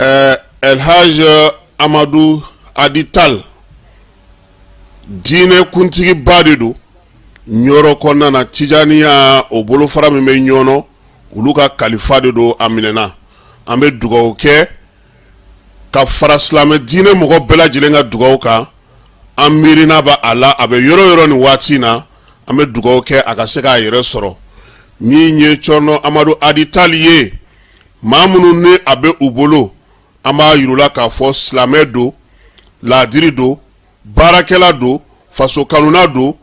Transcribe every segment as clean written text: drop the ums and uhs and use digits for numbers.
El Haj Amadou Adital dine kuntigi badidu nyoro konna na tijaniya o bolo fara mi be nyono ulu ka kalifa de do aminena ambe dugaw ke ka fara slame dine mogo bela jilenga dugaw ka amirina ba ala abe yoro ni watina ambe dugaw ke aka se ka yere soro ni nye chono Amadou Adital ye mamunu ne abe ubolo amba yurula ka fo slame do ladiri do barakela do faso kanuna do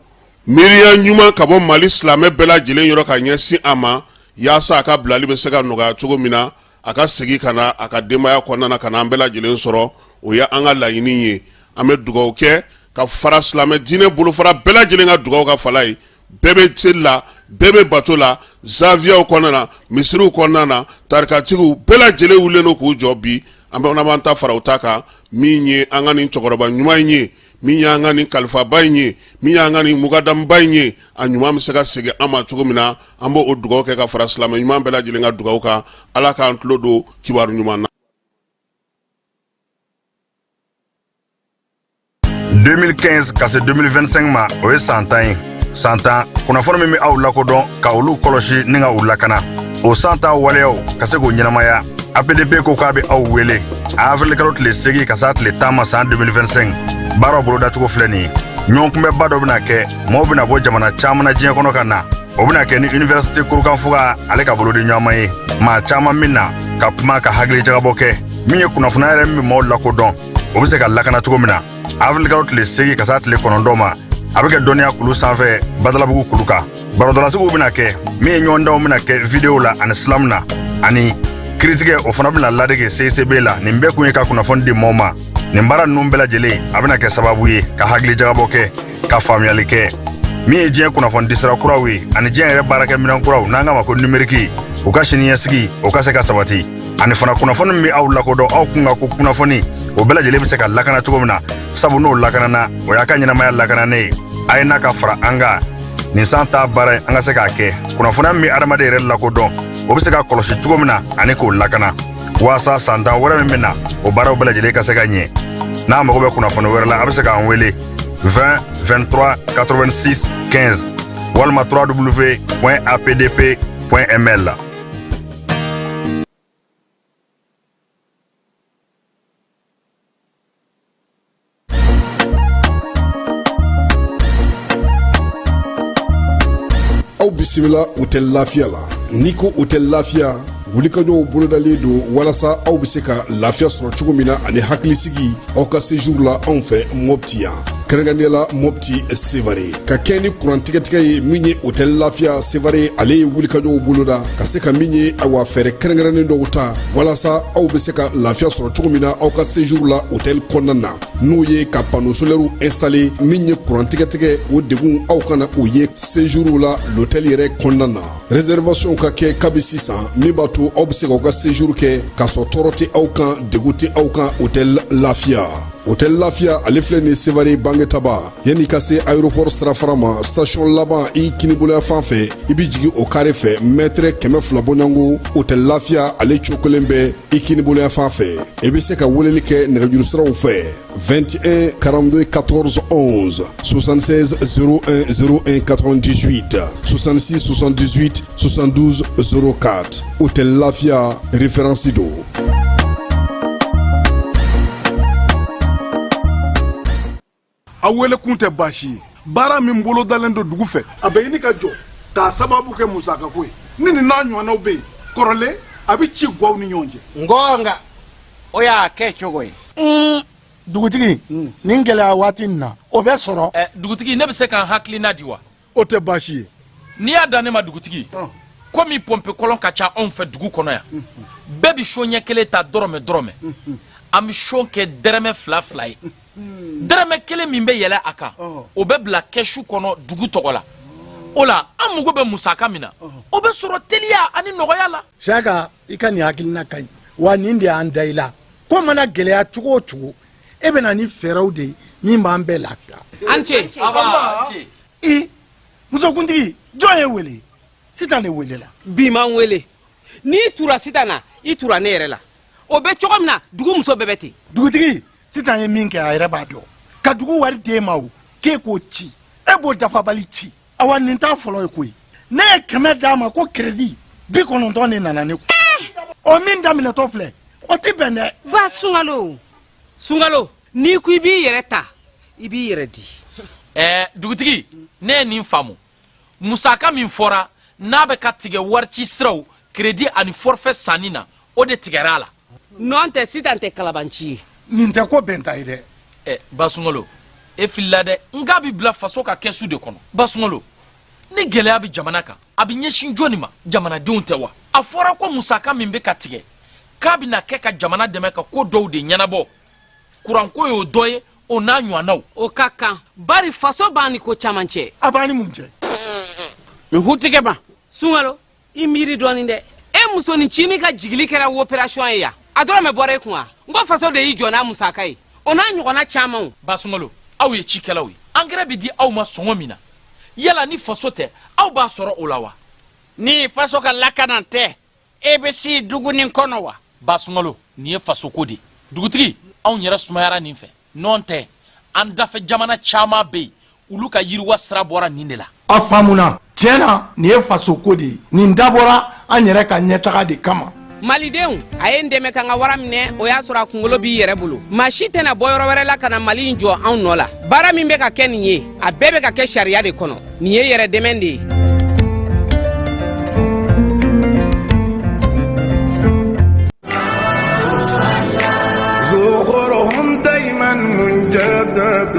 miriya nyuma kabo mali slame bela jilen yoro ka nyesi ama yasa aka blali be se ka noga cogo mina aka segi kana aka demaya konna kana bela jilen soro o ya anga layini ye ame dugaw ke ka fara slame dine bolo fara bela jilen ga dugaw ka falai bebe tilla bebe batola zavia konna misru konna tarkatigu bela jilen wuleno ku jobi ambe ona banta fara utaka minye anga ni chokoroba nyuma nye minya anga ni kalfa baynye minya anga ni mugadam baynye anyuma misega sege ama tugumina ambo odugo ke ka fara slama nyuma bela jilenga dugo ka ala ka antlodo kibaru nyuma na 2015 kase 2025 ma o ye santa kuna fona mi aw lakodon ka olu koloshi ninga ulakana o santa waleo kase go nyanamaya APDP ko kabe aw wele avril kalot le segi kasat le tama san 2025 baro bolo datugo fleni nyon kumbe bado bina ke mo bina bo jamana chamana jien kono kana o bina ke ni university kurukan fuga ale ka bolo di nyamaye ma chama minna ka kuma ka hagli jaga boke minye kuna funa yere mi mo lakodon o bise ka lakana tugo mina avril kalot le segi kasat le konondoma abeke donia kulu sanfɛ badalabugu kuluka barodolasigu bina ke mi nyondaw bina ke video la ani slamna ani critique o fana bina ladege CCB la nimbe kunye ka kunafon di moma nimbara numbela jele abina ke sababu ye ka hagli jagabo ke ka famiyali ke mi je kunafon disra kurawi ani je re baraka minan kuraw nanga ma ko numeriki o ka shiniya sigi o ka se ka sabati ani fana kunafon mi awla ko do aw kunga ko kunafoni o bela jele bi se ka lakana tugo mina sabu no lakana na o ya ka nyina ma lakana ne ayna ka fara anga ni santa bare anga se ka ke kunafona mi adamade re lakodon o bi se ka kolosi tugo mina ani ko lakana wasa santa wara mi mina o bara o bela jele ka se ka nye na ma ko be kunafona wera la abise ka anwele 20 23 86 15 walma www.apdp.ml Au bisimila hotel Lafia la niko hotel Lafia wulikajɔw bolodalen do walasa aw bɛ se ka lafiya sɔrɔ cogo min na ani hakilisigi aw ka séjour la anw fɛ Mopti yan kɛrɛnkɛrɛnnenya la Mopti Sevare ka kɛ ni kurantigɛtigɛ ye min ye hotel Lafia Sevare ale ye wulikajɔw boloda ka se ka min ye awa fɛɛrɛ kɛrɛnkɛrɛnnen dɔw ta walasa aw bɛ se ka lafiya sɔrɔ cogo min na aw ka séjour la hotel kɔnɔna na n'o ye ka panneau solaire installé min ye kurantigɛtigɛ o degun aw kana o ye séjour la l'hôtel yɛrɛ kɔnɔna na réservation ka kɛ kabi sisan min b'a to aw bɛ se k'aw ka séjour kɛ k'a sɔrɔ tɔɔrɔ tɛ aw kan degun tɛ aw kan hotel Lafia. Hotel Lafia ale filɛ nin Sevare bangetaba yanni ka se aéroport sirafara ma station laban i kiniboloya fan fɛ i bi jigi o kare fɛ mètre 200 bɔɲango Hotel Lafia ale cokolen bɛ i kiniboloya fan fɛ i bi se ka weleli kɛ nɛgɛjuru siraw fɛ 21 42 14 11 76 01 01 98 66 78 72 04 Hotel Lafia référence do. Awele kunte bashi bara min bolo dalen do dugu fɛ a bɛ ɲini ka jɔ k'a sababu kɛ musaka ko ye ni nin n'a ɲɔgɔnnaw bɛ yen kɔrɔlen a bɛ ci guwaw ni ɲɔgɔn cɛ. nka o y'a kɛ cogo ye. dugutigi nin gɛlɛya waati in na o bɛ sɔrɔ. dugutigi ne bɛ se k'an hakilina di wa. o tɛ baasi ye. n'i y'a dan ne ma dugutigi komi pɔnpe kɔlɔn ka ca anw fɛ dugu kɔnɔ yan bɛɛ bɛ so ɲɛ kelen ta dɔrɔmɛ dɔrɔmɛ an bɛ so kɛ dɛrɛmɛ 2 ye. dɛrɛmɛ kelen min bɛ yɛlɛ a kan o bɛ bila kɛsu kɔnɔ dugu tɔgɔ la o la an mago bɛ musaka min na o bɛ sɔrɔ teliya ani nɔgɔya la. Saka i ka nin hakilina ka ɲi wa nin de y'an da i la ko mana gɛlɛya cogo o cogo e bɛ na ni fɛɛrɛw de ye min b'an bɛɛ lafiya. an cɛ i musokuntigi jɔn ye wele sitan de wele la. bi m'an wele n'i tura sitan na i tura ne yɛrɛ la o bɛ cogo min na dugu muso bɛɛ bɛ ten. dugutigi sisan ye min kɛ a yɛrɛ b'a dɔn ka dugu wari d'e ma o k'e k'o ci e b'o dafabali ci awa nin t'a fɔlɔ ye koyi ne ye 100 d'a ma ko crédit 90 de nana ne kun o min daminɛtɔ filɛ o tɛ bɛn dɛ. ba Sunkalo n'i ko i b'i yɛrɛ ta i b'i yɛrɛ di. dugutigi ne ye nin faamu musaka min fɔra n'a bɛ ka tigɛ warici siraw crédit ani forfait sanni na o de tigɛra a la. nɔn tɛ sisan tɛ kalabanci ye. nin tɛ ko bɛn ta ye dɛ. ba Sunkalo e filila dɛ nka bi bila faso ka kɛsu de kɔnɔ. ba Sunkalo ni gɛlɛya bɛ jamana kan a bɛ ɲɛsin jɔnni ma jamanadenw tɛ wa. a fɔra ko musaka min bɛ ka tigɛ k'a bɛna kɛ ka jamana dɛmɛ ka ko dɔw de ɲɛnabɔ kuranko y'o dɔ ye o n'a ɲɔgɔnnaw. o ka kan bari faso b'an ni ko caman cɛ. a b'an ni mun cɛ. nin hutigɛ ma. Sunkalo i miiri dɔɔnin dɛ e musonicinin ka jigili kɛra opération ye yan a dɔrɔn bɛ bɔra e kun wa n ko faso de y'i jɔ n'a musaka ye o n'a ɲɔgɔnna camanw. ba Sunkalo aw ye cikɛlaw ye engrais bɛ di aw ma sɔngɔ min na yala ni faso tɛ aw b'a sɔrɔ o la wa. ni faso ka lakana tɛ e bɛ si dugu nin kɔnɔ wa. ba Sunkalo nin ye faso ko de dugutigi anw yɛrɛ sumayara nin fɛ nɔn tɛ an dafɛ jamana caman bɛ yen olu ka yiriwa sira bɔra nin de la. a faamuna tiɲɛ na nin ye faso ko de ye nin dabɔra an yɛrɛ ka ɲɛtaga de kama. malidenw a ye n dɛmɛ ka n ka wara minɛ o y'a sɔrɔ a kunkolo b'i yɛrɛ bolo maa si tɛna bɔ yɔrɔ wɛrɛ la ka na mali in jɔ anw nɔ la baara min bɛ ka kɛ nin ye a bɛɛ bɛ ka kɛ sariya de kɔnɔ nin ye yɛrɛ dɛmɛ de ye. زهورهم دايما منجدد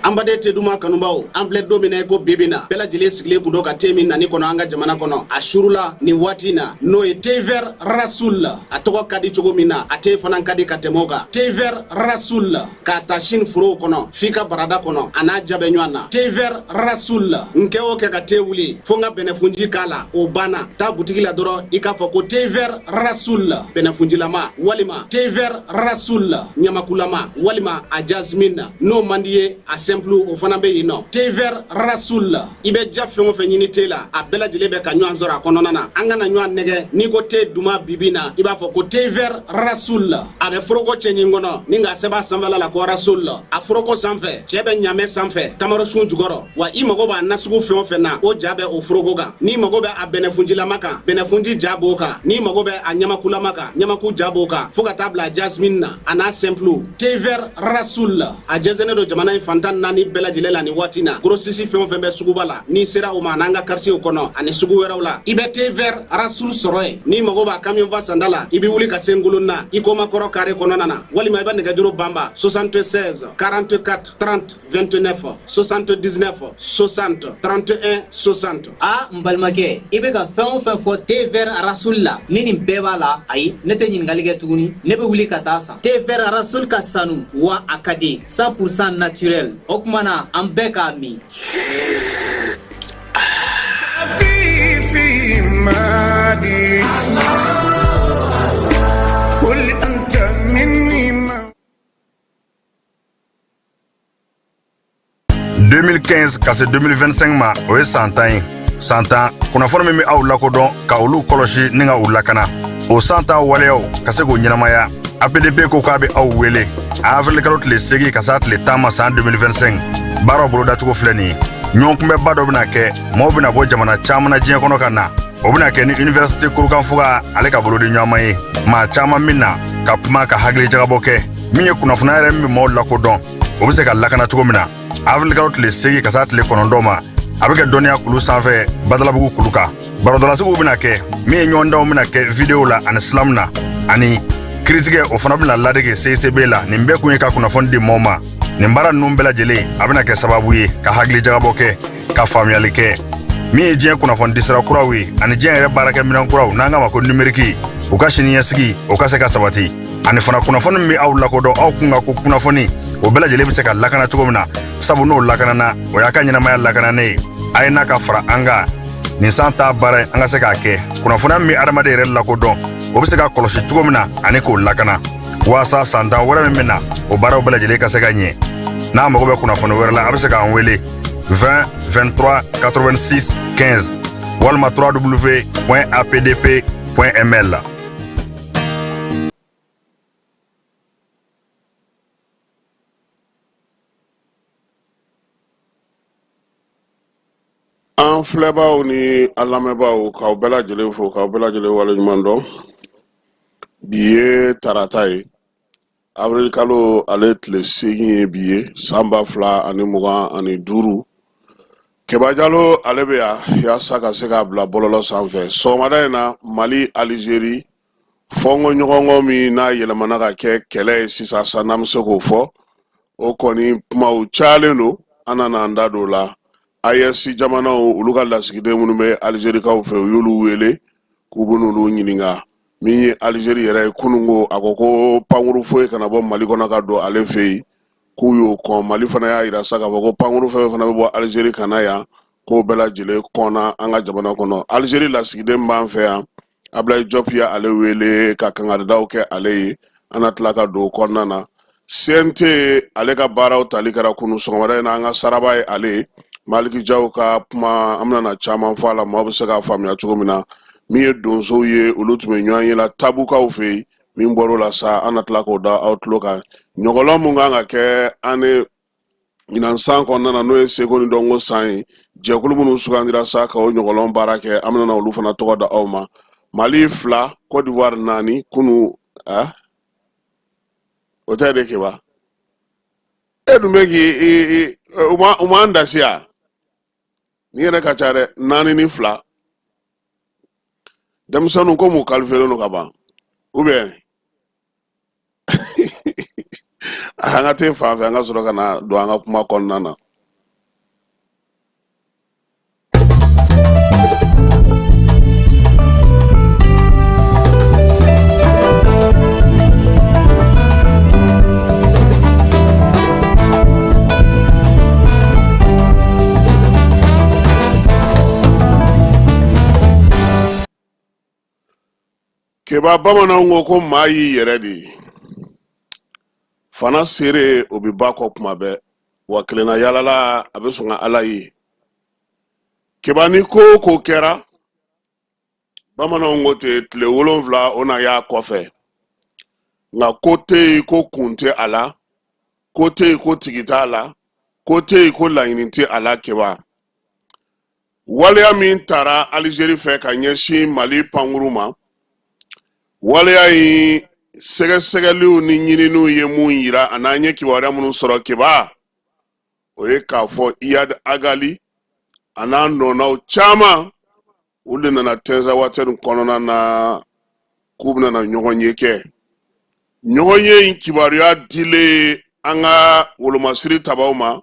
ambade te duma kanubaw an filɛ don min na ko bibi na bɛɛ lajɛlen sigilen kun do ka te min nani kɔnɔ an ka jamana kɔnɔ a surula ni waati na n'o ye te vert rasul a tɔgɔ ka di cogo min na a te fana ka di ka tɛmɛ o kan te vert rasul k'a ta sini forow kɔnɔ f'i ka barada kɔnɔ a n'a ja bɛ ɲɔgɔn na te vert rasul nkɛ o kɛ ka te wuli fo n ka bɛnɛfunji k'a la o banna taa butigi la dɔrɔn i k'a fɔ ko te vert rasul bɛnɛfunjilama walima te vert rasul ɲamakulama walima a jasmine n'o man di ye a o fana bɛ yen nɔ te vert rasul i bɛ ja fɛn o fɛn ɲini te la a bɛɛ lajɛlen bɛ ka ɲɔgɔn sɔrɔ a kɔnɔna na an kana ɲɔgɔn nɛgɛ n'i ko te duma bibi na i b'a fɔ ko te vert rasul a bɛ foroko cɛɲi kɔnɔ ni k'a sɛbɛn a sanfɛla la ko rasul a foroko sanfɛ cɛ bɛ ɲamɛ sanfɛ tamarosun jukɔrɔ wa i mago b'a nasugu fɛn o fɛn na o ja bɛ o foroko kan n'i mago bɛ a bɛnɛfunjilama kan bɛnɛfunji ja b'o kan n'i mago bɛ a ɲamakulama kan ɲamaku ja b'o kan fo ka taa bila jasmine na a n'a simple te vert rasul a jɛnsɛnnen don jamana in fantan naani bɛɛ lajɛlen la ni waati na grossiste fɛn o fɛn bɛ suguba la n'i sera o ma n'an ka quartier kɔnɔ ani sugu wɛrɛw la i bɛ te vert rasul sɔrɔ yen n'i mago b'a camion va sanda la i bɛ wuli ka se ngolon na i ko makɔrɔ carré kɔnɔna na walima i bɛ nɛgɛjuru banba 76 44 30 29 79 60 31 60 a n balimakɛ i bɛ ka fɛn o fɛn fɔ te vert rasul la ni nin bɛɛ b'a la ayi ne tɛ ɲininkali kɛ tuguni ne bɛ wuli ka taa san te vert rasul ka sanu wa a ka di 100% naturel o kuma na an bɛɛ k'a min. في مادي قل أنت مني ما 2015 ka se 2025 ma o ye san tan ye san tan kunnafoni min bɛ aw lakodɔn ka olu kɔlɔsi ni ka u lakana o san tan waleyaw ka se k'o ɲɛnamaya APDP ko k'a bɛ aw wele a avril kalo tile 8 ka s'a tile 10 ma san 2025 baaraw bolodacogo filɛ nin ye ɲɔgɔn kunbɛba dɔ bɛna kɛ maaw bɛna bɔ jamana caman na diɲɛ kɔnɔ ka na o bɛna kɛ ni université kurukanfuga ale ka bolodi ɲɔgɔnma ye maa caman min na ka kuma ka hakili jagabɔ kɛ min ye kunnafoniya yɛrɛ min bɛ maaw lakodɔn o bɛ se ka lakana cogo min na avril kalo tile 8 ka s'a tile 9 ma a bɛ kɛ dɔnniya kulu sanfɛ badalabugu kulu kan barodalasigiw bɛna kɛ min ye ɲɔgɔndanw bɛna kɛ video la ani silamu na ani kiritigɛ o fana bɛna ladege CCB la nin bɛɛ kun ye ka kunnafoni di maaw ma nin baara ninnu bɛɛ lajɛlen a bɛna kɛ sababu ye ka hakili jagabɔ kɛ ka faamuyali kɛ min ye diɲɛ kunnafoni disira kuraw ye ani diɲɛ yɛrɛ baarakɛ minɛn kuraw n'an k'a ma ko numérique u ka siniɲɛsigi o ka se ka sabati ani fana kunnafoni min bɛ aw lakodɔn aw kun ka ko kunnafoni o bɛɛ lajɛlen bɛ se ka lakana cogo min na sabu n'o lakanana o y'a ka ɲɛnamaya lakananen ye a ye n'a ka fara an kan nin san t'a baara ye an ka se k'a kɛ kunnafoniya min bɛ adamaden yɛrɛ lakodɔn o bɛ se ka kɔlɔsi cogo min na ani k'o lakana walasa san tan wɛrɛ min bɛ na o baaraw bɛɛ lajɛlen ka se ka ɲɛ n'a mago bɛ kunnafoni wɛrɛ la a bɛ se k'an wele 20 23 86 15 walma www.apdp.ml. an filɛbaaw ni an lamɛnbaaw k'aw bɛɛ lajɛlen fo k'aw bɛɛ lajɛlen waleɲuman dɔn. Bi ye tarata ye avril kalo ale tile 8 ye bi ye san 2025. Keba Jalo ale bɛ yan yaasa ka se k'a bila bɔlɔlɔ sanfɛ. Sɔgɔmada in na Mali Alizeri fɔnkɔ ɲɔgɔnkɔ min n'a yɛlɛmana ka kɛ kɛlɛ ye sisan sa n'an bɛ se k'o fɔ o kɔni kumaw cayalen don an nana an da don o la. AES jamanaw olu ka lasigiden minnu bɛ Alizerikaw fɛ u y'olu wele k'u bɛn'olu ɲininka min ye Alizeri yɛrɛ ye kununko a ko ko pankuru foyi kana bɔ Mali kɔnɔ ka don ale fɛ yen k'u y'o kɔn. Mali fana y'a yira sa k'a fɔ ko pankuru fɛn fana bɛ bɔ Alizeri kana yan k'o bɛɛ lajɛlen kɔnna an ka jamana kɔnɔ. Alizeri lasigiden b'an fɛ yan Ablaye Diop ye ale wele ka kangaridaw kɛ ale ye an na tila ka don o kɔnɔna na. CNT ale ka baaraw tali kɛra kunu sɔgɔmada in na an ka saraba ye ale ye. Maliki Jaw ka kuma an bɛna caman fɔ a la maaw bɛ se k'a faamuya cogo min na min ye donsow ye olu tun bɛ ɲɔgɔn ye la tabukaw fɛ yen min bɔr'o la sa an na tila k'o da aw tulo kan. Ɲɔgɔnlɔn mun kan ka kɛ an ni ɲinan san kɔnɔna na n'o ye seko ni dɔnko san ye jɛkulu minnu sugandira sa ka o ɲɔgɔnlɔn baara kɛ an bɛna olu fana tɔgɔ da aw ma. Mali 2 Côte d'Ivoire 4 kunu o tɛ de keba e dun bɛ k'i u m'an dasi ya ni yɛrɛ ka ca dɛ 4 ni 2 denmisɛnninw ko m'u kalifelen don ka ban ou bien an ka te fan fɛ an ka sɔrɔ ka na don an ka kuma kɔnɔna na. Keba bamananw ko maa y'i yɛrɛ de ye. Fana sere o bi ba kɔ kuma bɛɛ wa kelenna yalala a bɛ sɔn ka Ala ye. Keba ni ko ko kɛra bamananw ko ten tile 7 o na y'a kɔfɛ nka ko tɛ yen ko kun tɛ a la ko tɛ yen ko tigi t'a la ko tɛ yen ko laɲini tɛ a la Keba. Waleya min taara Alizeri fɛ ka ɲɛsin Mali pankuru ma waleya in sɛgɛsɛgɛliw ni ɲininiw ye mun yira a n'an ye kibaruya minnu sɔrɔ Keba o ye k'a fɔ Iyad Agali a n'a nɔnaw caman olu de nana tɛnza waati nin kɔnɔna na k'u bɛna ɲɔgɔn ye kɛ. Ɲɔgɔn ye in kibaruya dilen an ka wolomasiri tabaw ma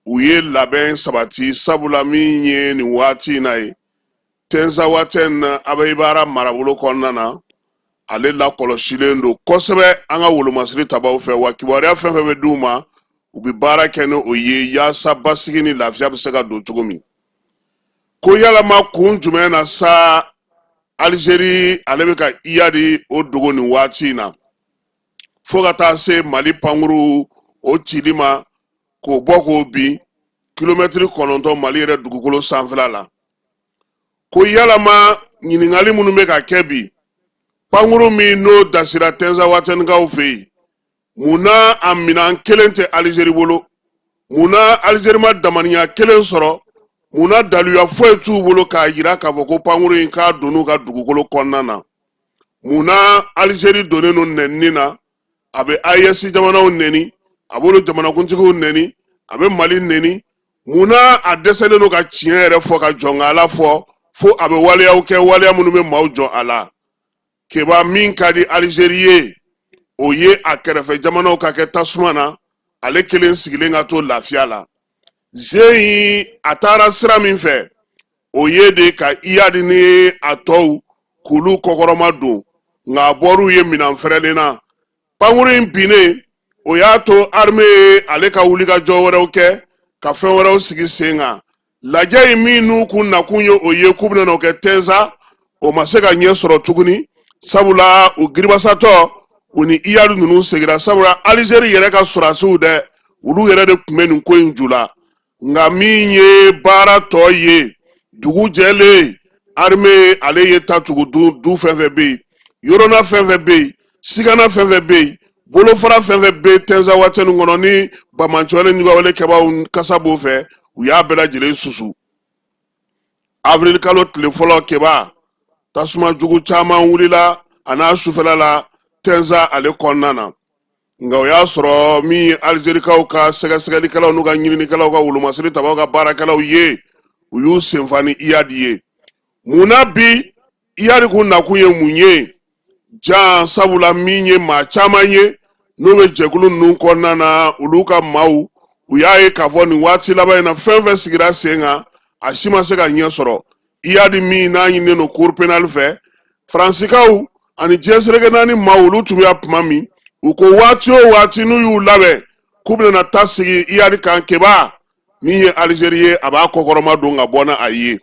u ye labɛn sabati sabula min ye nin waati in na ye tɛnza waati in na Abayibara marabolo kɔnɔna na ale la kɔlɔsilen don kosɛbɛ an ka wolomasiri tabaw fɛ wa kibaruya fɛn fɛn bɛ d'u ma u bɛ baara kɛ ni o ye yaasa basigi ni lafiya bɛ se ka don cogo min. Ko yalama kun jumɛn na sa Alizeri ale bɛ ka Iyadi o dogo nin waati in na fo ka taa se Mali pankuru o cili ma k'o bɔ k'o bin kilomɛtiri 9 Mali yɛrɛ dugukolo sanfɛla la. Ko yalama ɲininkali minnu bɛ ka kɛ bi pankuru min n'o dasira tɛnza waatɛnikaw fɛ yen munna a minɛn kelen tɛ Alizeri bolo munna Alizeri ma damaniya kelen sɔrɔ munna daluya foyi t'u bolo k'a yira k'a fɔ ko pankuru in k'a donn'u ka dugukolo kɔnɔna na munna Alizeri donnen don nɛnini na a bɛ AES jamanaw nɛni a b'olu jamanakuntigiw nɛni a bɛ Mali nɛni munna a dɛsɛlen don ka tiɲɛ yɛrɛ fɔ ka jɔn ka Ala fɔ fo a bɛ waleyaw kɛ waleya minnu bɛ maaw jɔ a la. Keba min ka di Alizeri ye o ye a kɛrɛfɛ jamanaw ka kɛ tasuma na ale kelen sigilen ka to lafiya la. Zeyi a taara sira min fɛ o ye de ka Iyadi ni a tɔw k'olu kɔkɔrɔma don nka a bɔr'u ye minɛn fɛrɛlen na. Pankuru in binnen o y'a to armée ye ale ka wulikajɔ wɛrɛw kɛ ka fɛn wɛrɛw sigi sen kan. Lajɛ in min n'u kun nakun ye o ye k'u bɛna o kɛ tɛnza o ma se ka ɲɛ sɔrɔ tuguni sabula u giribasatɔ u ni Iyadi ninnu segira sabula Alizeri yɛrɛ ka sɔrɔdasiw dɛ olu yɛrɛ de tun bɛ nin ko in ju la nka min ye baara tɔ ye dugu jɛlen armée ale ye ta tugu du fɛn fɛn bɛ yen yorona fɛn fɛn bɛ yen sigana fɛn fɛn bɛ yen bolofara fɛn fɛn bɛ tɛnza waati nin kɔnɔ ni bamancɔle ni ɲɔgɔnwele kɛbaaw kasa b'o fɛ u y'a bɛɛ lajɛlen susu avril kalo tile fɔlɔ kɛba tasuma jugu caman wulila a n'a sufɛla la tɛnza ale kɔnɔna na nka o y'a sɔrɔ min ye alizerikaw ka sɛgɛsɛgɛlikɛlaw n'u ka ɲininikɛlaw ka wolomasiri tabaw ka baarakɛlaw ye u y'u senfa ni iyadi ye munna bi iyadi kun nakun ye mun ye jan sabula min ye maa caman ye n'o bɛ jɛkulu ninnu kɔnɔna na olu ka maaw u y'a ye k'a fɔ nin waati laban in na fɛn fɛn sigira sen kan a si ma se ka ɲɛ sɔrɔ iyadi min n'a ɲininen don cour pénal fɛ faransikaw ani diɲɛseleke naani maaw olu tun bɛ tuma min u ko waati o waati n'u y'u labɛn k'u bɛna taa sigi iyadi kan kɛba min ye alizeri ye a b'a kɔkɔrɔma don ka bɔ na a ye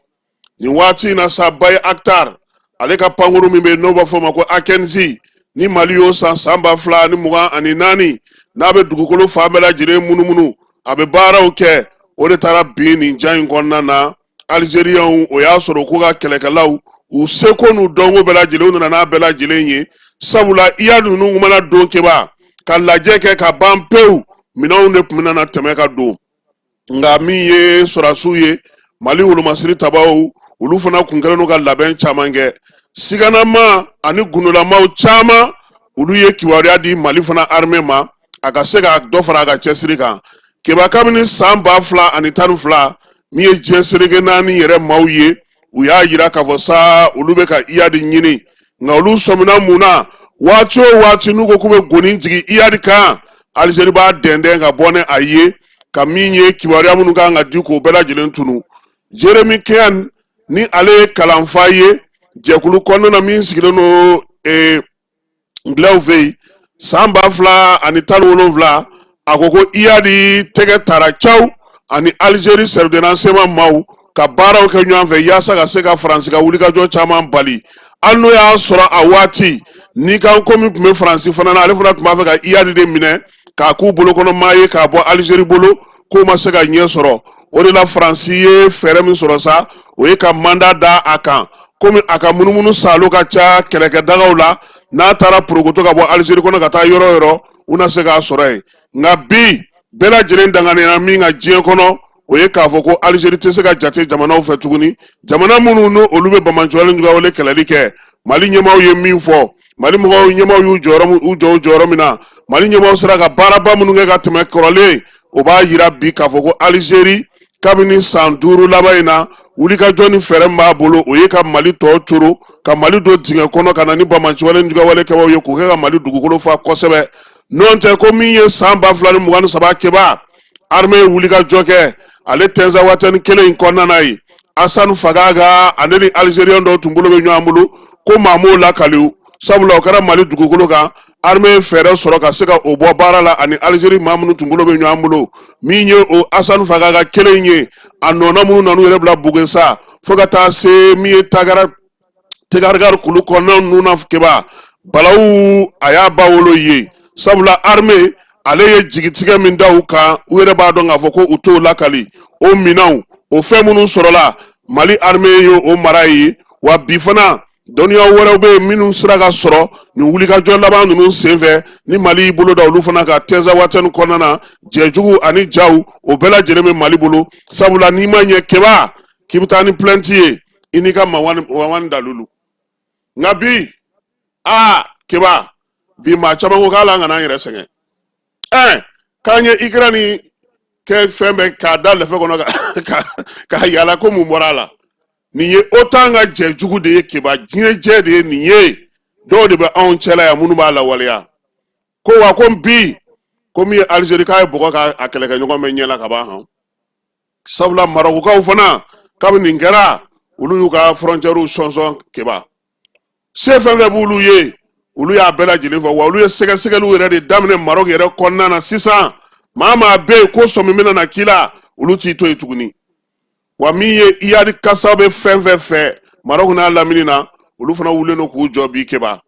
nin waati in na sa Baye Actar ale ka pankuru min bɛ yen n'o b'a fɔ o ma ko Akenzi ni Mali y'o san 2024 n'a bɛ dugukolo fan bɛɛ lajɛlen munumunu a bɛ baaraw kɛ o de taara bin nin ja in kɔnɔna na Algériens o y'a sɔrɔ k'u ka kɛlɛkɛlaw u seko n'u dɔnko bɛɛ lajɛlen u nana n'a bɛɛ lajɛlen ye sabula iyadi ninnu mana don kɛba ka lajɛ kɛ ka ban pewu minɛnw de tun bɛna tɛmɛ ka don nka min ye sɔrɔdasiw ye Mali wolomasiri tabaw olu fana kun kɛlen n'u ka labɛn caman kɛ siganama ani gundolamaw caman olu ye kibaruya di Mali fana armée ma a ka se ka dɔ fara a ka cɛsiri kan kɛba kabini san 2012 min ye diɲɛseleke naani yɛrɛ maaw ye u y'a yira k'a fɔ sa olu bɛ ka iyadi ɲini nka olu sɔmina mun na waati o waati n'u ko k'u bɛ goni jigin iyadi kan Algérie b'a dɛndɛn ka bɔ ni a ye ka min ye kibaruya minnu kan ka di k'o bɛɛ lajɛlen tunu Jeremy Kane ni ale ye kalanfa ye jɛkulu kɔnɔna na min sigilen don Ngilɛw fɛ yen san 2017 a ko ko iyadi tɛgɛ tara caw ani Algérie chef de renseignement maaw ka baaraw kɛ ɲɔgɔn fɛ yaasa ka se ka Faransi ka wulikajɔ caman bali hali n'o y'a sɔrɔ a waati ni kan ko min tun bɛ Faransi fana na ale fana tun b'a fɛ ka iyadi de minɛ k'a k'u bolokɔnɔmaa ye k'a bɔ Algérie bolo k'o ma se ka ɲɛ sɔrɔ o de la Faransi ye fɛɛrɛ min sɔrɔ sa o ye ka mandat da a kan komi a ka munumunu salo ka ca kɛlɛkɛdagaw la n'a taara porokoto ka bɔ Algérie kɔnɔ ka taa yɔrɔ yɔrɔ u na se k'a sɔrɔ yen nka bi bɛɛ lajɛlen danganiyara min ka diɲɛ kɔnɔ o ye k'a fɔ ko Algérie tɛ se ka jate jamanaw fɛ tuguni jamana minnu n'o olu bɛ bamancɔle ɲɔgɔnwele kɛlɛli kɛ Mali ɲɛmaaw ye min fɔ Mali mɔgɔw ɲɛmaaw y'u jɔyɔrɔ min na Mali ɲɛmaaw sera ka baaraba minnu kɛ ka tɛmɛ kɔrɔlen o b'a yira bi k'a fɔ ko Algérie kabini san 5 laban in na wulikajɔ ni fɛɛrɛ min b'a bolo o ye ka Mali tɔ coro ka Mali don dingɛ kɔnɔ ka na ni bamancɔle ɲɔgɔnwele kɛbaaw ye k'o kɛ ka Mali dugukolo fa kosɛbɛ n'o tɛ ko min ye san 2023 kɛba armée ye wulikajɔ kɛ ale tɛnza waati kelen in kɔnɔna na ye Assane Fagaga ale ni Algérien dɔw tun bolo bɛ ɲɔgɔn bolo ko maa m'o lakali sabula o kɛra Mali dugukolo kan armée ye fɛɛrɛ sɔrɔ ka se ka o bɔ baara la ani Algérie maa minnu tun bolo bɛ ɲɔgɔn bolo min ye o Assane Fagaga kelen ye a nɔnɔ minnu nan'u yɛrɛ bila Bugesa fo ka taa se min ye Tegargar kulu kɔnɔna ninnu na kɛba balawu a y'a ba wolo ye sabula armée ale ye jigitigɛ min da u kan u yɛrɛ b'a dɔn k'a fɔ ko u t'o lakali o minɛnw o fɛn minnu sɔrɔla Mali armée ye o mara ye wa bi fana dɔnniya wɛrɛw bɛ yen minnu sera ka sɔrɔ nin wulikajɔ laban ninnu senfɛ ni Mali y'i bolo da olu fana ka tɛnza waati kɔnɔna na jɛjugu ani jaw o bɛɛ lajɛlen bɛ Mali bolo sabula n'i ma ɲɛ kɛba k'i bɛ taa ni plainte ye i n'i ka mawani dalulu nka bi kɛba bi maa caman ko k'ala an kana an yɛrɛ sɛgɛn k'an ye Ukraine kɛ fɛn bɛɛ k'a da lɛfɛ kɔnɔ ka yala ko mun bɔra a la nin ye OTAN ka jɛjugu de ye kɛba diɲɛ jɛ de ye nin ye dɔw de bɛ anw cɛla yan minnu b'a lawaleya ko wa ko bi ko min ye Algérie k'a ye bɔgɔ k'a kɛlɛkɛɲɔgɔn bɛ ɲɛ la ka ban sabula Marokukaw fana kabini nin kɛra olu y'u ka frontières sɔnsɔn kɛba se fɛn fɛn b'olu ye olu y'a bɛɛ lajɛlen fɔ wa olu ye sɛgɛsɛgɛliw yɛrɛ de daminɛ Maroc yɛrɛ kɔnɔna na sisan maa bɛ yen ko sɔmi bɛna na k'i la olu t'i to yen tuguni wa min ye iyadi kasa bɛ fɛn fɛn fɛ Maroc n'a lamini na olu fana wulilen don k'u jɔ bi kɛba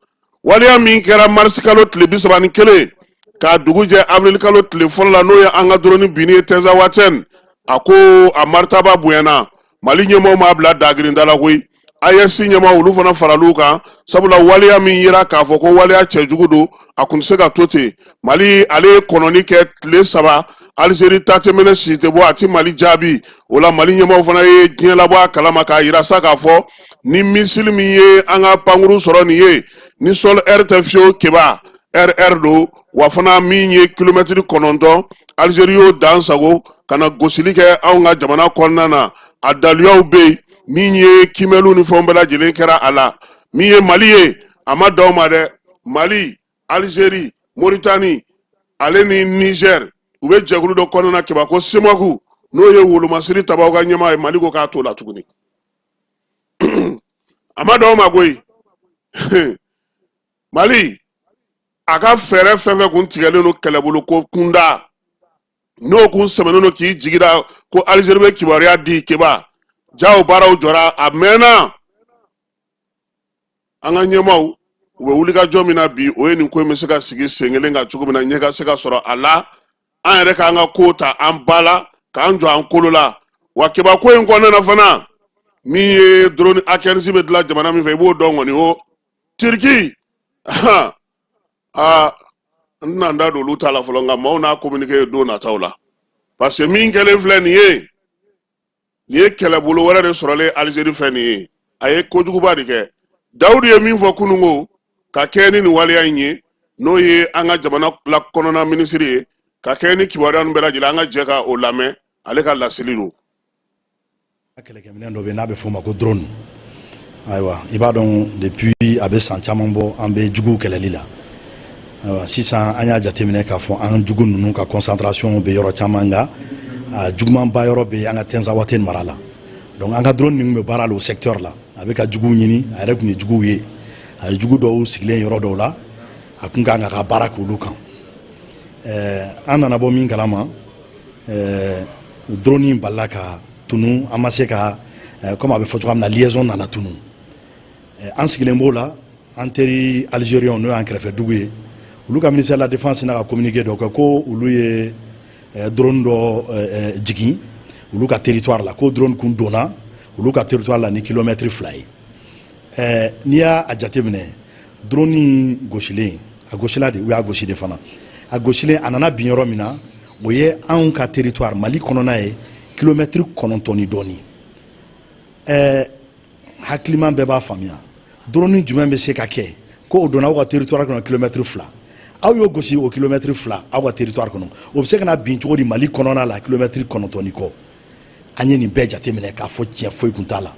waleya min kɛra mars kalo tile 31 k'a dugu jɛ avril kalo tile fɔlɔ la n'o ye an ka drone binni ye tɛnza waati a ko a maritaba bonyana mali ɲɛmaw m'a bila dagirinda la koyi AES ɲɛmaw olu fana faral'u kan sabula waleya min yira k'a fɔ ko waleya cɛjugu don a kun tɛ se ka to ten mali ale ye kɔnɔni kɛ tile 3 Algérie ta tɛmɛnen si tɛ bɔ a ti mali jaabi o la mali ɲɛmaw fana ye diɲɛ labɔ a kalama k'a yira sa k'a fɔ ni misili min ye an ka pankuru sɔrɔ nin ye ni sol air tɛ fiyewu keba RR do wa fana min ye kilomɛtiri 9 Algérie y'o dan sago ka na gosili kɛ anw ka jamana kɔnɔna na a daluyaw bɛ yen min ye kimɛliw ni fɛnw bɛɛ lajɛlen kɛra a la min ye mali ye a ma dan o ma dɛ mali Algérie Mauritanie ale ni Niger u bɛ jɛkulu dɔ kɔnɔna kɛba ko Semaku n'o ye wolomasiri tabaw ka ɲɛmaa ye mali ko k'a to la tuguni a ma dan o ma koyi mali a ka fɛɛrɛ fɛn fɛn kun tigɛlen don kɛlɛbolo ko kunda n'o kun sɛmɛnen don k'i jigida ko Algérie bɛ kibaruya di keba jaw baaraw jɔra a mɛnna an ka ɲɛmaw u bɛ wuli ka jɔ min na bi o ye nin ko in bɛ se ka sigi sen kelen kan cogo min na ɲɛ ka se ka sɔrɔ a la an yɛrɛ k'an ka ko ta an ba la k'an jɔ an kolo la wa keba ko in kɔnɔna fana min ye drone AKNC bɛ dilan jamana min fɛ i b'o dɔn kɔni o Turki n tɛna n da don olu ta la fɔlɔ nka maaw n'a communiqué don nataw la parce que min kɛlen filɛ nin ye kɛlɛbolo wɛrɛ de sɔrɔlen Algérie fɛ nin ye a ye kojuguba de kɛ Dawudu ye min fɔ kunungo ka kɛ ni nin waleya in ye n'o ye an ka jamana la kɔnɔna minisiri ye ka kɛ ni kibaruya ninnu bɛɛ lajɛlen an ka jɛ ka o lamɛn ale ka laseli don kɛlɛkɛminɛn dɔ bɛ n'a bɛ f'o ma ko drone ayiwa i b'a dɔn depuis a bɛ san caman bɔ an bɛ juguw kɛlɛli la ayiwa sisan an y'a jateminɛ k'a fɔ an jugu ninnu ka concentration bɛ yɔrɔ caman nka a jugumanba yɔrɔ bɛ an ka Tinzawatène mara la donc an ka drone ninnu bɛ baara la o secteur la a bɛ ka juguw ɲini a yɛrɛ tun ye juguw ye a ye jugu dɔw sigilen yɔrɔ dɔw la a kun kan ka baara k'olu kan an nana bɔ min kalama drone in balila ka tunu an ma se ka comme a bɛ fɔ cogoya min na liaison nana tunu an sigilen b'o la an teri Algériens n'o y'an kɛrɛfɛ dugu ye olu ka ministère de la défense n'a ka communiqué dɔ kɛ ko olu ye drone dɔ jigin olu ka territoire la ko drone kun donna olu ka territoire la ni kilomètre 2 ye n'i y'a jateminɛ drone in gosilen a gosila de u y'a gosi de fana a gosilen a nana bin yɔrɔ min na o ye anw ka territoire Mali kɔnɔna ye kilomètre 9 ni dɔɔni hakiliman bɛɛ b'a faamuya drone jumɛn bɛ se ka kɛ ko o donna aw ka territoire kɔnɔ kilomètre 2 aw y'o gosi o kilomètre 2 aw ka territoire kɔnɔ o bɛ se ka na bin cogo di Mali kɔnɔna la kilomètre 9 ni kɔ an ye nin bɛɛ jateminɛ k'a fɔ tiɲɛ foyi kun t'a la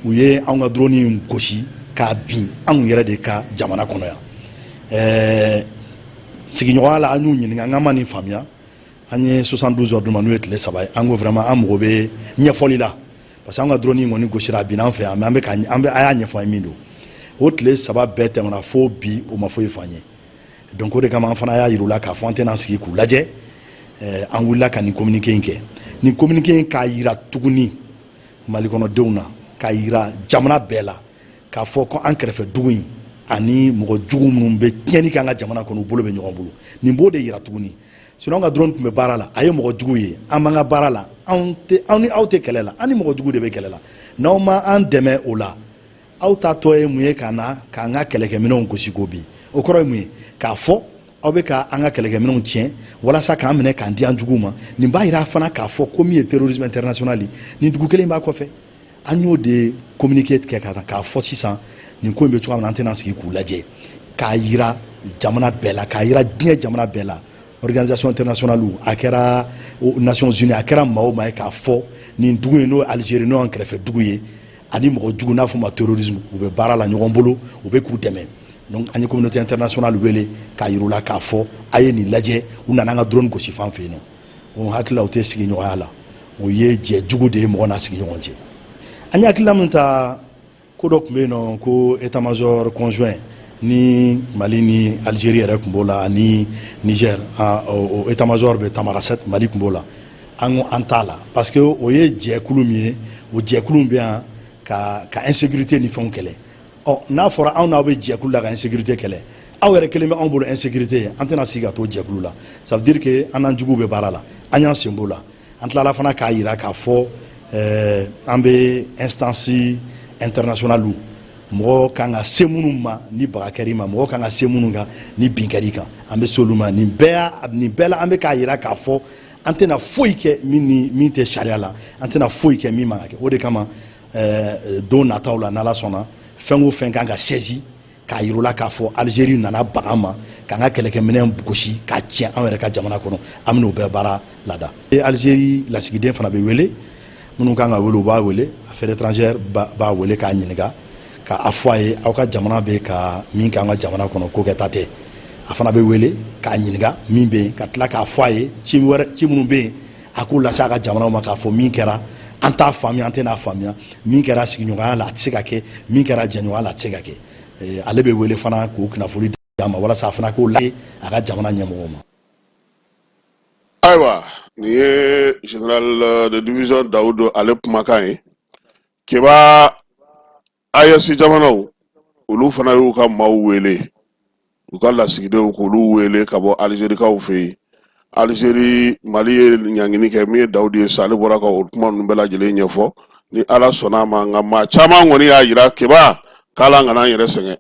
u ye anw ka drone in gosi k'a bin anw yɛrɛ de ka jamana kɔnɔ yan sigiɲɔgɔnya la an y'u ɲininka an ka ma nin faamuya an ye 72 heures d'u ma n'o ye tile 3 ye an ko vraiment an mago bɛ ɲɛfɔli la parce que an ka drone in kɔni gosira a bin an fɛ yan mais an y'a ɲɛfɔ an ye min don o tile 3 bɛɛ tɛmɛna fo bi o ma foyi f'an ye donc o de kama an fana y'a yir'u la k'a fɔ an tɛna sigi k'u lajɛ an wulila ka nin communiqué in kɛ nin communiqué in k'a yira tuguni Mali kɔnɔdenw na k'a yira jamana bɛɛ la k'a fɔ ko an kɛrɛfɛ dugu in ani mɔgɔ jugu minnu bɛ tiɲɛni kɛ an ka jamana kɔnɔ u bolo bɛ ɲɔgɔn bolo nin b'o de yira tuguni sinon an ka drone tun bɛ baara la a ye mɔgɔ jugu ye an b'an ka baara la aw ni aw tɛ kɛlɛ la an ni mɔgɔ jugu de bɛ kɛlɛ la n'aw ma an dɛmɛ o la aw ta tɔ ye mun ye ka na k'an ka kɛlɛkɛminɛnw gosi k'o bin o kɔrɔ ye mun ye k'a fɔ aw bɛ ka an ka kɛlɛkɛminɛnw tiɲɛ walasa k'an minɛ k'an di an juguw ma nin b'a yira fana k'a fɔ ko min ye terrorisme international ye nin dugu kelen b'a kɔfɛ an y'o de communiqué kɛ k'a fɔ sisan nin ko in bɛ cogoya min na an tɛna sigi k'u lajɛ k'a yira jamana bɛɛ la k'a yira diɲɛ jamana bɛɛ la organisation internationale a kɛra Nations Unies a kɛra maa o maa ye k'a fɔ nin dugu in n'o ye Algérie n'o y'an kɛrɛfɛ dugu ye ani mɔgɔ jugu n'a fɔ ma terrorisme u bɛ baara la ɲɔgɔn bolo u bɛ k'u dɛmɛ donc an ye communauté internationale wele k'a yir'u la k'a fɔ a ye nin lajɛ u nana an ka drone gosi fan fɛ yen nɔ o hakili la u tɛ sigi ɲɔgɔnya la o ye jɛ jugu de ye mɔgɔ n'a sigi ɲɔgɔn cɛ an ye hakilila min ta ko dɔ tun bɛ yen nɔ ko état major conjoint ni Mali ni Algérie yɛrɛ tun b'o la ani Niger o état major bɛ Tamarasset Mali tun b'o la an ko an t'a la parce que o ye jɛkulu min ye o jɛkulu bɛ yan ka insécurité ni fɛnw kɛlɛ n'a fɔra anw n'aw bɛ jɛkulu la ka insécurité kɛlɛ aw yɛrɛ kelen bɛ anw bolo insécurité ye an tɛna sigi ka to jɛkulu la ça veut dire que an n'an juguw bɛ baara la an y'an sen b'o la an tilala fana k'a yira k'a fɔ an bɛ instance internationale mɔgɔ kan ka se minnu ma ni baga kɛr'i ma mɔgɔ kan ka se minnu kan ni bin kɛr'i kan an bɛ s'olu ma nin bɛɛ la an bɛ k'a yira k'a fɔ an tɛna foyi kɛ min tɛ sariya la an tɛna foyi kɛ min man ka kɛ o de kama don nataw la n'Ala sɔnna fɛn o fɛn kan ka saisi k'a yir'u la k'a fɔ Algérie nana baga ma k'an ka kɛlɛkɛminɛn gosi k'a tiɲɛ an yɛrɛ ka jamana kɔnɔ an bɛn'o bɛɛ baara lada Algérie lasigiden fana bɛ wele minnu kan ka wele u b'a wele affaires étrangères b'a wele k'a ɲininka k'a fɔ a ye aw ka jamana bɛ ka min kɛ an ka jamana kɔnɔ ko kɛta tɛ a fana bɛ wele k'a ɲininka min bɛ yen ka tila k'a fɔ a ye ci minnu bɛ yen a k'u lase a ka jamanaw ma k'a fɔ min kɛra an t'a faamuya an tɛna faamuya min kɛra sigiɲɔgɔnya la a tɛ se ka kɛ min kɛra jɛɲɔgɔnya la a tɛ se ka kɛ ale bɛ wele fana k'o kunnafoni d'a ma walasa a fana k'o lase a ka jamana ɲɛmɔgɔw ma. Ayiwa nin ye général de division Dawudu ale kumakan ye Keba AES jamanaw olu fana y'u ka maaw wele u ka lasigidenw k'olu wele ka bɔ Algérikaw fɛ yen Algérie Mali ye ɲangini kɛ min ye Dawudu ye sa ale bɔra ka o kuma ninnu bɛɛ lajɛlen ɲɛfɔ ni Ala sɔnna a ma nka maa caman kɔni y'a jira Keba k'ala kana an yɛrɛ sɛgɛn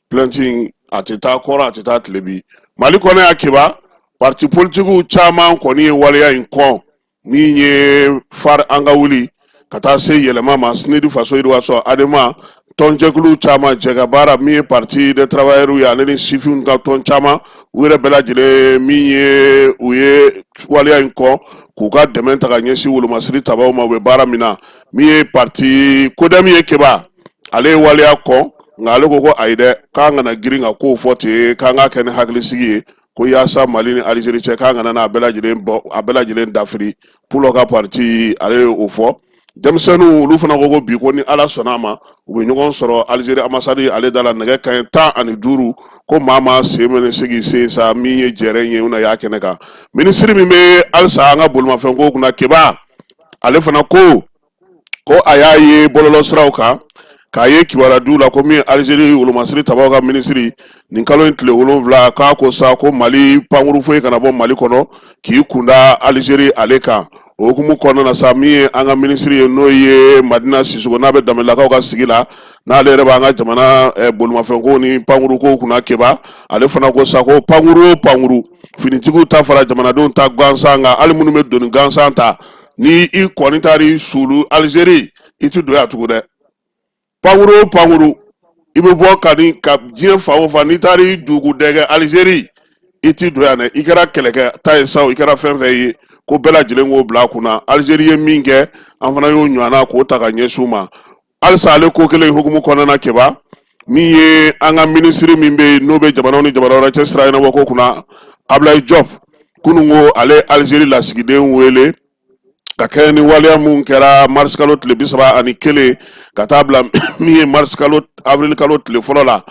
plainte in a tɛ taa kɔrɔ a tɛ taa tile bi Mali kɔnɔ ya Keba parti politiques caman kɔni ye waleya in kɔn min ye far an ka wuli ka taa se yɛlɛma ma Sinidu Faso Yiriwaso Adema tɔnjɛkulu caman jɛ ka baara min ye parti des travailleurs ye ale ni sifinw ka tɔn caman u yɛrɛ bɛɛ lajɛlen min ye u ye waleya in kɔn k'u ka dɛmɛ ta ka ɲɛsin wolomasiri tabaw ma u bɛ baara min na min ye parti Kodɛmu ye Keba ale ye waleya kɔn nka ale ko ayi dɛ k'an kana girin ka kow fɔ ten k'an ka kɛ ni hakilisigi ye ko yaasa Mali ni Algérie cɛ k'an kana n'a bɛɛ lajɛlen dafiri pour ka parti ale ye o fɔ denmisɛnninw olu fana ko bi ko ni Ala sɔnna a ma u bɛ ɲɔgɔn sɔrɔ Algérie ambassade ale da la nɛgɛ kanɲɛ 15 ko maa ma sen minɛ sigi sen sa min ye jɛrɛ ye u na y'a kɛnɛ kan minisiri min bɛ halisa an ka bolimafɛnko kunna Keba ale fana ko a y'a ye bɔlɔlɔsiraw kan k'a ye kibaruya la ko min Algérie wolomasiri tabaw ka minisiri nin kalo in tile 7 k'a ko sa ko Mali pankuru foyi kana bɔ Mali kɔnɔ k'i kunda Algérie ale kan o hukumu kɔnɔna na sa min ye an ka minisiri ye n'o ye Madina Sisoko n'a bɛ Danbɛlɛlakaw ka sigi la n'ale yɛrɛ b'an ka jamana bolimafɛnko ni pankuruko kunna Keba ale fana ko sa ko pankuru o pankuru finitigiw ta fara jamanadenw ta gansan kan hali minnu bɛ doni gansan ta ni i kɔni taar'i suulu Algérie i tɛ don yan tugun dɛ pankuru o pankuru i bɛ bɔ ka diɲɛ fan o fan n'i taar'i dugu dɛgɛ Algérie i tɛ don yan dɛ i kɛra kɛlɛkɛ ta ye sa o i kɛra fɛn fɛn ye ko bɛɛ lajɛlen k'o bila a kunna Algérie ye min kɛ an fana y'o ɲɔgɔnna k'o ta ka ɲɛsin u ma halisa ale ko kelen hukumu kɔnɔna na Keba min ye an ka minisiri min bɛ yen n'o bɛ jamanaw ni jamana wɛrɛ cɛ sira ɲɛnabɔ ko kunna Ablaye Diop kunun ko ale Algérie lasigiden wele ka kɛ ni waleya mun kɛra mars kalo tile 31 ka taa bila min ye mars kalo avril kalo tile fɔlɔ la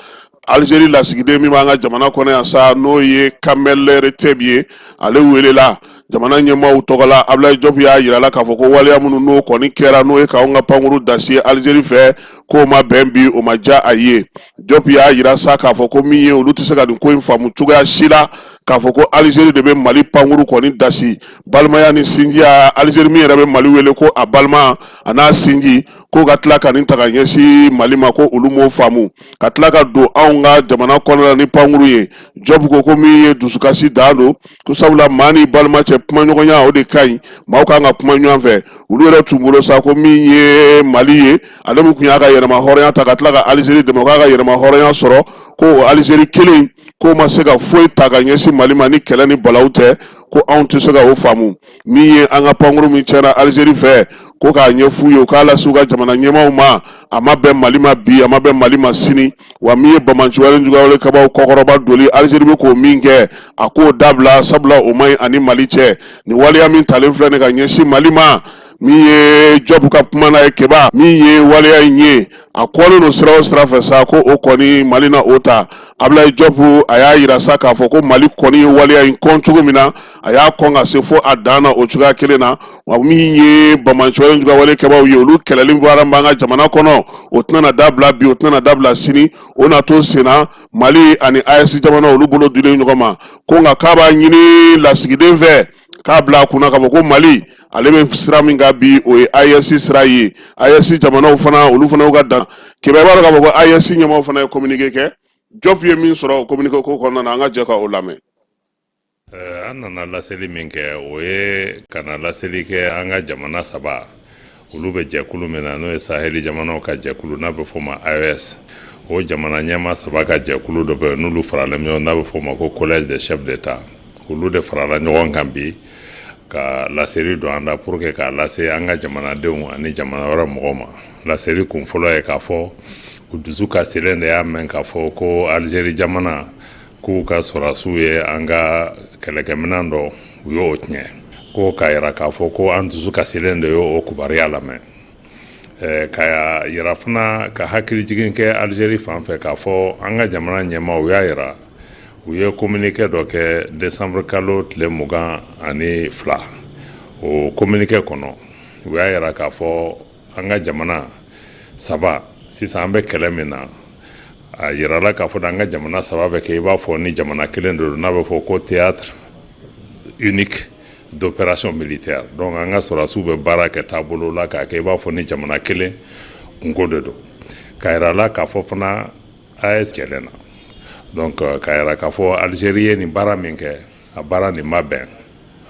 Algérie lasigiden min b'an ka jamana kɔnɔ yan sa n'o ye Kamel Retebi ye ale welela jamana ɲɛmaaw tɔgɔ la Ablaye Diop y'a yira la k'a fɔ ko waleya minnu n'o kɔni kɛra n'o ye k'anw ka pankuru dasi Algérie fɛ k'o ma bɛn bi o ma diya a ye Diop y'a yira sa k'a fɔ ko min ye olu tɛ se ka nin ko in faamu cogoya si la k'a fɔ ko Algérie de bɛ Mali pankuru kɔni dasi balimaya ni sinjiya Algérie min yɛrɛ bɛ Mali wele ko a balima a n'a sinji ko ka tila ka nin ta ka ɲɛsin Mali ma ko olu m'o faamu ka tila ka don anw ka jamana kɔnɔna la ni pankuru ye Diop ko min ye dusukasi dan don ko sabula maa ni balima cɛ kumaɲɔgɔnya o de ka ɲi maaw kan ka kuma ɲɔgɔn fɛ olu yɛrɛ tun bolo sa ko min ye Mali ye ale min tun y'a ka yɛrɛma hɔrɔnya ta ka tila ka Algérie dɛmɛ k'a ka yɛrɛma hɔrɔnya sɔrɔ ko o Algérie kelen ko ma se ka foyi ta ka ɲɛsin Mali ma ni kɛlɛ ni balaw tɛ ko anw tɛ se ka o faamu min ye an ka pankuru min tiɲɛna Algérie fɛ ko k'a ɲɛf'u ye u k'a lase u ka jamana ɲɛmaaw ma a ma bɛn Mali ma bi a ma bɛn Mali ma sini wa min ye Bamanciwale Njugawale Kabaw kɔkɔrɔba doli Algérie bɛ k'o min kɛ a k'o dabila sabula o man ɲi ani Mali cɛ nin waleya min talen filɛ nin ka ɲɛsin Mali ma min ye Diop ka kuma na ye Keba min ye waleya in ye a kɔlen no sira o sira fɛ sa ko o kɔni Mali na o ta Ablaye Diop a y'a yira sa k'a fɔ ko Mali kɔni ye waleya in kɔn cogo min na a y'a kɔn ka se fo a dan na o cogoya kelen na wa min ye Bamanciwale Njugawale Kabaw ye olu kɛlɛli baara b'an ka jamana kɔnɔ o tɛna na dabila bi o tɛna na dabila sini o na to senna Mali ani AES jamana olu bolo dilen ɲɔgɔn ma ko nka k'a b'a ɲini lasigiden fɛ k'a bila kunna k'a fɔ ko Mali ale bɛ sira min kan bi o ye AES sira ye AES jamanaw fana olu fana y'u ka dan kɛmɛ b'a dɔn k'a fɔ ko AES ɲɛmaaw fana ye communiqué kɛ Diop ye min sɔrɔ o communiqué ko kɔnɔna na an ka jɛ ka o lamɛn. An nana laseli min kɛ o ye ka na laseli kɛ an ka jamana saba olu bɛ jɛkulu min na n'o ye Saheli jamanaw ka jɛkulu n'a bɛ fɔ o ma AES o jamana ɲɛmaa saba ka jɛkulu dɔ bɛ yen n'olu farala ɲɔgɔn n'a bɛ fɔ o ma ko collège des chefs d'État olu de farala ɲɔgɔn kan bi ka laseli don an da pour que k'a lase an ka jamanadenw ani jamana wɛrɛ mɔgɔw ma laseli kun fɔlɔ ye k'a fɔ u dusu kasilen de y'a mɛn k'a fɔ ko Algérie jamana k'u ka sɔrɔdasiw ye an ka kɛlɛkɛminɛn dɔ u y'o tiɲɛ ko k'a yira k'a fɔ ko an dusu kasilen de y'o kubariya lamɛn ka yira fana ka hakili jigin kɛ Algérie fan fɛ k'a fɔ an ka jamana ɲɛmaa u y'a yira u ye communiqué dɔ kɛ décembre kalo tile 22 o communiqué kɔnɔ u y'a yira k'a fɔ an ka jamana saba sisan an bɛ kɛlɛ min na a yirala k'a fɔ an ka jamana saba bɛ kɛ i b'a fɔ ni jamana kelen de don n'a bɛ fɔ ko théâtre unique d'opération militaire donc an ka sɔrɔdasiw bɛ baara kɛ taabolo la k'a kɛ i b'a fɔ ni jamana kelen kunko de don k'a yirala k'a fɔ fana AES kɛlɛ na donc k'a yira k'a fɔ Algérie ye nin baara min kɛ a baara nin ma bɛn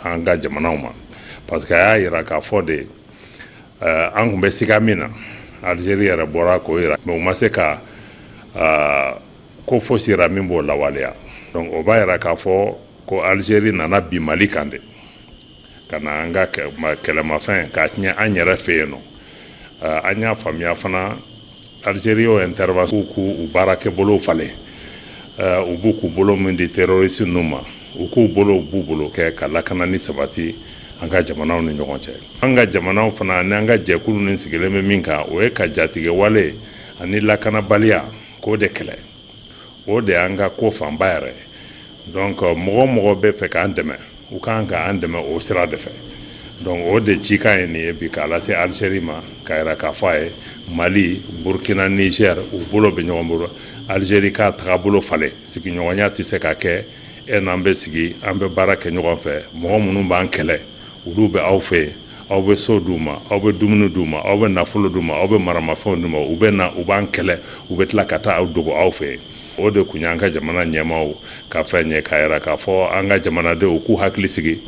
an ka jamanaw ma parce que a y'a yira k'a fɔ de an kun bɛ siga min na Algérie yɛrɛ bɔra k'o yira mais u ma se ka ko fosi yira min b'o lawaleya donc o b'a yira k'a fɔ ko Algérie nana bi Mali kan de ka na an ka kɛlɛmafɛn k'a tiɲɛ an yɛrɛ fɛ yen nɔ an y'a faamuya fana Algérie y'o intervention k'u baarakɛbolow falen u b'u k'u bolo min di terroriste ninnu ma u k'u bolo b'u bolo kɛ ka lakanani sabati an ka jamanaw ni ɲɔgɔn cɛ an ka jamanaw fana ni an ka jɛkulu ni sigilen bɛ min kan o ye ka jatigɛ wale ani lakanabaliya k'o de kɛlɛ o de y'an ka ko fanba yɛrɛ donc mɔgɔ mɔgɔ bɛ fɛ k'an dɛmɛ u kan ka an dɛmɛ o sira de fɛ donc o de cikan ye nin ye bi k'a lase Algérie ma k'a yira k'a fɔ a ye Mali Burkina Niger u bolo bɛ ɲɔgɔn bolo Algérie k'a tagabolo falen sigiɲɔgɔnya tɛ se ka kɛ e n'an bɛ sigi an bɛ baara kɛ ɲɔgɔn fɛ mɔgɔ minnu b'an kɛlɛ olu bɛ aw fɛ aw bɛ so d'u ma aw bɛ dumuni d'u ma aw bɛ nafolo d'u ma aw bɛ maramafɛnw d'u ma u bɛ na u b'an kɛlɛ u bɛ tila ka taa aw dogo aw fɛ o de kun y'an ka jamana ɲɛmaaw ka fɛn ye k'a yira k'a fɔ an ka jamanadenw k'u hakili sigi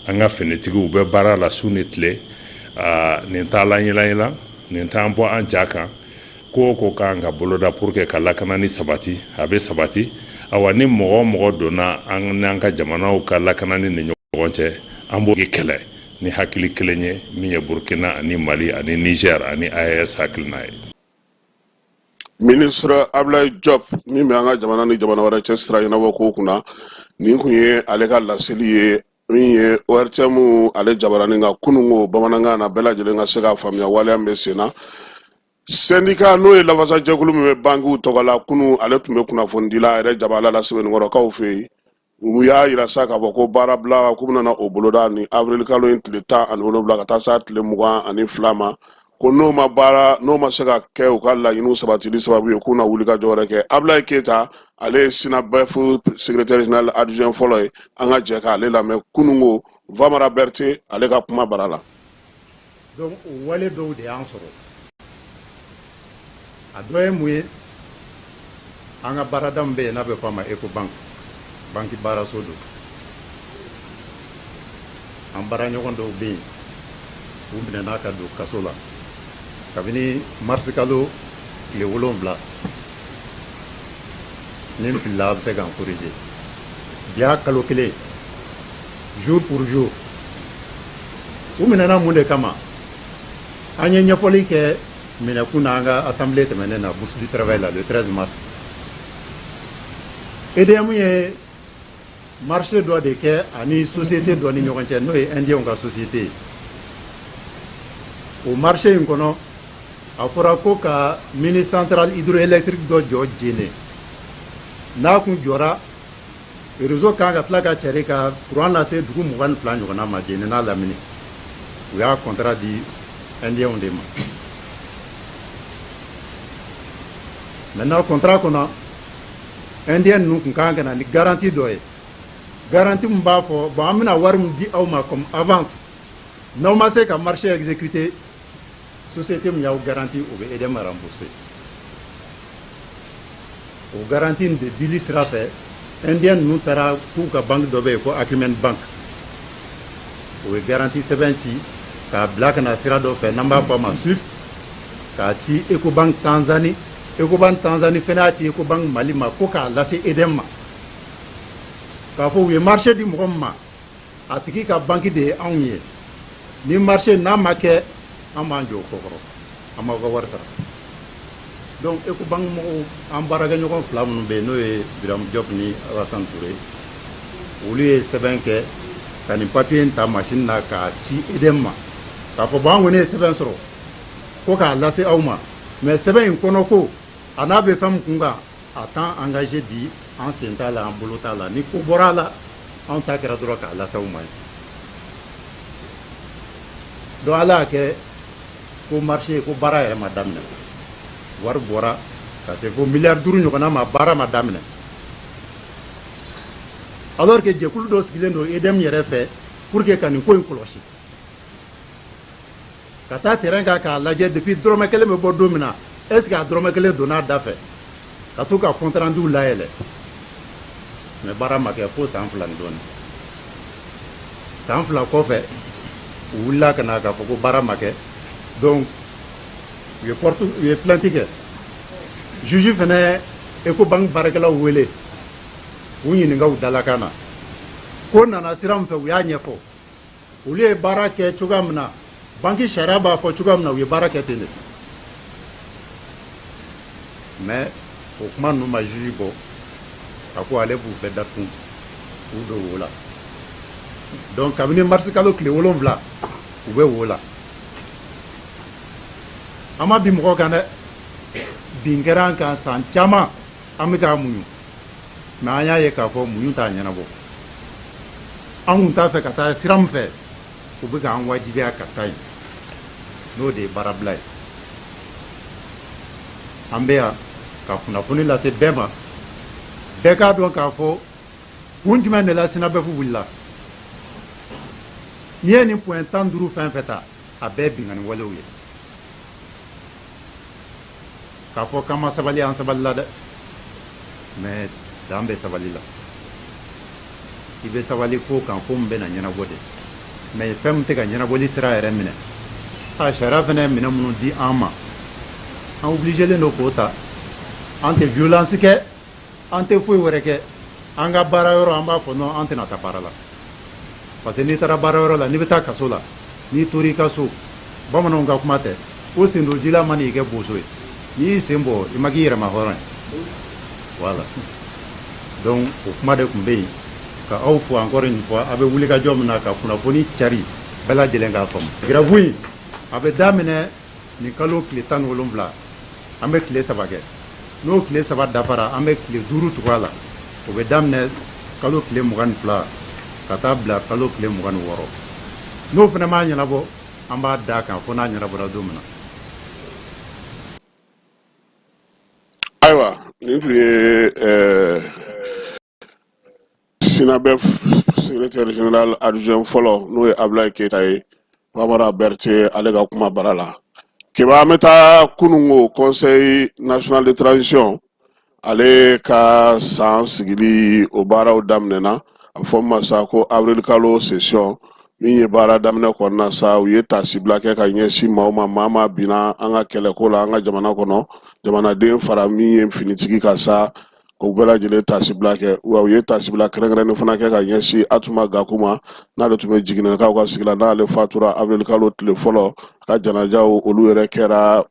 an ka finitigiw bɛ baara la su ni tile nin t'a la yɛlɛyɛlɛ nin t'an bɔ an ja kan ko o ko k'an ka boloda pour que ka lakanani sabati a bɛ sabati awa ni mɔgɔ o mɔgɔ donna an n'an ka jamanaw ka lakanani ni ɲɔgɔn cɛ an b'o kɛlɛ ni hakili kelen ye min ye Burkina ani Mali ani Niger ani AES hakilina ye. Ministre Ablaye Diop min bɛ an ka jamana ni jamana wɛrɛ cɛ sira ɲɛnabɔ kow kunna nin kun ye ale ka laseli ye min ye ORTM ale jabaranin ka kununko bamanankan na bɛɛ lajɛlen ka se k'a faamuya waleya min bɛ sen na syndicat n'o ye lafasajɛkulu min bɛ bankiw tɔgɔ la kunu ale tun bɛ kunnafonidila a yɛrɛ jabala la sɛbɛnnikɔrɔkaw fɛ yen u y'a yira sa k'a fɔ ko baarabila k'u bɛna o boloda ni avril kalo in tile 17 ka taa se tile 22 ma ko n'o ma se ka kɛ u ka laɲiniw sabatili sababu ye k'u na wuli ka jɔ wɛrɛ kɛ Ablaye Keita ale ye SINABEF secrétaire général adjoint fɔlɔ ye an ka jɛ k'ale lamɛn kununko Vamara Berté ale ka kuma bara la. donc o wale dɔw de y'an sɔrɔ a dɔ ye mun ye an ka baarada min bɛ yen n'a bɛ fɔ a ma Ecobank banki baaraso don an baaraɲɔgɔn dɔw bɛ yen u minɛna ka don kaso la kabini mars kalo tile 7 ni n filila a bɛ se k'an corriger bi y'a kalo kelen jour pour jour u minɛna mun de kama an ye ɲɛfɔli kɛ minɛkun na an ka assemblée tɛmɛnen na bourse du travail la le 13 mars EDM ye marché dɔ de kɛ ani société dɔ ni ɲɔgɔn cɛ n'o ye indien ka société ye o marché in kɔnɔ a fɔra ko ka mini centrale hydroélectrique dɔ jɔ Djéné n'a kun jɔra réseau kan ka tila ka cari ka courant lase dugu 22 ɲɔgɔnna ma Djéné n'a lamini u y'a contrat di indienw de ma maintenant contrat kɔnɔ indien ninnu kun kan ka na ni garantie dɔ ye garantie mun b'a fɔ bon an bɛna wari mun di aw ma comme avance n'aw ma se ka marché exécuté société mun y'aw garantie o bɛ EDM rembourser o garantie de dili sira fɛ indien ninnu taara k'u ka banque dɔ bɛ yen ko Acumen Bank o ye garantie sɛbɛn ci k'a bila ka na sira dɔ fɛ n'an b'a fɔ a ma SWIFT k'a ci Ecobank Tanzanie Ecobank Tanzanie fɛnɛ y'a ci Ecobank Mali ma ko k'a lase EDM ma k'a fɔ u ye marché di mɔgɔ min ma a tigi ka banque de ye anw ye ni marché n'a ma kɛ an b'an jɔ o ko kɔrɔ an b'aw ka wari sara donc Ecobank mɔgɔw an baarakɛɲɔgɔn fila minnu bɛ yen n'o ye Biram Diop ni Alassane Touré olu ye sɛbɛn kɛ ka nin papier in ta machine na k'a ci EDM ma k'a fɔ bon an kɔni ye sɛbɛn sɔrɔ ko k'a lase aw ma mais sɛbɛn in kɔnɔ ko a n'a bɛ fɛn min kun kan a t'an engagé bi an sen t'a la an bolo t'a la ni ko bɔra a la an ta kɛra dɔrɔn k'a lase aw ma ye donc ala y'a kɛ ko marché ko baara yɛrɛ ma daminɛ wari bɔra ka se fo miliyari 5 ɲɔgɔnna ma baara ma daminɛ alors que jɛkulu dɔ sigilen don EDM yɛrɛ fɛ pour que ka nin ko in kɔlɔsi ka taa terrain kan k'a lajɛ depuis dɔrɔmɛ 1 bɛ bɔ don min na est ce que a dɔrɔmɛ 1 donna a da fɛ ka to ka compte rendu layɛlɛ mais baara ma kɛ fo san 2 ni dɔɔni san 2 kɔfɛ u wulila ka na k'a fɔ ko baara ma kɛ donc u ye plainte kɛ juge fɛnɛ Ecobank baarakɛlaw wele u ɲininka u dalakan na ko nana sira min fɛ u y'a ɲɛfɔ olu ye baara kɛ cogoya min na banque sariya b'a fɔ cogoya min na u ye baara kɛ ten de mais o kuma ninnu ma juge bɔ a ko ale b'u bɛɛ datugu k'u don wo la donc kabini mars kalo tile 7 u bɛ wo la an ma bi mɔgɔ kan dɛ bin kɛra an kan san caman an bɛ k'a muɲu mais an y'a ye k'a fɔ muɲu t'a ɲɛnabɔ an kun t'a fɛ ka taa sira min fɛ u bɛ k'an wajibiya ka taa yen n'o de ye baarabila ye an bɛ yan ka kunnafoni lase bɛɛ ma bɛɛ k'a dɔn k'a fɔ kun jumɛn de la SYNABEF wulila n'i ye nin point 15 fɛn fɛn ta a bɛɛ ye binkani walew ye k'a fɔ k'an ma sabali an sabalila dɛ mais dan bɛ sabali la i bɛ sabali ko kan ko min bɛ na ɲɛnabɔ de mais fɛn min tɛ ka ɲɛnabɔli sira yɛrɛ minɛ a sariya fɛnɛ ye minɛ minnu di an ma an obligelen don k'o ta an tɛ violence kɛ an tɛ foyi wɛrɛ kɛ an ka baara yɔrɔ an b'a fɔ non an tɛna taa baara la parce que n'i taara baara yɔrɔ la n'i bɛ taa kaso la n'i tora i ka so bamananw ka kuma tɛ o sendojila ma n'i kɛ boso ye n'i y'i sen bɔ i ma k'i yɛrɛ ma hɔrɔn ye voilà donc o kuma de tun bɛ yen ka aw fo encore une fois a bɛ wulikajɔ min na ka kunnafoni cari bɛɛ lajɛlen k'a faamu grève in a bɛ daminɛ nin kalo tile 17 an bɛ tile 3 kɛ n'o tile 3 dafara an bɛ tile 5 cogoya la o bɛ daminɛ kalo tile 22 ka taa bila kalo tile 26 n'o fana m'a ɲɛnabɔ an b'a da kan fo n'a ɲɛnabɔra don min na. ayiwa nin tun ye SYNABEF secrétaire général adjoint fɔlɔ n'o ye Ablaye Keyita ye Famara Berté ale ka kuma bara la kiba an bɛ taa kunungo conseil national de transition ale ka san sigili o baaraw daminɛna a fɔ ma sa ko avril kalo session min ye baara daminɛ kɔnɔna sa u ye tasibila kɛ ka ɲɛsin maaw ma maa maa binna an ka kɛlɛko la an ka jamana kɔnɔ jamanaden fara min ye finitigi ka sa k'u bɛɛ lajɛlen tasibila kɛ wa u ye tasibila kɛrɛnkɛrɛnnen fana kɛ ka ɲɛsin Atuma Gaku ma n'ale tun bɛ jiginnɛkaw ka sigi la n'ale fatura avril kalo tile fɔlɔ ka janajaw olu yɛrɛ kɛra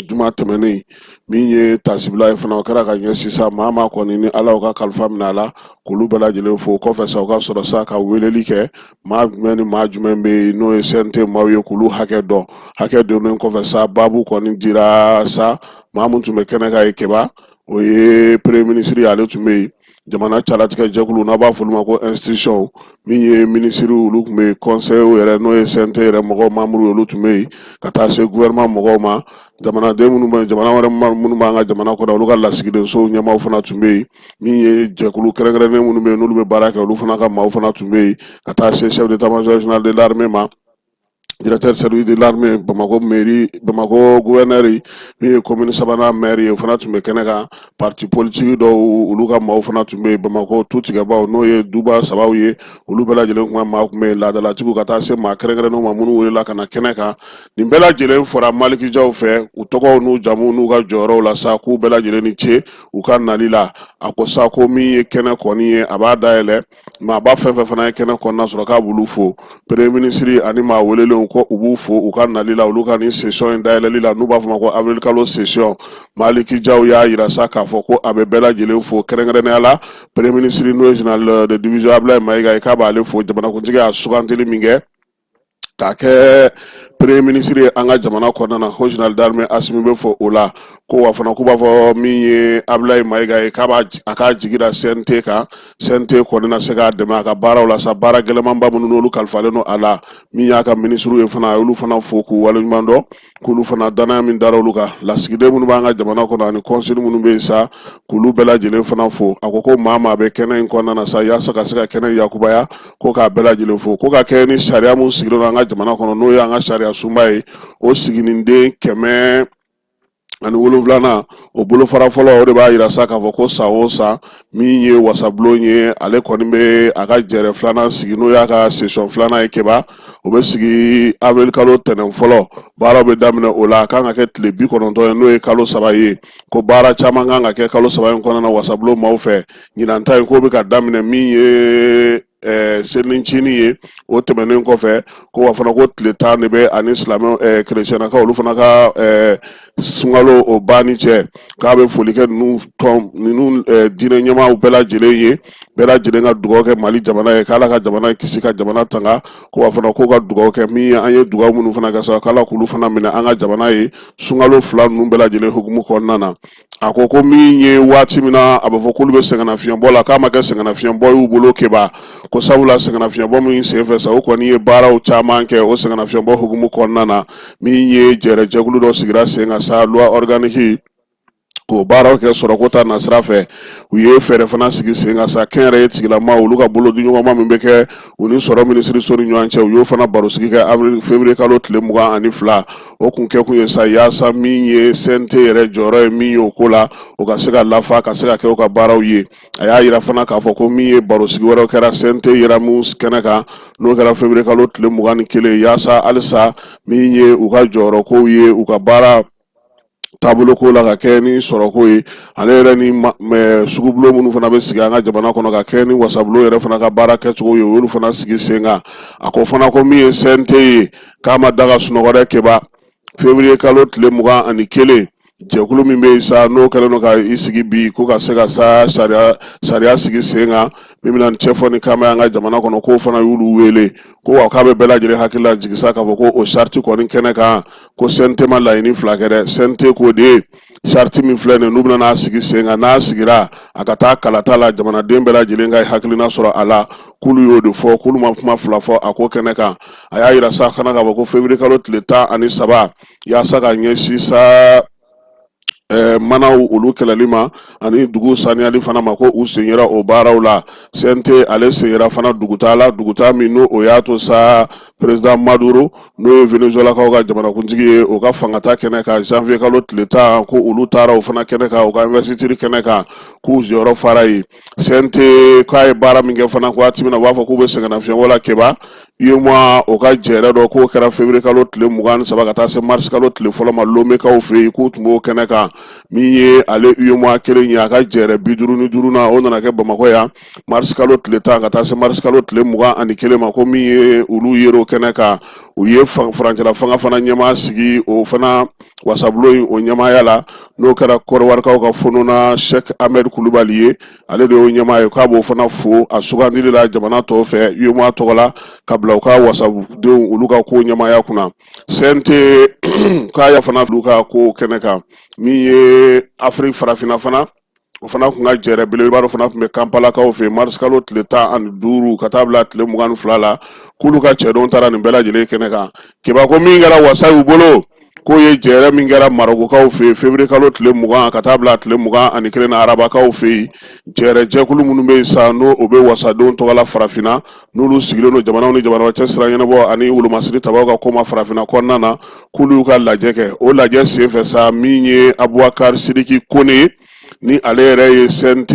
juma tɛmɛnen min ye tasibila ye fana o kɛra ka ɲɛsin sa maa maa kɔni ni Ala ka kalifa minɛ a la k'olu bɛɛ lajɛlen fo kɔfɛ sa u ka sɔrɔ sa ka weleli kɛ maa jumɛn ni maa jumɛn bɛ yen n'o ye CNT maaw ye k'olu hakɛ dɔn hakɛ donnen kɔfɛ sa baabu kɔni dira sa maa mun tun bɛ kɛnɛ kan ye kɛba o ye premier ministre ale tun bɛ yen jamana calatigɛ jɛkulu n'a b'a fɔ olu ma ko institution min ye ministre olu tun bɛ conseil yɛrɛ n'o ye CNT yɛrɛ mɔgɔw membre olu tun bɛ yen ka taa se gouvernement mɔgɔw ma jamanaden minnu bɛ jamana wɛrɛ minnu b'an ka jamana kɔnɔ olu ka lasigidenso ɲɛmaaw fana tun bɛ yen min ye jɛkulu kɛrɛnkɛrɛnnen minnu bɛ yen n'olu bɛ baara kɛ olu fana ka maaw fana tun bɛ yen ka taa se chef d'état-major général de l'armée ma directeur service de l'armée Bamako mairie Bamako gouverneur min ye commune sabanan maire ye o fana tun bɛ kɛnɛ kan parti politique dɔw olu ka maaw fana tun bɛ yen Bamako tutigɛbaw n'o ye duba sabaw ye olu bɛɛ lajɛlen kuma maa tun bɛ yen laadalatigiw ka taa se maa kɛrɛnkɛrɛnnenw ma minnu welela ka na kɛnɛ kan nin bɛɛ lajɛlen fɔra malikijaw fɛ u tɔgɔw n'u jamu n'u ka jɔyɔrɔw la sa k'u bɛɛ lajɛlen ni ce u ka nali la a ko sa ko min ye kɛnɛ kɔni ye a b'a dayɛlɛ maa ba fɛn fɛn fana ye kɛnɛ kɔnɔna sɔrɔ k'a b'olu fo premier ministre ani maa welelenw ko u b'u fo u ka nali la olu ka nin session in dayɛlɛli la n'u b'a fɔ ma ko avril kalo session malikijaw y'a yira sa k'a fɔ ko a bɛ bɛɛ lajɛlen fo kɛrɛnkɛrɛnnenya la premier ministre n'o ye général de division Ablaye Mayiga ye k'a b'ale fo jamanakuntigi y'a sugantili min kɛ k'a kɛ premier ministre ye an ka jamana kɔnɔna na ko général d'armée Asimi bɛ fɔ o la ko wa fana k'u b'a fɔ min ye Ablaye Mayiga ye k'a k'a jigi da CNT kan CNT kɔni na se k'a dɛmɛ a ka baaraw la sa baara gɛlɛmanba minnu n'olu kalifalen don a la min y'a ka ministre ye fana olu fana fo k'u waleɲuman dɔn k'olu fana danaya min dara olu kan lasigiden minnu b'an ka jamana kɔnɔ ani conseil minnu bɛ yen sa k'olu bɛɛ lajɛlen fana fo a ko ko maa bɛ kɛnɛ in kɔnɔna na sa yaasa ka se ka kɛnɛ in yakubaya ko k'a bɛɛ lajɛlen fo ko ka kɛ ni sariya mun sigilen don an ka jamana kɔnɔ n'o ye an ka sariya sunba ye o siginiden 117 o bolofara fɔlɔ o de b'a yira sa k'a fɔ ko san o san min ye wasabulon ye ale kɔni bɛ a ka jɛrɛ filanan sigi n'o y'a ka session filanan ye keba o bɛ sigi avril kalo tɛnɛn fɔlɔ baaraw bɛ daminɛ o la a kan ka kɛ tile 90 ye n'o ye kalo 3 ye ko baara caman kan ka kɛ kalo 3 in kɔnɔna na wasabulon maaw fɛ ɲinan ta in k'o bɛ ka daminɛ min ye selincini ye o tɛmɛnen kɔfɛ ko wa fana ko tile 10 de bɛ ani silamɛ kerecɛnnakaw olu fana ka sunkalo o banni cɛ k'a bɛ foli kɛ ninnu diinɛ ɲɛmaaw bɛɛ lajɛlen ye bɛɛ lajɛlen ka dugawu kɛ Mali jamana ye k'Ala ka jamana kisi ka jamana tanga ko wa fana ko ka dugawu kɛ min ye an ye dugawu minnu fana kɛ sa k'Ala k'olu fana minɛ an ka jamana ye sunkalo 2 ninnu bɛɛ lajɛlen hukumu kɔnɔna na a ko ko min ye waati min na a bɛ fɔ k'olu bɛ sɛgɛnnafiɲɛbɔ la k'a ma kɛ sɛgɛnnafiɲɛbɔ y'u bolo keba ko sabula sɛgɛnnafiɲɛbɔ min senfɛ sa o kɔni ye baaraw caman kɛ o sɛgɛnnafiɲɛbɔ hukumu kɔnɔna na min ye jɛrɛjɛkulu dɔ sigira sen kan sa loi organique k'o baaraw kɛ sɔrɔko ta nasira fɛ u ye fɛɛrɛ fana sigi sen kan sa kɛnyɛrɛye tigilama olu ka bolo di ɲɔgɔnma min bɛ kɛ u ni sɔrɔ minisiriso ni ɲɔgɔn cɛ u y'o fana baro sigi kɛ février kalo tile 22 o kun kɛ kun ye sa yaasa min ye CNT yɛrɛ jɔyɔrɔ ye min ye o ko la o ka se ka lafa ka se ka kɛ u ka baaraw ye a y'a yira fana k'a fɔ ko min ye baro sigi wɛrɛw kɛra CNT yɛrɛ mun kɛnɛ kan n'o kɛra février kalo tile 21 yaasa halisa min ye u ka jɔyɔrɔ kow ye u ka baara taabolo ko la ka kɛ ni sɔrɔko ye ale yɛrɛ ni sugubulo minnu fana bɛ sigi an ka jamana kɔnɔ ka kɛ ni wasabulo yɛrɛ fana ka baara kɛcogo ye olu fana sigi sen kan a ko fana ko min ye CNT ye k'a ma daga sunɔgɔ dɛ keba février kalo tile 21 jɛkulu min bɛ yen sa n'o kɛlen don ka i sigi bi ko ka se ka sa sariya sigi sen kan min bɛna ni cɛfɔ ni kama an ka jamana kɔnɔ k'o fana y'olu wele ko wa k'a bɛ bɛɛ lajɛlen hakili la jigi sa k'a fɔ ko o sariti kɔni kɛnɛ kan ko CNT ma laɲini 2 kɛ dɛ CNT k'o de ye sariti min filɛ nin n'u bɛna n'a sigi sen kan n'a sigira a ka taa kalata la jamanaden bɛɛ lajɛlen ka hakilina sɔrɔ a la k'olu y'o de fɔ k'olu ma kuma 2 fɔ a ko kɛnɛ kan a y'a yira sa fana k'a fɔ ko février kalo tile 13 yaasa ka ɲɛsin sa manaw olu kɛlɛli ma ani dugu saniyali fana ma ko u sen yera o baaraw la CNT ale sen yera fana duguta la duguta min n'o o y'a to sa président Maduro n'o ye Venezuelakaw ka jamanakuntigi ye o ka fangata kɛnɛ kan janvier kalo tile 10 ko olu taara o fana kɛnɛ kan o ka investiture kɛnɛ kan k'u jɔyɔrɔ fara ye CNT k'a ye baara min kɛ fana waati min na u b'a fɔ k'u bɛ sɛgɛnnafiɲɛbɔ la keba UEMOA o ka jɛrɛ dɔ k'o kɛra février kalo tile 23 ka taa se mars kalo tile fɔlɔ ma Lomekaw fɛ yen k'u tun b'o kɛnɛ kan min ye ale UEMOA kelen ye a ka jɛrɛ 55 na o nana kɛ Bamakɔ yan mars kalo tile 10 ka taa se mars kalo tile 21 ma ko min ye olu yer'o kɛnɛ kan u ye farancɛla fanga fana ɲɛmaa sigi o fana wasabulo in o ɲɛmaaya la n'o kɛra Kɔrɔwarikaw ka fonona Sheikh Ahmed Kulubali ye ale de y'o ɲɛmaa ye k'a b'o fana fo a sugandili la jamana tɔw fɛ UEMOA tɔgɔ la ka bila u ka wasabudenw olu ka ko ɲɛmaaya kunna CNT k'a ya fana olu ka ko kɛnɛ kan min ye Afrique farafinna fana o fana kun ka jɛrɛ belebeleba dɔ fana kun bɛ kanpalakaw fɛ mars kalo tile 15 ka taa bila tile 22 la k'olu ka cɛdenw taara nin bɛɛ lajɛlen kɛnɛ kan kiba ko min kɛra wasa y'u bolo k'o ye jɛrɛ min kɛra marokokaw fɛ février kalo tile 20 ka taa bila tile 21 na arabakaw fɛ jɛrɛ jɛkulu minnu bɛ sa no o bɛ wasadenw tɔgɔla farafina n'olu sigilen don jamanaw ni jamanaw cɛ sira ɲɛnabɔ ani wolomasiri tabaw ka koma farafina kɔnɔna na k'olu y'u ka lajɛ kɛ o lajɛ senfɛ sa min ye Abubakar Sidiki Kone ni ale yɛrɛ ye CNT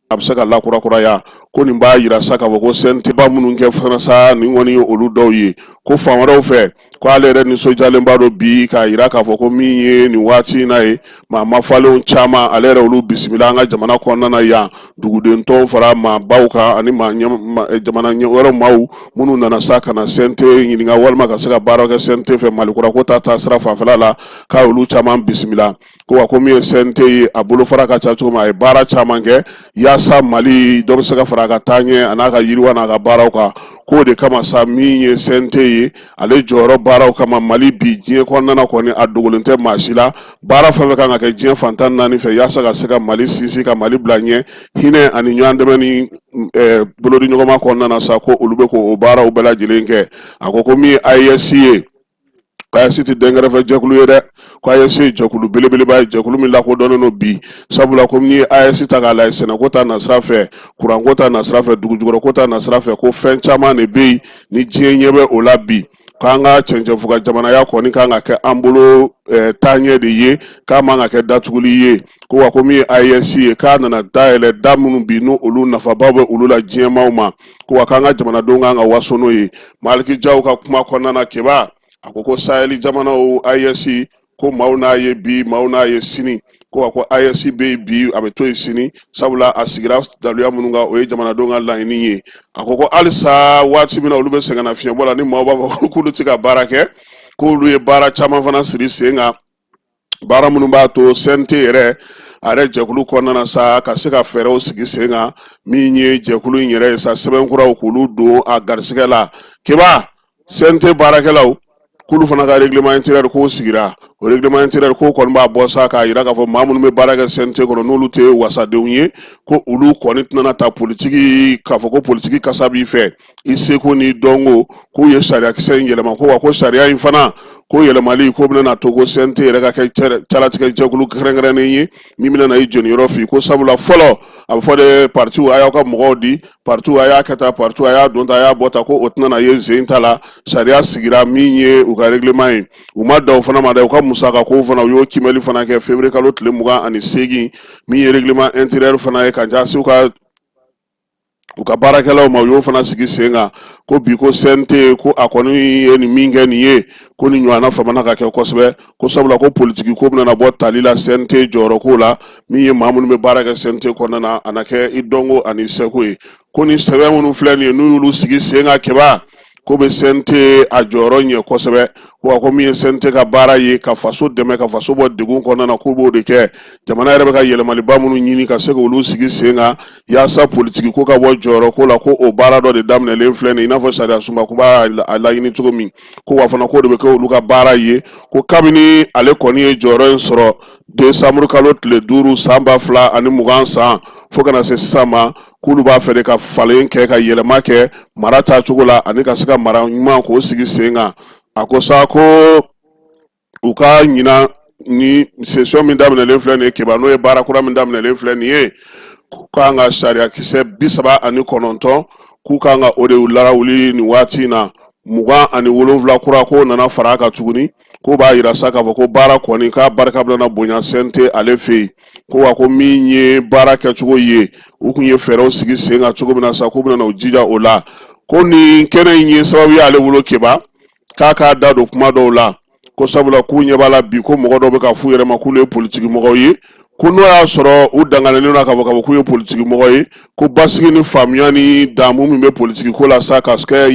a bɛ se ka lakurakuraya ko nin b'a yira sa k'a fɔ ko CNT ba minnu kɛ fana sa nin kɔni ye olu dɔw ye ko fan wɛrɛw fɛ ko ale yɛrɛ nisɔndiyalen b'a dɔn bi k'a yira k'a fɔ ko min ye nin waati in na ye maa mafalenw caman ale yɛrɛ olu bisimila an ka jamana kɔnɔna na yan dugudentɔw fara maa baw kan ani jamana wɛrɛw maaw minnu nana sa ka na CNT ɲininka walima ka se ka baara kɛ CNT fɛ Malikura ko ta sira fanfɛla la k'a olu caman bisimila ko wa ko min ye CNT ye a bolofara ka ca cogo min a ye baara caman kɛ yaasa Mali dɔ bɛ se ka fara a ka taaɲɛ a n'a ka yiriwa n'a ka baaraw kan k'o de kama sa min ye CNT ye ale jɔyɔrɔ baaraw kama Mali bi diɲɛ kɔnɔna kɔni a dogolen tɛ maa si la baara fɛn fɛn kan ka kɛ diɲɛ fantan 4 fɛ yaasa ka se ka Mali sinsin ka Mali bila ɲɛ hinɛ ani ɲɔgɔn dɛmɛ ni bolodi ɲɔgɔnma kɔnɔna na sa ko olu bɛ k'o baaraw bɛɛ lajɛlen kɛ a ko min ye AES ye AES tɛ dɛnkɛrɛfɛ jɛkulu ye dɛ ko AES ye jɛkulu belebeleba ye jɛkulu min lakodɔnnen don bi sabula ko ni AES ta k'a lajɛ sɛnɛko ta nasira fɛ kuranko ta nasira fɛ dugujukɔrɔko ta nasira fɛ ko fɛn caman de bɛ yen ni diɲɛ ɲɛ bɛ o la bi k'an ka cɛncɛn fo ka jamanaya kɔni kan ka kɛ an bolo taaɲɛ de ye k'a man ka kɛ datuguli ye ko wa ko min ye AES ye k'a nana dayɛlɛ da minnu bi n'o olu nafaba bɛ olu la diɲɛmaw ma ko wa k'an ka jamanadenw kan ka waso n'o ye Maliki Jaw ka kuma kɔnɔna na keba a ko Saheli jamanaw AES ko maaw n'a ye bi maaw n'a ye sini ko ko AES bɛ bi a bɛ to yen sini sabula a sigira daluya minnu kan o ye jamanadenw ka laɲini ye a ko halisa waati min na olu bɛ sɛgɛn nafiɲɛbɔ la ni maaw b'a fɔ k'olu tɛ ka baara kɛ k'olu ye baara caman fana siri sen kan baara minnu b'a to CNT yɛrɛ a yɛrɛ jɛkulu kɔnɔna na sa ka se ka fɛɛrɛw sigi sen kan min ye jɛkulu in yɛrɛ ye sa sɛbɛnkuraw k'olu don a garisigɛ la keba CNT baarakɛlaw k'olu fana ka règlement intérieur k'o sigira o règlement intérieur k'o kɔni b'a bɔ sa k'a yira k'a fɔ maa minnu bɛ baara kɛ CNT kɔnɔ n'olu tɛ wasadenw ye ko olu kɔni tɛna ta politiki k'a fɔ ko politiki kasa b'i fɛ i seko ni dɔnko k'u ye sariya kisɛ in yɛlɛma ko wa ko sariya in fana ko yɛlɛmali ko bɛna to ko CNT yɛrɛ ka kɛ calatigɛ jɛkulu kɛrɛnkɛrɛnnen ye min bɛna na i jɔniyɔrɔ f'i ko sabula fɔlɔ a bɛ fɔ de partiw a y'aw ka mɔgɔw di partiw a y'a kɛ tan partiw a y'a don tan a y'a bɔ tan ko o tɛna na ye sen ta la sariya sigira min ye u ka règlement ye u ma da o fana ma dɛ u ka musaka ko fana u y'o kimɛli fana kɛ février kalo tile 28 min ye règlement intérieur fana ye ka jasi u ka baarakɛlaw ma u y'o fana sigi sen kan ko bi ko CNT ko a kɔni ye nin min kɛ nin ye ko ni ɲɔgɔnna famana ka kɛ kosɛbɛ ko sabula ko politiki ko bɛna bɔ tali la CNT jɔyɔrɔ ko la min ye maa minnu bɛ baara kɛ CNT kɔnɔna na a na kɛ i dɔnko ani seko ye ko ni sɛbɛn minnu filɛ nin ye n'u y'olu sigi sen kan kɛba ko bɛ CNT a jɔyɔrɔ ɲɛ kosɛbɛ ko ko min ye CNT ka baara ye ka faso dɛmɛ ka faso bɔ degun kɔnɔna na k'o b'o de kɛ jamana yɛrɛ bɛ ka yɛlɛmaliba minnu ɲini ka se k'olu sigi sen kan yaasa politiki ko ka bɔ jɔyɔrɔ ko la ko o baara dɔ de daminɛlen filɛ nin i n'a fɔ sariya sunba kun b'a laɲini cogo min ko wa fana ko de bɛ kɛ olu ka baara ye ko kabini ale kɔni ye jɔyɔrɔ in sɔrɔ décembre kalo tile 5 san 2020 san fo kana se sisan ma k'olu b'a fɛ de ka falen kɛ ka yɛlɛma kɛ mara tacogo la ani ka se ka mara ɲuman k'o sigi sen kan a ko sa ko u ka ɲina ni session min daminɛlen filɛ nin ye keba n'o ye baara kura min daminɛlen filɛ nin ye k'u kan ka sariya kisɛ 39 k'u kan ka o de larawuli nin waati in na 27 kura ko nana fara a kan tuguni ko b'a yira sa k'a fɔ ko baara kɔni k'a barika bɛna bonya CNT ale fɛ yen ko wa ko min ye baara kɛcogo ye u kun ye fɛɛrɛw sigi sen kan cogo min na sa k'u bɛna u jija o la ko nin kɛnɛ in ye sababu ye ale bolo keba k'a da don kuma dɔw la ko sabula k'u ɲɛ b'a la bi ko mɔgɔ dɔw bɛ ka f'u yɛrɛ ma k'olu ye politiki mɔgɔw ye ko n'o y'a sɔrɔ u danganen na k'a fɔ k'u ye politiki mɔgɔ ye ko basigi ni faamuya ni damu min bɛ politiki ko la sa ka kɛ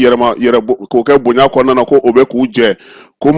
k'o kɛ bonya kɔnɔna na ko o bɛ k'u jɛ ko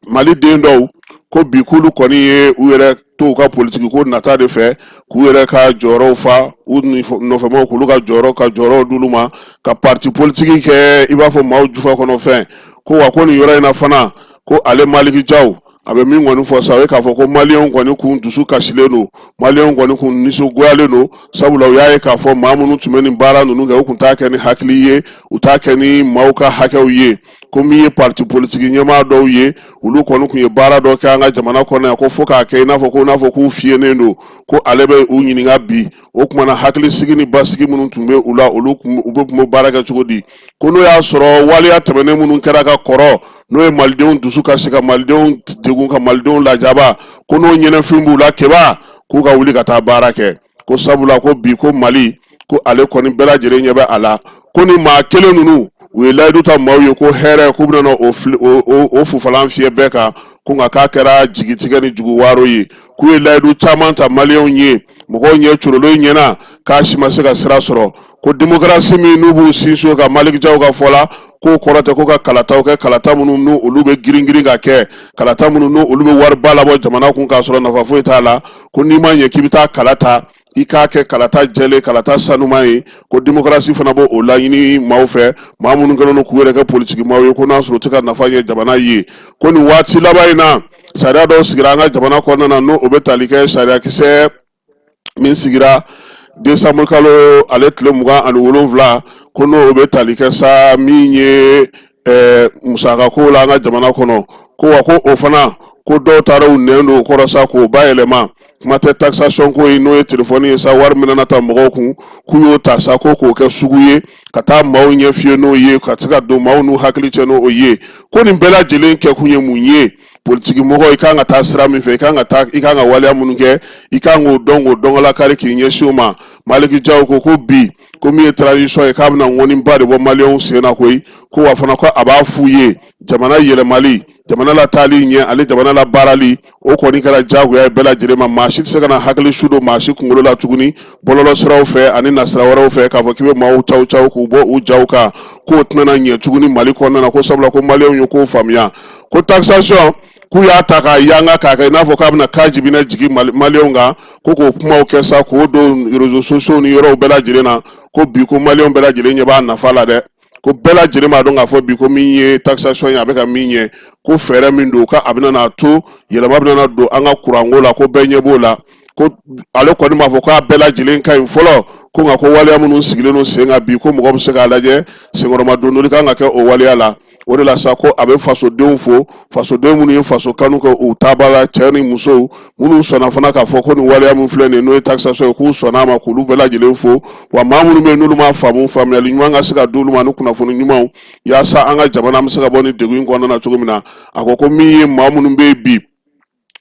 Mali den dɔw ko bi k'olu kɔni ye u yɛrɛ to u ka politiki ko nata de fɛ k'u yɛrɛ ka jɔyɔrɔw fa u nɔfɛmaw k'olu ka jɔyɔrɔ d'olu ma ka parti politiki kɛ i b'a fɔ maaw jufa kɔnɔ fɛn ko wa ko nin yɔrɔ in na fana ko ale Maliki Jaw abe min gɔni fɔ sa o ye k'a fɔ ko maliyɛnw kɔni kun dusu kasilen don maliyɛnw kɔni kun nisɔngoyalen don sabula u y'a ye k'a fɔ maa minnu tun bɛ nin baara ninnu kɛ u kun t'a kɛ ni hakili ye u t'a kɛ ni maaw ka hakɛw ye ko min ye parti politique ɲɛmaa dɔw ye olu kɔni kun ye baara dɔ kɛ an ka jamana kɔnɔ yan ko fo k'a kɛ i n'a fɔ k'u fiyenen don ko ale bɛ u ɲininka bi o kumana hakilisigi ni basigi minnu tun bɛ u la olu kun bɛ baara kɛ cogo di ko n'o y'a sɔrɔ waleya tɛmɛnen minnu kɛra ka kɔrɔ n'o ye malidenw dusu kasi ka malidenw degun ka malidenw lajaba ko n'o ɲɛnɛfin b'u la kɛba k'u ka wuli ka taa baara kɛ ko sabula ko bi ko Mali ko ale kɔni bɛɛ lajɛlen ɲɛ bɛ a la ko ni maa kelen ninnu u ye layidu ta maaw ye ko hɛrɛ k'u bɛna o fufalan fiyɛ bɛɛ kan ko nka k'a kɛra jigitigɛ ni juguwaaro ye k'u ye layidu caman ta maliyɛnw ye mɔgɔw ɲɛ corolo ɲɛna k'a si ma se ka sira sɔrɔ ko démocratie min n'u b'u sinsin ka Malikijaw ka fɔ la ko kɔrɔ tɛ ko ka kalataw kɛ kalata minnu n'u olu bɛ girin ka kɛ kalata minnu n'u olu bɛ wari ba labɔ jamana kun k'a sɔrɔ nafa foyi t'a la ko n'i ma ɲɛ k'i bɛ taa kalata i k'a kɛ kalata jɛlen kalata sanuman ye ko démocratie fana b'o laɲini maaw fɛ maa minnu kɛlen don k'u yɛrɛ kɛ politique maaw ye ko n'a sɔrɔ u tɛ ka nafa ɲɛ jamana ye ko nin waati laban in na sariya dɔw sigira an ka jamana kɔnɔna na n'o bɛ tali kɛ sariyakisɛ min sigira décembre kalo ale tile 27 ko n'o bɛ tali kɛ sa min ye musakako la an ka jamana kɔnɔ ko wa ko o fana ko dɔw taara u nɛn don o kɔrɔ sa k'o bayɛlɛma kuma tɛ taxation ko ye n'o ye telefɔni ye sa wari minɛna ta mɔgɔw kun k'u y'o ta sa ko k'o kɛ sugu ye ka taa maaw ɲɛ fiyɛ n'o ye ka se ka don maaw n'u hakili cɛ n'o ye ko nin bɛɛ lajɛlen kɛ kun ye mun ye politique mɔgɔ i kan ka taa sira min fɛ i kan ka waleya minnu kɛ i kan k'o dɔn la kari k'i ɲɛsin o ma Malikijaw ko bi ko min ye transition ye k'a bɛna ŋɔniba de bɔ maliyɛnw sen na koyi ko wa fana ko a b'a f'u ye jamana yɛlɛmali jamana la taali ɲɛ ale jamana la baarali o kɔni kɛra jagoya ye bɛɛ lajɛlen ma maa si tɛ se ka na hakili su don maa si kunkolo la tuguni bɔlɔlɔ siraw fɛ ani nasira wɛrɛw fɛ k'a fɔ k'i bɛ maaw caw k'u bɔ u jaw kan k'o tɛna ɲɛ tuguni Mali kɔnɔna na ko sabula ko maliyɛnw ye k'o faamuya ko taxation k'u y'a ta k'a yanga k'a kɛ i n'a fɔ k'a bɛna k'a jibinɛ jigi maliyɛnw kan ko k'o kumaw kɛ sa k'o don réseaux sociaux ni yɔrɔw bɛɛ lajɛlen na ko bi ko maliyɛnw bɛɛ lajɛlen ɲɛ b'a nafa la dɛ ko bɛɛ lajɛlen b'a dɔn k'a fɔ bi ko min ye taxation ye a bɛ ka min ɲɛ ko fɛɛrɛ min don ka a bɛna to yɛlɛma bɛna don an ka kuranko la ko bɛɛ ɲɛ b'o la ko ale kɔni b'a fɔ k'a bɛɛ lajɛlen ka ɲi fɔlɔ ko nka ko waleya minnu sigilen don sen kan bi ko mɔgɔ bɛ se k'a lajɛ senkɔrɔma dondoli kan ka kɛ o waleya la o de la sa ko a bɛ fasodenw fo fasodenw minnu ye faso kanu kɛ u taabala cɛ ni musow minnu sɔnna fana k'a fɔ ko nin waleya min filɛ nin ye n'o ye taxation ye k'u sɔnna a ma k'olu bɛɛ lajɛlen fo wa maa minnu bɛ yen n'olu ma faamu faamuyali ɲuman ka se ka d'olu ma ni kunnafoni ɲumanw yaasa an ka jamana bɛ se ka bɔ ni degun in kɔnɔna na cogo min na a ko min ye maa minnu bɛ yen bi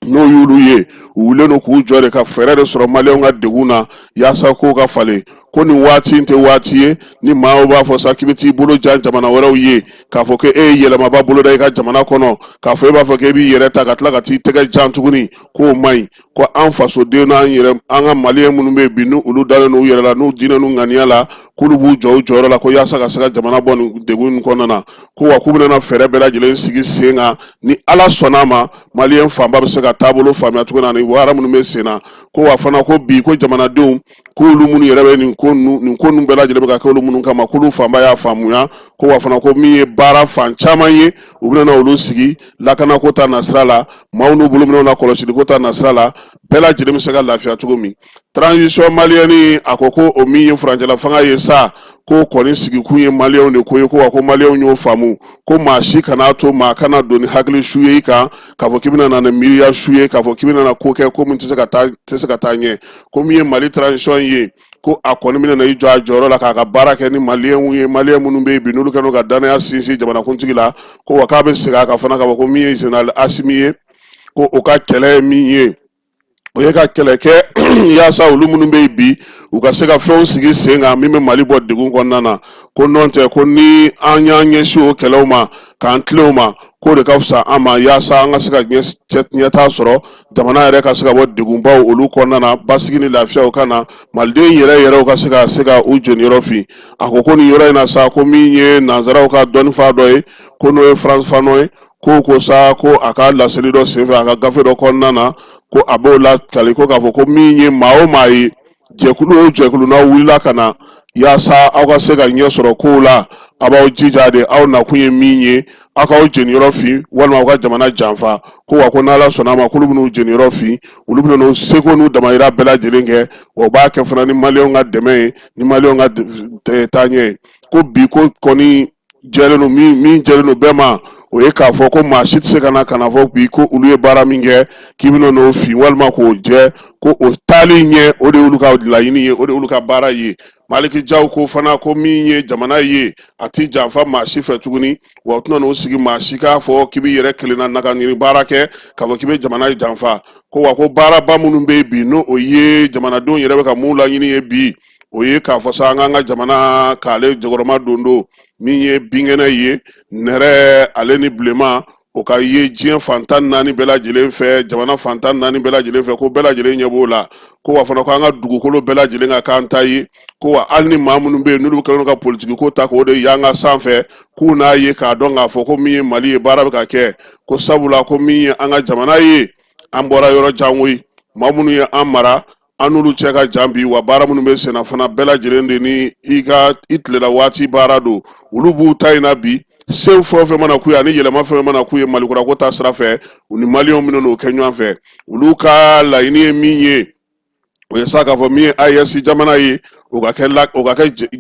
n'o y'olu ye u wulen don k'u jɔ de ka fɛɛrɛ de sɔrɔ maliyɛnw ka degun na yaasa k'o ka falen ko nin waati in tɛ waati ye ni maaw b'a fɔ sa k'i bɛ t'i bolo jan jamana wɛrɛw ye k'a fɔ ko e ye yɛlɛmaba bolo da i ka jamana kɔnɔ k'a fɔ e b'a fɔ k'e b'i yɛrɛ ta ka tila ka t'i tɛgɛ jan tuguni k'o man ɲi ko an fasoden n'an ka maliyɛn minnu bɛ yen bi n'olu dalen n'u yɛrɛ la n'u diinɛ n'u ŋaniya la k'olu b'u jɔ u jɔyɔrɔ la ko yaasa ka se ka jamana bɔ nin degun in kɔnɔna na ko wa k'u bɛna fɛɛrɛ bɛɛ lajɛlen sigi sen kan ni Ala sɔnna a ma maliyɛn fanba bɛ se ka taabolo faamuya cogo na ni wara minnu bɛ sen na ko wa fana ko bi ko jamanadenw k'olu minnu yɛrɛ bɛ nin ko ninnu bɛɛ lajɛlen bɛ ka kɛ olu minnu kama k'olu fanba y'a faamuya ko wa fana ko min ye baara fan caman ye u bɛna olu sigi lakanako ta nasira la maaw n'u bolo minɛnw la kɔlɔsiliko ta nasira la bɛɛ lajɛlen bɛ se ka lafiya cogo min transition maliyɛnni a ko o min ye furancɛla fanga ye sa ko kɔni sigikun ye maliyɛnw de ko ye ko wa ko maliyɛnw y'o faamu ko maa si kana to maa kana don ni hakili su ye i kan k'a fɔ k'i bɛna na ni miiriya su ye k'a fɔ k'i bɛna na ko kɛ ko min tɛ se ka taa ɲɛ ko min ye Mali transition ye ko a kɔni bɛna na i jɔ a jɔyɔrɔ la k'a ka baara kɛ ni maliyɛnw ye maliyɛn minnu bɛ yen bi n'olu kɛlen don ka danaya sinsin jamanakuntigi la ko wa k'a bɛ segin a kan fana k'a fɔ ko min ye général Asimi ye ko o ka kɛlɛ ye min ye o ye ka kɛlɛ kɛ yaasa olu minnu bɛ yen bi u ka se ka fɛnw sigi sen kan min bɛ Mali bɔ degun kɔnɔna na ko n'o tɛ ko ni an y'an ɲɛsin o kɛlɛw ma k'an tilen o ma k'o de ka fisa an ma yaasa an ka se ka ɲɛtaa sɔrɔ jamana yɛrɛ ka se ka bɔ degunbaw olu kɔnɔna na basigi ni lafiyaw ka na maliden yɛrɛw ka se ka u jɔniyɔrɔ fin a ko nin yɔrɔ in na sa ko min ye nanzaraw ka dɔnnifa dɔ ye ko n'o ye France fano ye ko sa ko a ka laseli dɔ senfɛ a ka gafe dɔ kɔnɔna na ko a b'o lakali ko k'a fɔ ko min ye maa o maa ye jɛkulu o jɛkulu n'aw wulila ka na yaasa aw ka se ka ɲɛ sɔrɔ kow la a b'aw jija de aw nakun ye min ye akaw jeniyɔrɔ fin walima u ka jamana janfa ko wa ko n'ala sɔnna ma k'olu bɛn'u jeniyɔrɔ fin olu bɛna n'u seko n'u damayira bɛɛ lajɛlen kɛ wa u b'a kɛ fana ni maliyɛnw ka dɛmɛ ye ni maliyɛnw ka taaɲɛ ye ko bi ko kɔni jɛlen don min jɛlen don bɛɛ ma o ye k'a fɔ ko maa si tɛ se ka na fɔ bi ko olu ye baara min kɛ k'i bɛna n'o fin walima k'o jɛ ko o taali ɲɛ o de y'olu ka laɲini ye o de y'olu ka baara ye Maliki Jaw ko fana ko min ye jamana ye a ti janfa maa si fɛ tuguni wa u tɛna n'o sigi maa si k'a fɔ k'i b'i yɛrɛ kelenna naga ɲini baara kɛ k'a fɔ k'i bɛ jamana janfa ko wa ko baaraba minnu bɛ yen bi n'o o ye jamanadenw yɛrɛ bɛ ka mun laɲini ye bi o ye k'a fɔ sa an k'an ka jamana k'ale jɔyɔrɔma don min ye binkɛnɛ ye nɛrɛ ale ni bilenman o ka ye diɲɛ fantan naani bɛɛ lajɛlen fɛ jamana fantan naani bɛɛ lajɛlen fɛ ko bɛɛ lajɛlen ɲɛ b'o la ko wa fana ko an ka dugukolo bɛɛ lajɛlen ka k'an ta ye ko wa hali ni maa minnu bɛ yen n'olu kɛlen ka politiki ko ta k'o de y'an ka sanfɛ k'u n'a ye k'a dɔn k'a fɔ ko min ye Mali ye baara bɛ ka kɛ ko sabula ko min ye an ka jamana ye an bɔra yɔrɔ jan koyi maa minnu ye an mara an n'olu cɛ ka jan bi wa baara minnu bɛ senna fana bɛɛ lajɛlen de ni i tilela waati baara don olu b'u ta in na bi sew fɛn o fɛn mana k'u ye ani yɛlɛma fɛn o fɛn mana k'u ye Malikura ko ta sira fɛ u ni maliyɛnw minɛ n'o kɛ ɲɔgɔn fɛ olu ka laɲini ye min ye o ye sa k'a fɔ min ye AES jamana ye o ka kɛ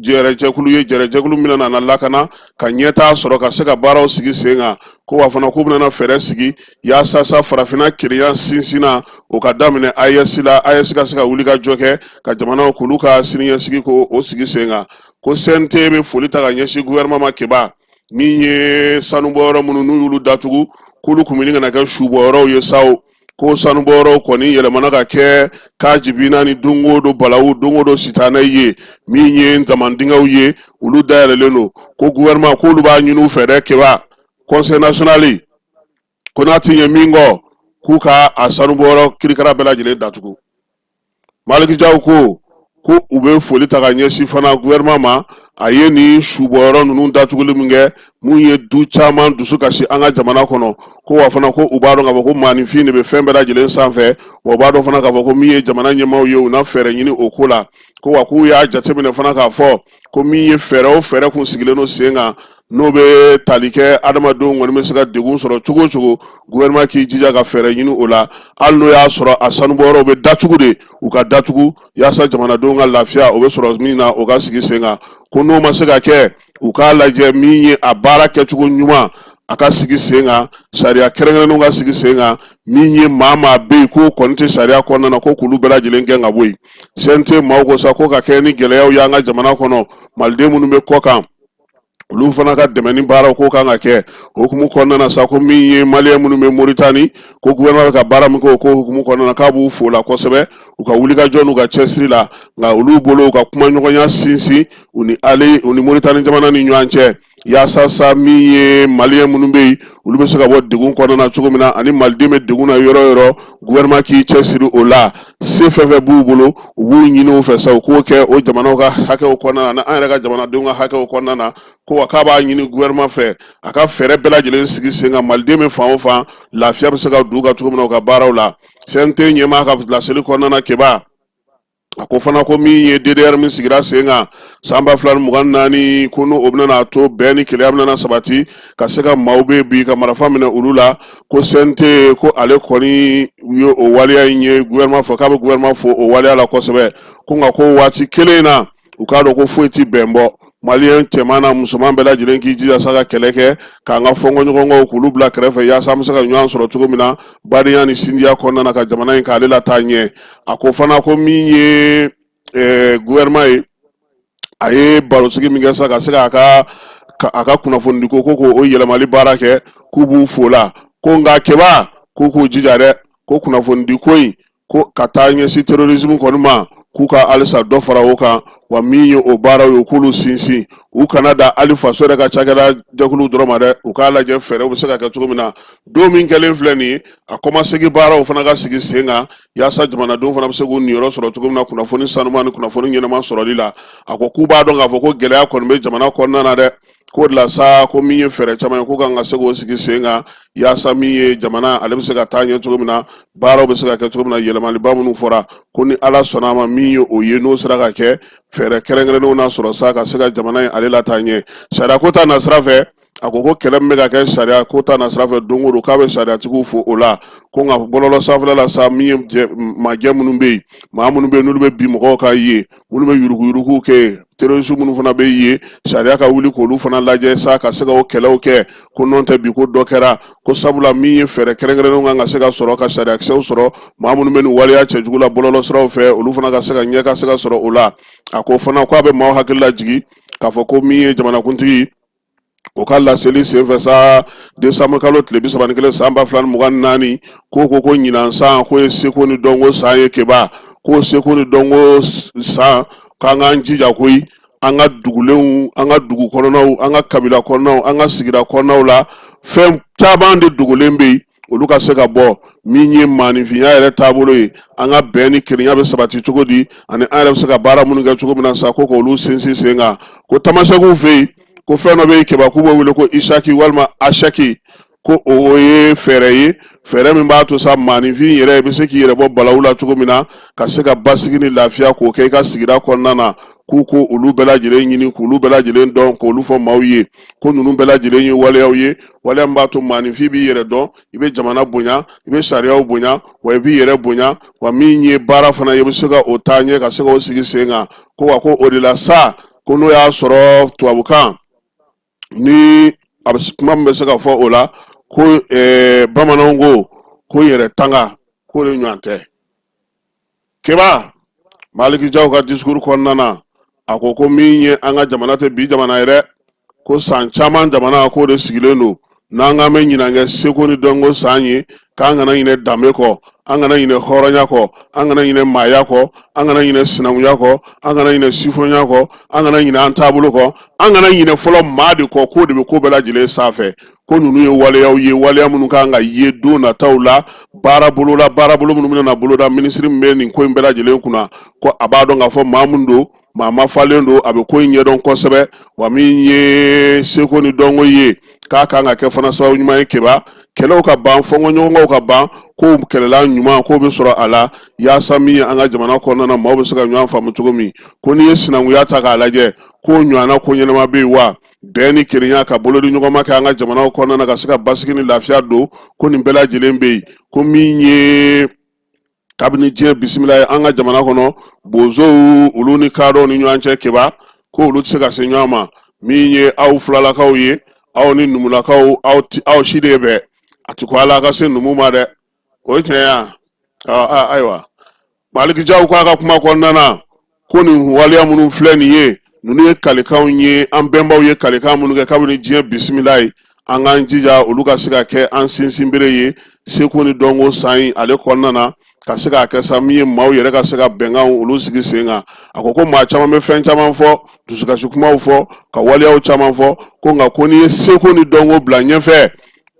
jɛrɛjɛkulu ye jɛrɛjɛkulu min na lakana ka ɲɛtaa sɔrɔ ka se ka baaraw sigi sen kan ko wa fana k'u bɛna fɛɛrɛ sigi yaasa sa farafinna kelenya sinsinna o ka daminɛ AES la AES ka se ka wuli ka jɔ kɛ ka jamanaw k'olu ka siniɲɛsigi ko o sigi sen kan ko CNT bɛ foli ta ka ɲɛsin gouvernement ma keba min ye sanubɔyɔrɔ minnu n'u y'olu datugu k'olu kun bɛ kana kɛ subɔyɔrɔw ye sawo ko sanubɔyɔrɔw kɔni yɛlɛmana ka kɛ k'a jibina ni don o don balawu don o don sitanɛ ye min ye ntamandiŋɛw ye olu dayɛlɛlen don ko gouvernement k'olu b'a ɲini u fɛ dɛ keba conseil national ko n'a ti ɲɛ min kɔ k'u ka a sanubɔyɔrɔ kirikara bɛɛ lajɛlen datugu Maliki Jaw ko u bɛ foli ta ka ɲɛsin fana gouvernement ma a ye ni subɔyɔrɔ ninnu datuguli min kɛ mun ye du caman dusu kasi an ka jamana kɔnɔ ko wa fana ko u b'a dɔn k'a fɔ ko maanifin de bɛ fɛn bɛɛ lajɛlen sanfɛ wa u b'a dɔn fana k'a fɔ ko min ye jamana ɲɛmaaw ye u na fɛɛrɛ ɲini o ko la ko wa k'u y'a jateminɛ fana k'a fɔ ko min ye fɛɛrɛ o fɛɛrɛ kun sigilen don sen kan n'o bɛ tali kɛ adamadenw kɔni bɛ se ka degun sɔrɔ cogo o cogo gouvernement k'i jija ka fɛɛrɛ ɲini o la hali n'o y'a sɔrɔ a sanubɔyɔrɔw bɛ datugu de u ka datugu yaasa jamanadenw ka lafiya o bɛ sɔrɔ min na o ka sigi sen kan ko n'o ma se ka kɛ u k'a lajɛ min ye a baara kɛcogo ɲuman a ka sigi sen kan sariya kɛrɛnkɛrɛnnenw ka sigi sen kan min ye maa bɛ yen k'o kɔni tɛ sariya kɔnɔna na ko k'olu bɛɛ lajɛlen gɛn ka bɔ yen CNT maaw ko sa ko ka kɛ ni gɛlɛyaw y'an ka jamana kɔnɔ maliden minnu bɛ kɔ kan olu fana ka dɛmɛ ni baaraw ko kan ka kɛ o hukumu kɔnɔna na sa ko min ye maliyɛn minnu bɛ Moritani ko gouvernement bɛ ka baara min kɛ o ko hukumu kɔnɔna na k'a b'u fo la kosɛbɛ u ka wulikajɔ n'u ka cɛsiri la nka olu bolo u ka kumaɲɔgɔnya sinsin u ni Moritani jamana ni ɲɔgɔn cɛ yaasa sa min ye maliyɛn minnu bɛ yen olu bɛ se ka bɔ degun kɔnɔna na cogo min na ani maliden bɛ degun na yɔrɔ o yɔrɔ gouvernement k'i cɛsiri o la se fɛn fɛn b'u bolo u b'u ɲini u fɛ sa u k'o kɛ o jamanaw ka hakɛw kɔnɔna na an yɛrɛ ka jamanadenw ka hakɛw kɔnɔna na ko wa k'a b'a ɲini gouvernement fɛ a ka fɛɛrɛ bɛɛ lajɛlen sigi sen kan maliden bɛ fan o fan lafiya bɛ se ka don u kan cogo min na u ka baaraw la CNT ɲɛmaa ka laseli kɔnɔna na keba a ko fana ko min ye DDR min sigira sen kan san 2024 ko n'o bɛna n'a to bɛn ni keleya bɛna sabati ka se ka maaw bɛ bi ka marifa minɛ olu la ko CNT ko ale kɔni ye o waleya in ye gouvernement fɔ k'a bɛ gouvernement fo o waleya la kosɛbɛ ko nka ko waati kelen na u k'a dɔn ko foyi tɛ bɛn bɔ maliyɛn cɛman na musoman bɛɛ lajɛlen k'i jija sa ka kɛlɛ kɛ k'an ka fɔnkɔɲɔgɔnkɔw k'olu bila kɛrɛfɛ yaasa an bɛ se ka ɲɔgɔn sɔrɔ cogo min na badenya ni sindiya kɔnɔna na ka jamana in k'ale la taa ɲɛ a ko fana ko min ye gouvernement ye a ye barosigi min kɛ sa ka se k'a ka kunnafonidiko ko k'o yɛlɛmali baara kɛ k'u b'u fo la ko nka keba k'u jija dɛ ko kunnafonidiko in ko ka taa ɲɛsin terrorisme kɔni ma k'u ka halisa dɔ fara o kan wa min ye o baaraw ye k'olu sinsin u kana da hali faso yɛrɛ ka cakɛda jɛkuluw dɔrɔn ma dɛ u k'a lajɛ fɛɛrɛw bɛ se ka kɛ cogo min na don min kɛlen filɛ nin ye a kɔmasegi baaraw fana ka sigi sen kan yaasa jamanadenw fana bɛ se k'u niyɔrɔ sɔrɔ cogo min na kunnafoni sanuman ni kunnafoni ɲɛnama sɔrɔli la a ko k'u b'a dɔn k'a fɔ ko gɛlɛya kɔni bɛ jamana kɔnɔna na dɛ ko de la sa ko min ye fɛɛrɛ caman ye ko kan ka se k'o sigi sen kan yaasa min ye jamana ale bɛ se ka taa ɲɛ cogo min na baaraw bɛ se ka kɛ cogo min na yɛlɛmaliba minnu fɔra ko ni ala sɔnna a ma min ye o ye n'o sera ka kɛ fɛɛrɛ kɛrɛnkɛrɛnnenw na sɔrɔ sa ka se ka jamana in ale la taa ɲɛ sariya ko ta nasira fɛ ako ko kɛlɛ min bɛ ka kɛ sariya ko ta na sira fɛ don o don k'a bɛ sariyatigiw fo o la ko nka bɔlɔlɔ sanfɛla la sa min ye majɛ minnu bɛ yen maa minnu bɛ yen n'olu bɛ bi mɔgɔw ka ye minnu bɛ yuruguyuruguw kɛ terroriste minnu fana bɛ ye sariya ka wuli k'olu fana lajɛ sa ka se ka o kɛlɛw kɛ ko nɔn tɛ bi ko dɔ kɛra ko sabula min ye fɛɛrɛ kɛrɛnkɛrɛnnenw kan ka se ka sɔrɔ ka sariyakisɛw sɔrɔ maa minnu bɛ nin waleya cɛjugu la bɔlɔlɔ siraw fɛ olu fana ka se ka ɲɛ ka se ka sɔrɔ o la a ko fana k'a bɛ maaw hakili lajigi k'a fɔ ko min ye jamanakuntigi o ka laseli senfɛ sa desanburu kalo tile 31 san 2024 ko ɲinan san ko ye seko ni dɔnko san ye keba ko seko ni dɔnko san k'an k'an jija koyi an ka dugulenw an ka dugu kɔnɔnaw an ka kabila kɔnɔnaw an ka sigida kɔnɔnaw la fɛn caman de dogolen bɛ yen olu ka se ka bɔ min ye maanifinya yɛrɛ taabolo ye an ka bɛn ni kelenya bɛ sabati cogo di ani an yɛrɛ bɛ se ka baara minnu kɛ cogo min na sa ko k'olu sinsin sen kan ko tamasɛkiw fɛ yen ko fɛn dɔ bɛ yen kɛbaku bɛ wele ko isaki walima ashaki ko o ye fɛɛrɛ ye fɛɛrɛ min b'a to sa maanifin yɛrɛ bɛ se k'i yɛrɛ bɔ balawu la cogo min na ka se ka basigi ni lafiya k'o kɛ i ka sigida kɔnɔna na k'u ko olu bɛɛ lajɛlen ɲini k'olu bɛɛ lajɛlen dɔn k'olu fɔ maaw ye ko ninnu bɛɛ lajɛlen ye waleyaw ye waleya min b'a to maanifin b'i yɛrɛ dɔn i bɛ jamana bonya i bɛ sariyaw bonya wa i b'i yɛrɛ bonya wa min ye baara fana ye i bɛ se ka o taa ɲɛ ka se ka o sigi sen kan ko wa ko o de la sa ko n'o y'a sɔrɔ tubabukan ni a bɛ kuma min bɛ se ka fɔ o la ko bamananw ko yɛrɛ tanga ko de ɲɔgɔn tɛ keba Maliki Jaw ka discours kɔnɔna na a ko min ye an ka jamana tɛ bi jamana ye dɛ ko san caman jamana ko de sigilen don n'an k'an bɛ ɲinan kɛ seko ni dɔnko san ye k'an kana ɲinɛ danbe kɔ an kana ɲinɛ hɔrɔnya kɔ an kana ɲinɛ maaya kɔ an kana ɲinɛ sinankunya kɔ an kana ɲinɛ sifonya kɔ an kana ɲinɛ an taabolo kɔ an kana ɲinɛ fɔlɔ maa de kɔ ko de bɛ ko bɛɛ lajɛlen sanfɛ ko ninnu ye waleyaw ye waleya minnu kan ka ye don nataw la baarabolo minnu bɛna boloda minisiri min bɛ nin ko in bɛɛ lajɛlen kunna ko a b'a dɔn k'a fɔ maa min don maa ma falen don a bɛ ko in ɲɛdɔn kosɛbɛ wa min ye seko ni dɔnko ye k'a kan ka kɛ fana sababu ɲuman ye keba kɛlɛw ka ban fɔnkɔɲɔgɔnkaw ka ban ko kɛlɛla ɲuman ko bɛ sɔrɔ a la yaasa min ye an ka jamana kɔnɔna na maaw bɛ se ka ɲɔgɔn faamu cogo min ko n'i ye sinankunya ta k'a lajɛ ko ɲɔgɔnna ko ɲɛnama bɛ yen wa bɛn ni kelenya ka bolo di ɲɔgɔn ma kɛ an ka jamanaw kɔnɔna na ka se ka basigi ni lafiya don ko nin bɛɛ lajɛlen bɛ yen ko min ye kabini diɲɛ bisimila ye an ka jamana kɔnɔ bozow olu ni kadɔw ni ɲɔgɔn cɛ keba ko olu tɛ se ka se ɲɔgɔn ma min ye aw filalakaw ye aw ni numulakaw aw si de bɛ a ti ko ala ka se numu ma dɛ o ye tiɲɛ ye ayiwa Maliki Jaw ko a ka kuma kɔnɔna na ko nin waleya minnu filɛ nin ye ninnu ye kalikanw ye an bɛnbaw ye kalikan minnu kɛ kabini diɲɛ bisimila ye an k'an jija olu ka se ka kɛ an sinsinbere ye seko ni dɔnko san in ale kɔnɔna na ka se k'a kɛ sa min ye maaw yɛrɛ ka se ka bɛnkanw olu sigi sen kan a ko maa caman bɛ fɛn caman fɔ dusukasi kumaw fɔ ka waleyaw caman fɔ ko nka ko n'i ye seko ni dɔnko bila ɲɛfɛ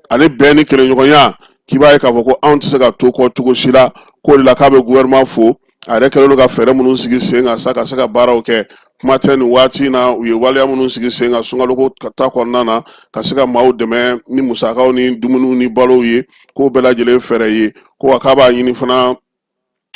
ani bɛn ni kɛlɛɲɔgɔnya k'i b'a ye k'a fɔ ko anw tɛ se ka to kɔ cogo si la k'o de la k'a bɛ gouvernement fo a yɛrɛ kɛlen don ka fɛɛrɛ minnu sigi sen kan sa ka se ka baaraw kɛ kuma tɛ nin waati in na u ye waleya minnu sigi sen kan sunkaloko ta kɔnɔna na ka se ka maaw dɛmɛ ni musakaw ni dumuniw ni balow ye k'o bɛɛ lajɛlen fɛɛrɛ ye ko wa k'a b'a ɲini fana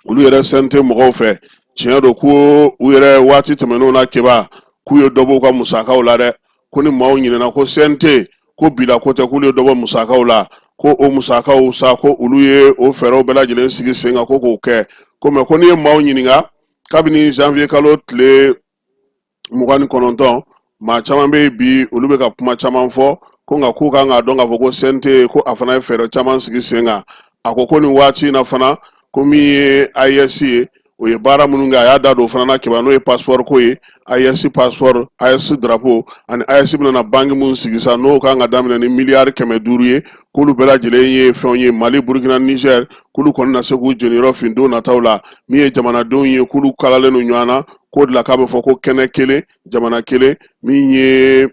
olu yɛrɛ sɛnte mɔgɔw fɛ tiɲɛ don ko u yɛrɛ waati tɛmɛnenw na keba k'u ye dɔ bɔ u ka musakaw la dɛ ko ni maaw ɲinɛna ko sɛnte ko bila ko tɛ k'olu ye dɔ bɔ musakaw la ko o musakaw sa ko olu ye o fɛɛrɛw bɛɛ lajɛlen sigi sen kan ko k'o kɛ ko mɛ ko n'i ye maaw ɲininka kabini janvier kalo tile 29 maa caman bɛ yen bi olu bɛ ka kuma caman fɔ ko nka k'u kan k'a dɔn k'a fɔ ko sɛnte ko a fana ye fɛɛrɛ caman sigi sen kan a ko nin waati in na fana ko min ye AES ye o ye baara minnu kɛ a y'a da don o fana na keba n'o ye passeport ko ye AES passeport AES drapeau ani AES bɛna banque minnu sigi sa n'o kan ka daminɛ ni miliyari 500 ye k'olu bɛɛ lajɛlen ye fɛnw ye Mali Burkina Niger k'olu kɔni na se k'u jɔniyɔrɔ fin don nataw la min ye jamanadenw ye k'olu kalalen don ɲɔgɔn na k'o de la k'a bɛ fɔ ko kɛnɛ kelen jamana kelen min ye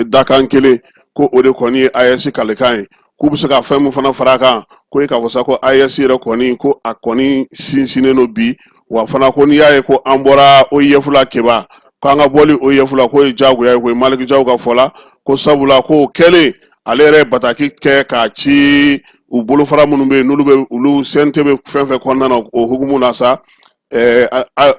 dakan kelen ko o de kɔni ye AES kalikan ye k'u bɛ se ka fɛn min fana fara a kan ko ye k'a fɔ sa ko AES yɛrɛ kɔni ko a kɔni sinsinnen don bi wa fana ko n'i y'a ye ko an bɔra OIF la keba k'an ka bɔli OIF la k'o ye diyagoya ye ko ye Maliki Jaw ka fɔ la ko sabula ko o kɛlen ale yɛrɛ ye bataki kɛ k'a ci u bolofara minnu bɛ yen n'olu bɛ olu CNT bɛ fɛn fɛn kɔnɔna na o hukumu na sa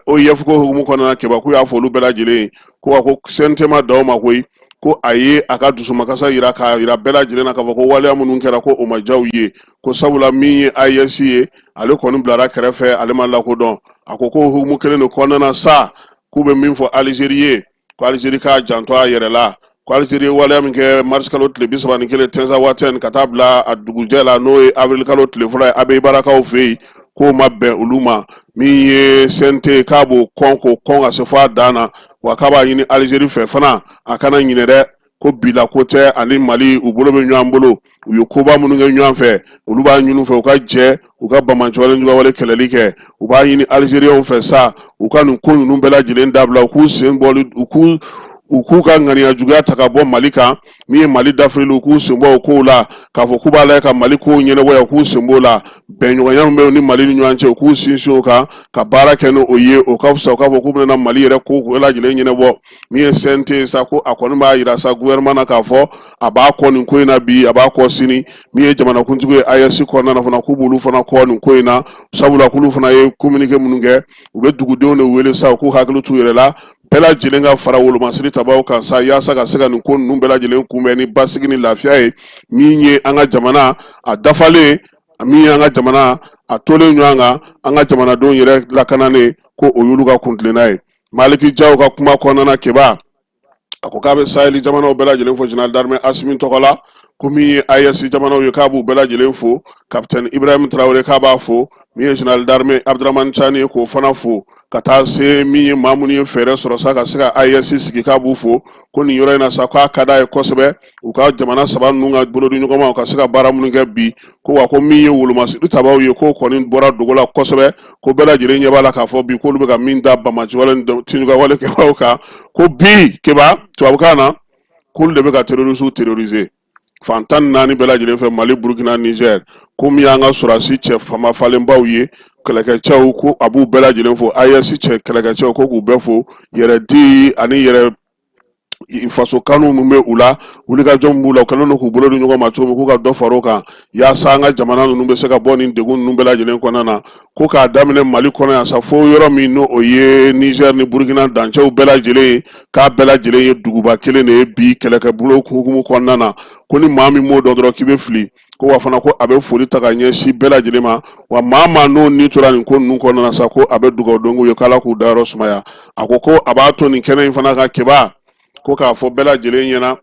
OIF ko hukumu kɔnɔna na keba k'u y'a fɔ olu bɛɛ lajɛlen ko CNT ma da o ma koyi ko aye aka dusumakasa yira ka yira bɛɛ lajɛlen na k'a fɔ ko waleya minnu kɛra ko o ma diya u ye ko sabula min ye AES ye ale kɔni bilara kɛrɛfɛ ale ma lakodɔn a ko hukumu kelen de kɔnɔna na sa k'u bɛ min fɔ Alizeri ye ko Alizeri k'a janto a yɛrɛ la ko Alizeri ye waleya min kɛ mars kalo tile 31 tɛnsa waati ka taa bila a dugujɛ la n'o ye avril kalo tile fɔlɔ ye Abe Ibarakaw fɛ yen k'o ma bɛn olu ma min ye CNT k'a b'o kɔn ka se fɔ a dan na wa k'a b'a ɲini Alizeri fɛ fana a kana ɲinɛ dɛ ko bila ko tɛ ani Mali u bolo bɛ ɲɔgɔn bolo u ye koba minnu kɛ ɲɔgɔn fɛ olu b'a ɲini u fɛ u ka jɛ u ka bamancɔgɔwale kɛlɛli kɛ u b'a ɲini Alizeriɛnw fɛ sa u ka nin ko ninnu bɛɛ lajɛlen dabila u k'u sen bɔ u k'u ka ŋaniya juguya ta ka bɔ Mali kan min ye Mali dafirilu u k'u sen bɔ o kow la k'a fɔ k'u b'a lajɛ ka Mali kow ɲɛnabɔ u k'u sen b'o la bɛnɲɔgɔnya min bɛ u ni Mali ni ɲɔgɔn cɛ u k'u sinsin o kan ka baara kɛ n'o ye o ka fisa u k'a fɔ k'u bɛna Mali yɛrɛ ko bɛɛ lajɛlen ɲɛnabɔ min ye CNT sa ko a kɔni b'a yira sa gouvernement na k'a fɔ a b'a kɔ nin ko in na bi a b'a kɔ sini min ye jamanakuntigi ye AES kɔnɔna na fana k'u b'olu fana kɔ nin ko in na sabula k'olu fana ye communiqué minnu kɛ u bɛ dugudenw de wele sa u k'u hakili t'u yɛrɛ la bɛɛ lajɛlen ka fara wolomasiri tabaw kan sa yaasa ka se ka nin ko ninnu bɛɛ lajɛlen kunbɛn ni basigi ni lafiya ye min ye an ka jamana a dafalen min ye an ka jamana a tolen ɲɔgɔn kan an ka jamanadenw yɛrɛ lakananen ko o y'olu ka kuntilenna ye Maliki Jaw ka kuma kɔnɔna Keba a ko k'a bɛ Saheli jamanaw bɛɛ lajɛlen fo général d'armée Asimi tɔgɔ la ko min ye AES jamanaw ye k'a b'u bɛɛ lajɛlen fo capitaine Ibrahim Traoré k'a b'a fo min ye général d'armée Abdramane Chani ye k'o fana fo ka taa se min ye maa minnu ye fɛɛrɛ sɔrɔ sa ka se ka AES sigi k'a b'u fo ko nin yɔrɔ in na sa k'a ka d'a ye kosɛbɛ u ka jamana saba ninnu ka bolodi ɲɔgɔn ma u ka se ka baara minnu kɛ bi ko wa ko min ye wolomasiri tabaw ye k'o kɔni bɔra dogo la kosɛbɛ ko bɛɛ lajɛlen ɲɛ b'a la k'a fɔ bi k'olu bɛ ka min da bamaciwale tinugawale kɛbaw kan ko bi Keba tubabukan na k'olu de bɛ ka terrorisiw terroriser fan 14 bɛɛ lajɛlen fɛ Mali Burkina Niger ko min y'an ka sɔrɔdasi cɛ fama falenbaw ye kɛlɛkɛcɛw ko a b'u bɛɛ lajɛlen fo AES cɛ kɛlɛkɛcɛw ko k'u bɛɛ fo yɛrɛdi ani yɛrɛ faso kanu min bɛ u la wulikajɔ min b'u la u kɛlen don k'u bolo di ɲɔgɔn ma cogo min k'u ka dɔ fara o kan yaasa an ka jamana ninnu bɛ se ka bɔ nin degun ninnu bɛɛ lajɛlen kɔnɔna na ko k'a daminɛ Mali kɔnɔ yan sa fo yɔrɔ min n'o o ye Niger ni Burkina dancɛw bɛɛ lajɛlen ye k'a bɛɛ lajɛlen ye duguba kelen de ye bi kɛlɛkɛbolo hukumu kɔnɔna na ko ni maa min m'o dɔn dɔrɔn k'i bɛ fili ko wa fana ko a bɛ foli ta ka ɲɛsin bɛɛ lajɛlen ma wa maa n'o ni tora nin ko ninnu kɔnɔna na sa ko a bɛ dugawu don k'u ye k'Ala k'u dayɔrɔ sumaya a ko a b'a to nin kɛnɛ in fana ka Keba ko k'a fɔ bɛɛ lajɛlen ɲɛna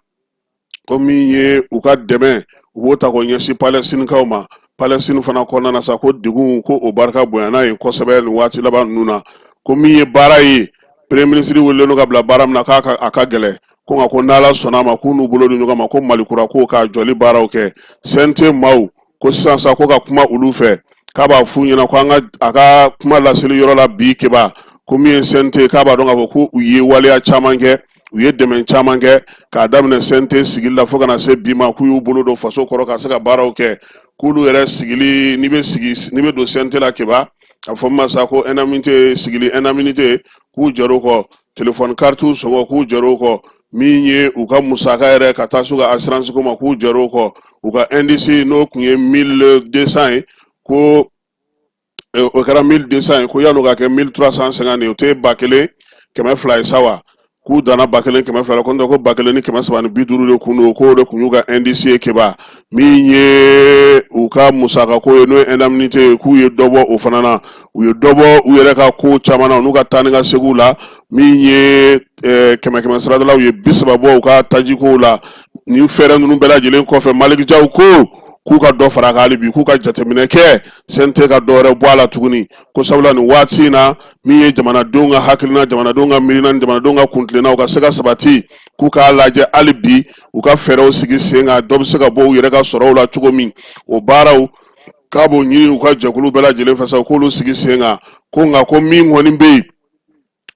ko min ye u ka dɛmɛ u b'o ta k'o ɲɛsin Palɛstinikaw ma Palɛstine fana kɔnɔna na sa ko degun ko o barika bonyana ye kosɛbɛ nin waati laban ninnu na ko min ye baara ye premier ministre wele no ka bila baara min na k'a ka gɛlɛ ko nka ko n'Ala sɔnna a ma k'u n'u bolo di ɲɔgɔn ma ko Malikura ko ka jɔli baaraw kɛ CNT maaw ko sisan sa ko ka kuma olu fɛ k'a b'a f'u ɲɛna ko a ka kuma laseli yɔrɔ la bi Keba ko min ye CNT k'a b'a dɔn k'a fɔ ko u ye waleya caman kɛ u ye dɛmɛ caman kɛ k'a daminɛ CNT sigili la fo kana se bi ma k'u y'u bolo don faso kɔrɔ ka se ka baaraw kɛ k'olu yɛrɛ sigili n'i bɛ don CNT la Keba a fɔ min ma sa ko indemnité sigili indemnité k'u jar'o kɔ téléphone carte sɔngɔ k'u jar'o kɔ min ye u ka musaka yɛrɛ ka taa s'u ka assurance ko ma k'u jar'o kɔ u ka indice n'o kun ye 1200 ye ko o kɛra 1200 ye ko yan'o ka kɛ 1350 ye o tɛ 1200 ye sa wa k'u danna 1200 la ko n'o ko 1350 de kun don k'o de kun y'u ka indice ye Keba min ye u ka musaka ko ye n'o ye indemnité ye k'u ye dɔ bɔ o fana na u ye dɔ bɔ u yɛrɛ ka ko caman na u n'u ka taa ni ka segiw la min ye 100 saradalaw ye 30 bɔ u ka tajikow la nin fɛɛrɛ ninnu bɛɛ lajɛlen kɔfɛ Maliki Jaw ko k'u ka dɔ fara hali bi k'u ka jateminɛ kɛ CNT ka dɔ wɛrɛ bɔ a la tuguni ko sabula nin waati in na min ye jamanadenw ka hakilina jamanadenw ka miirina ni jamanadenw ka kuntilennaw ka se ka sabati k'u k'a lajɛ hali bi u ka fɛɛrɛw sigi sen kan dɔ bɛ se ka bɔ u yɛrɛ ka sɔrɔw la cogo min o baaraw k'a b'o ɲini u ka jɛkulu bɛɛ lajɛlen fɛ sa u k'olu sigi sen kan ko nka ko min kɔni bɛ yen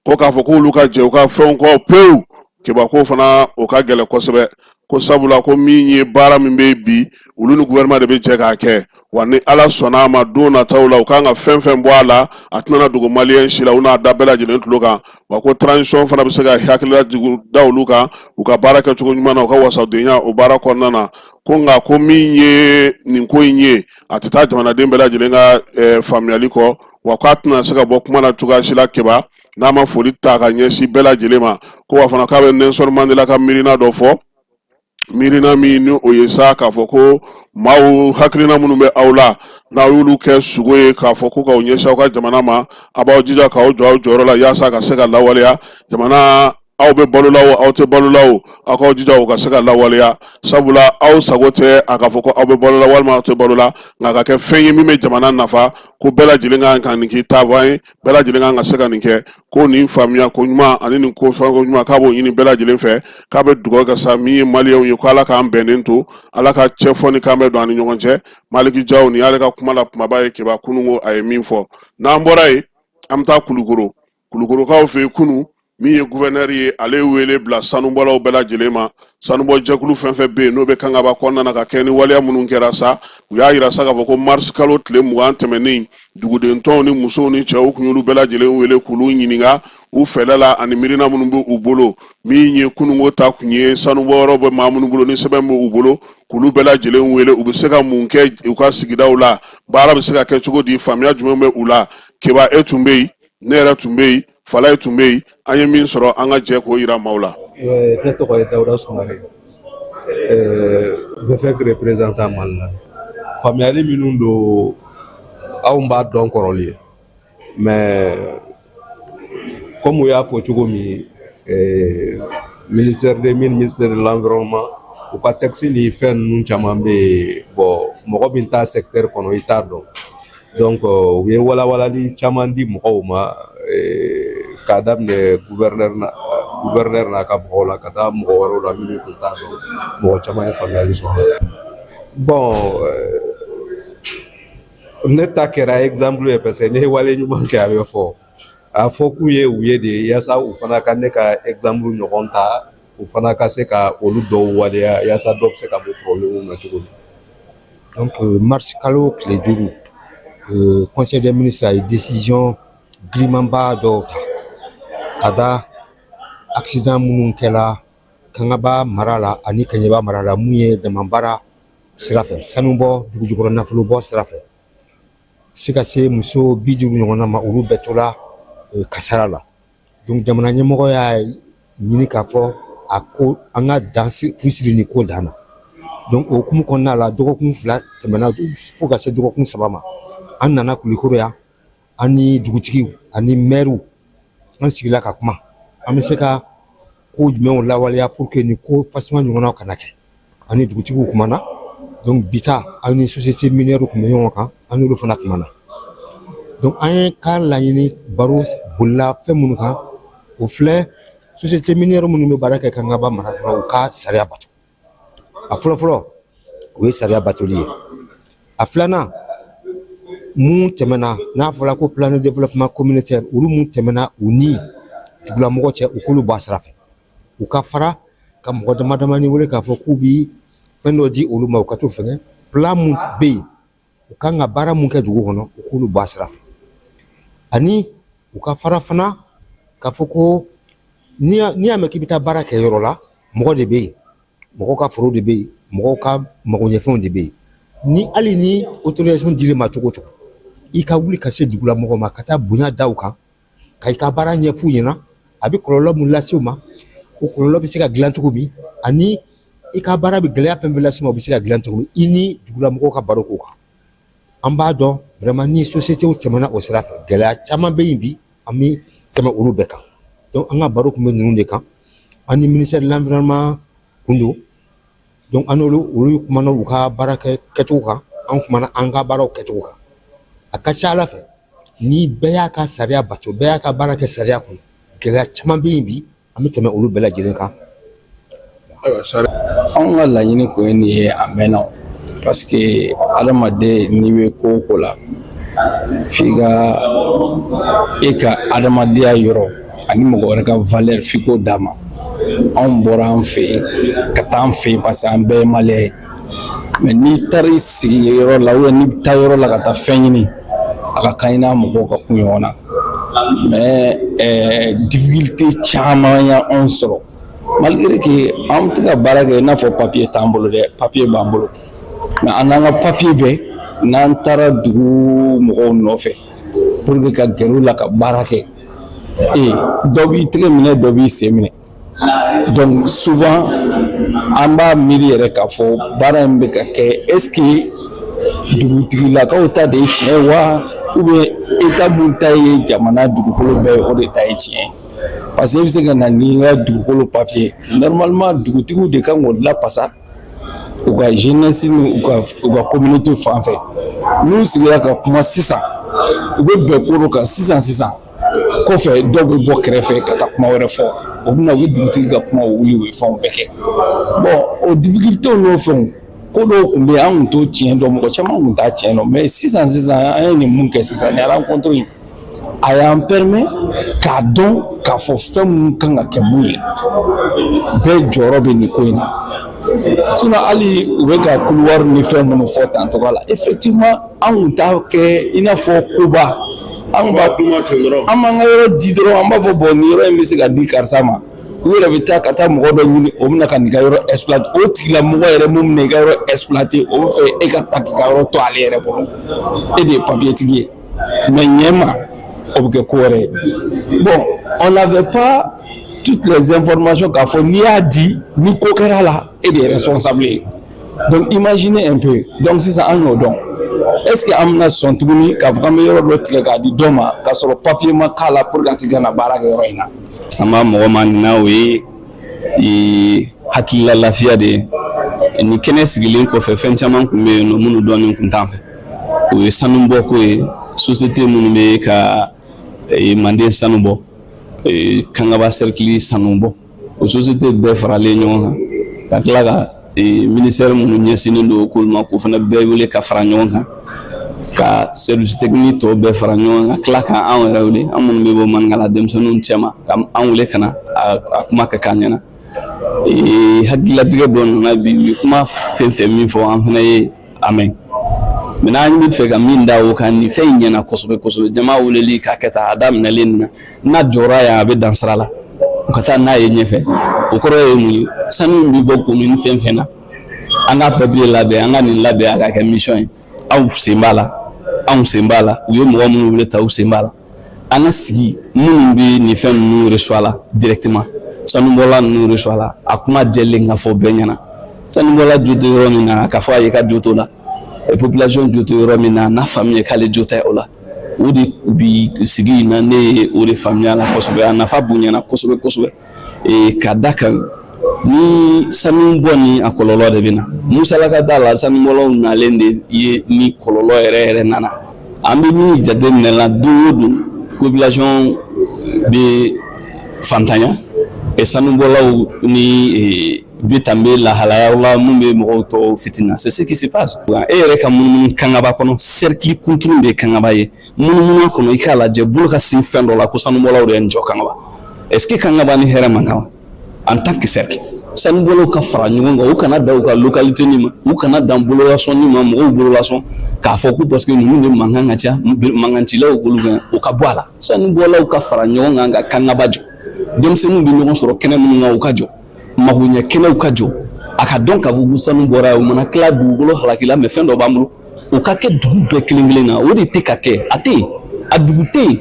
ko k'a fɔ k'olu ka jɛ u ka fɛnw kɔ pewu Keba ko fana o ka gɛlɛn kosɛbɛ ko sabula ko min ye baara min bɛ yen bi olu ni gouvernement de bɛ jɛ k'a kɛ wa ni Ala sɔnna a ma don nataw la u kan ka fɛn fɛn bɔ a la a tɛna dogo maliyɛn si la u n'a da bɛɛ lajɛlen tulo kan wa ko transition fana bɛ se ka hakilila da olu kan u ka baara kɛcogo ɲuman na u ka wasadenya o baara kɔnɔna na ko nka ko min ye nin ko in ye a tɛ taa jamanaden bɛɛ lajɛlen ka faamuyali kɔ wa k'a tɛna se ka bɔ kuma na cogoya si la Keba n'a ma foli ta ka ɲɛsi bɛɛ lajɛlen ma ko wa fana k'a bɛ Nelson Mandela ka miirina dɔ fɔ miirina min ni o ye sa k'a fɔ ko maaw hakilina minnu bɛ aw la n'aw y'olu kɛ sugo ye k'a fɔ ko k'aw ɲɛsin aw ka jamana ma a b'aw jija k'aw jɔ aw jɔyɔrɔ la yaasa ka se ka lawaleya jamana aw bɛ balo la o aw tɛ balo la o aw k'aw jija o ka se ka lawaleya sabula aw sago tɛ a k'a fɔ ko aw bɛ balo la walima aw tɛ balo la nka ka kɛ fɛn ye min bɛ jamana nafa ko bɛɛ lajɛlen kan ka nin k'i taabaa ye bɛɛ lajɛlen kan ka se ka nin kɛ ko nin faamuya ko ɲuman ani nin ko fɛn ko ɲuman k'a b'o ɲini bɛɛ lajɛlen fɛ k'a bɛ dugawu kɛ sa min ye maliyɛnw ye ko ala k'an bɛnnen to ala ka cɛ fɔ ni kan bɛ don ani ɲɔgɔn cɛ maliki jaw ni y'ale ka kuma la kumaba ye keba kununko a ye min fɔ n'an bɔra yen an bɛ taa kulukorokaw fɛ yen kunu min ye gouverneur ye ale wele bila sanubɔlaw bɛɛ lajɛlen ma sanubɔ jɛkulu fɛn fɛn bɛ yen n'o bɛ kangaba kɔnɔna na ka kɛ ni waleya minnu kɛra sa u y'a yira sa k'a fɔ ko mars kalo tile 20 tɛmɛnen dugudentɔnw ni musow ni cɛw kun y'olu bɛɛ lajɛlen wele k'olu ɲininka u fɛlɛ la ani miirina minnu bɛ u bolo min ye kununko ta kun ye sanubɔyɔrɔ bɛ maa minnu bolo ni sɛbɛn bɛ u bolo k'olu bɛɛ lajɛlen wele u bɛ se ka mun kɛ u ka sigidaw la baara bɛ se ka kɛ cogo di faamuya jumɛn bɛ u la keba e tun bɛ yen ne yɛrɛ tun bɛ yen fala tun bɛ yen an ye min sɔrɔ an ka jɛ k'o yira maaw la. Ne tɔgɔ ye Dawuda Sumare bɛ fɛ représentant Mali la faamuyali minnu don anw b'a dɔn kɔrɔlen mais comme u y'a fɔ cogo min ministère de l'environnement u ka texte ni fɛn ninnu caman bɛ yen bon mɔgɔ min t'a secteur kɔnɔ i t'a dɔn donc u ye walawalali caman di mɔgɔw ma k'a daminɛ gouverneur n'a ka mɔgɔw la ka taa mɔgɔ wɛrɛw la minnu tun t'a dɔn mɔgɔ caman ye faamuyali sɔrɔ bon ne ta kɛra exemple ye parce que ne ye wale ɲuman kɛ a bɛ fɔ a fɔ k'u ye u ye de yaasa u fana ka ne ka exemple ɲɔgɔn ta u fana ka se ka olu dɔw waleya yaasa dɔ bɛ se ka bɔ problème na cogo min. Donc mars kalo tile 5 conseil des ministres a ye décision girimanba dɔw ta ka da accident minnu kɛla Kangaba mara la ani Kaɲɛba mara la mun ye damabara sira fɛ sanubɔ dugujukɔrɔ nafolobɔ sira fɛ se ka se muso 50 ɲɔgɔnna ma olu bɛɛ tola kasara la donc jamana ɲɛmɔgɔ y'a ɲini k'a fɔ a ko an ka dan fu siri ni ko dan na donc o hukumu kɔnɔna la dɔgɔkun 2 tɛmɛna fo ka se dɔgɔkun 3 ma an nana Kulikoro yan an ni dugutigiw ani maires an sigila ka kuma an bɛ se ka ko jumɛnw lawaleya pour que ni ko fasuguya ɲɔgɔnnaw kana kɛ ani dugutigiw kumana donc bita an ni société minière tun bɛ ɲɔgɔn kan an n'olu fana kumana donc an ye ka laɲini baro bolila fɛn minnu kan o filɛ société minière minnu bɛ baara kɛ Kangaba mara kɔnɔ u ka sariya bato a fɔlɔfɔlɔ o ye sariya batoli ye a filanan mun tɛmɛna n'a fɔra ko plan de développement communautaire olu mun tɛmɛna u ni dugulamɔgɔ cɛ u k'olu bɔ a sira fɛ u ka fara ka mɔgɔ damadamani wele k'a fɔ k'u bi fɛn dɔ di olu ma u ka t'o fɛngɛ plan mun bɛ yen u kan ka baara mun kɛ dugu kɔnɔ u k'olu bɔ a sira fɛ ani u ka fara fana k'a fɔ ko n'i y'a mɛn k'i bɛ taa baara kɛ yɔrɔ la mɔgɔ de bɛ yen mɔgɔw ka foro de bɛ yen mɔgɔw ka magoɲɛfɛnw de bɛ yen ni hali ni autorisation dir'i ma cogo o cogo i ka wuli ka se dugulamɔgɔw ma ka taa bonya da u kan ka i ka baara ɲɛf'u ɲɛna a bɛ kɔlɔlɔ mun lase u ma o kɔlɔlɔ bɛ se ka dilan cogo min ani i ka baara bɛ gɛlɛya fɛn fɛn lase u ma o bɛ se ka dilan cogo min i ni dugulamɔgɔw ka baro k'o kan an b'a dɔn vraiment ni sociétéw tɛmɛna o sira fɛ gɛlɛya caman bɛ yen bi an bɛ tɛmɛ olu bɛɛ kan donc an ka baro tun bɛ ninnu de kan an ni ministère de l'environnement kun don donc an n'olu kumana u ka baara kɛcogo kan an kumana an ka baaraw kɛcogo kan a ka ca ala fɛ ni bɛɛ y'a ka sariya bato bɛɛ y'a ka baara kɛ sariya kɔnɔ gɛlɛya caman bɛ yen bi an bɛ tɛmɛ olu bɛɛ lajɛlen kan. Anw ka laɲini kun ye nin ye a mɛnna parce que adamaden n'i bɛ ko o ko la f'i ka e ka adamadenya yɔrɔ ani mɔgɔ wɛrɛ ka valeur f'i k'o d'a ma anw bɔra an fɛ yen ka taa an fɛ yen parce que an bɛɛ ye maliyɛn ye mais n'i taara i sigi yɔrɔ la ou n'i bɛ taa yɔrɔ la ka taa fɛn ɲini a ka kan i n'a mɔgɔw ka kun ɲɔgɔn na mais difficulté caman y'anw sɔrɔ malgré que an tɛ ka baara kɛ i n'a fɔ papier t'an bolo dɛ papier b'an bolo mais an n'an ka papier bɛɛ n'an taara dugu mɔgɔw nɔfɛ pour que ka gɛrɛ u la ka baara kɛ et dɔ b'i tɛgɛ minɛ dɔ b'i sen minɛ donc souvent an b'a miiri yɛrɛ k'a fɔ baara in bɛ ka kɛ est ce que dugutigilakaw ta de ye tiɲɛ wa ou bien état mun ta ye jamana dugukolo bɛɛ ye o de ta ye tiɲɛ parce que i bɛ se ka na n'i ka dugukolo papier normalement dugutigiw de kan k'o lapasa u ka jeunesse ni u ka communauté fan fɛ n'u sigira ka kuma sisan u bɛ bɛn ko dɔ kan sisan kɔfɛ dɔw bɛ bɔ kɛrɛfɛ ka taa kuma wɛrɛ fɔ o bɛna u bɛ dugutigi ka kuma wuli u ye fɛnw bɛɛ kɛ bon o difficulté n'o fɛnw ko dɔw tun bɛ yen an tun t'o tiɲɛ dɔn mɔgɔ caman tun t'a tiɲɛ dɔn mais sisan an ye nin mun kɛ sisan nin rencontre in a y'an permet k'a dɔn k'a fɔ fɛn minnu kan ka kɛ mun ye bɛɛ jɔyɔrɔ bɛ nin ko in na sinon hali u bɛ ka couloir ni fɛn minnu fɔ tan tɔgɔ la effectivement an tun t'a kɛ i n'a fɔ koba an b'an ka yɔrɔ di dɔrɔn an b'a fɔ bon nin yɔrɔ in bɛ se ka di karisa ma u yɛrɛ bɛ taa ka taa mɔgɔ dɔ ɲini o bɛna ka nin ka yɔrɔ exploiter o tigilamɔgɔ yɛrɛ mun bɛna i ka yɔrɔ exploiter o bɛ fɛ e ka ta k'i ka yɔrɔ to ale yɛrɛ bolo e de ye papier tigi ye mais ɲɛ ma o bɛ kɛ ko wɛrɛ ye bon on n'avait pas toutes les informations k'a fɔ n'i y'a di ni ko kɛra la e de ye responsable ye donc imaginez un peu donc sisan an y'o dɔn est ce que an bɛna sɔn tuguni k'a fɔ k'an bɛ yɔrɔ dɔ tigɛ k'a di dɔ ma k'a sɔrɔ papier ma k'a la pour que a tigi ka na baara kɛ yɔrɔ in na. Sama mɔgɔ ma nin na o ye hakilila lafiya de ye ni kɛnɛ sigilen kɔfɛ fɛn caman tun bɛ yen nɔ minnu dɔɔnin tun t'an fɛ o ye sanubɔko ye société minnu bɛ ka manden sanu bɔ kangaba cercle sanu bɔ o société bɛɛ faralen ɲɔgɔn kan ka tila ka ministère minnu ɲɛsinnen don k'olu ma k'o fana bɛɛ wele ka fara ɲɔgɔn kan ka service technique tɔw bɛɛ fara ɲɔgɔn kan tila ka anw yɛrɛ wele an minnu bɛ bɔ maninkala denmisɛnninw cɛma ka an wele ka na a kuma kɛ k'an ɲɛna hakililatigɛ dɔ nana bi u ye kuma fɛn fɛn min fɔ an fana ye a mɛn maintenant an bɛ fɛ ka min da o kan nin fɛn in ɲɛna kosɛbɛ kosɛbɛ jama weleli k'a kɛ tan a daminɛlen nin na n'a jɔra yan a bɛ dan sira la u ka taa n'a ye ɲɛfɛ o kɔrɔ ye mun ye sanu bɛ bɔ commune fɛn fɛn na an ka papier labɛn an ka nin labɛn a ka kɛ mission ye aw sen b'a la anw sen b'a la u ye mɔgɔ minnu wele ta u sen b'a la an ka sigi minnu bɛ nin fɛn ninnu reçoit la directement sanubɔla ninnu reçoit la a kuma jɛlen ka fɔ bɛɛ ɲɛna sanubɔla jo tɛ yɔrɔ min na k'a fɔ a ye ka jo t'o la population jo tɛ yɔrɔ min na n'a faamuya k'ale jo tɛ o la o de bi sigi in na ne ye o de faamuya la kosɛbɛ a nafa bonyana kosɛbɛ kosɛbɛ ka da kan ni sanu bɔ ni a kɔlɔlɔ de bɛ na musalaka t'a la sanubɔlaw nalen de ye ni kɔlɔlɔ yɛrɛ nana an bɛ min jateminɛ la don o don population bɛ fantanya sanubɔlaw ni bɛ tanbe lahalayaw la mun bɛ mɔgɔw tɔw fitina c'est ce qui se passe e yɛrɛ ka munumunu kangaba kɔnɔ cercle kunturu de kangaba ye munumunu kɔnɔ i k'a lajɛ bolo ka sin fɛn dɔ la ko sanubɔlaw de ye nin jɔ kangaba est ce que kangaba ni hɛrɛ man kan wa en tant que cercle sanubɔlaw ka fara ɲɔgɔn kan u kana da u ka localité ni ma u kana dan bololasɔn ni ma mɔgɔw bololasɔn k'a fɔ ko parce que ninnu de mankan ka ca mankancilaw bolo kan u ka bɔ a la sanubɔlaw ka fara ɲɔgɔn kan ka kangaba jɔ denmisɛnninw bɛ ɲɔgɔn sɔrɔ kɛnɛ minnu kan u ka jɔ magoɲɛ kɛnɛw ka jɔ a ka dɔn k'a fɔ ko sanu bɔra u mana tila dugukolo halakila mais fɛn dɔ b'an bolo o ka kɛ dugu bɛɛ kelen kelen na o de tɛ ka kɛ a tɛ yen a dugu tɛ yen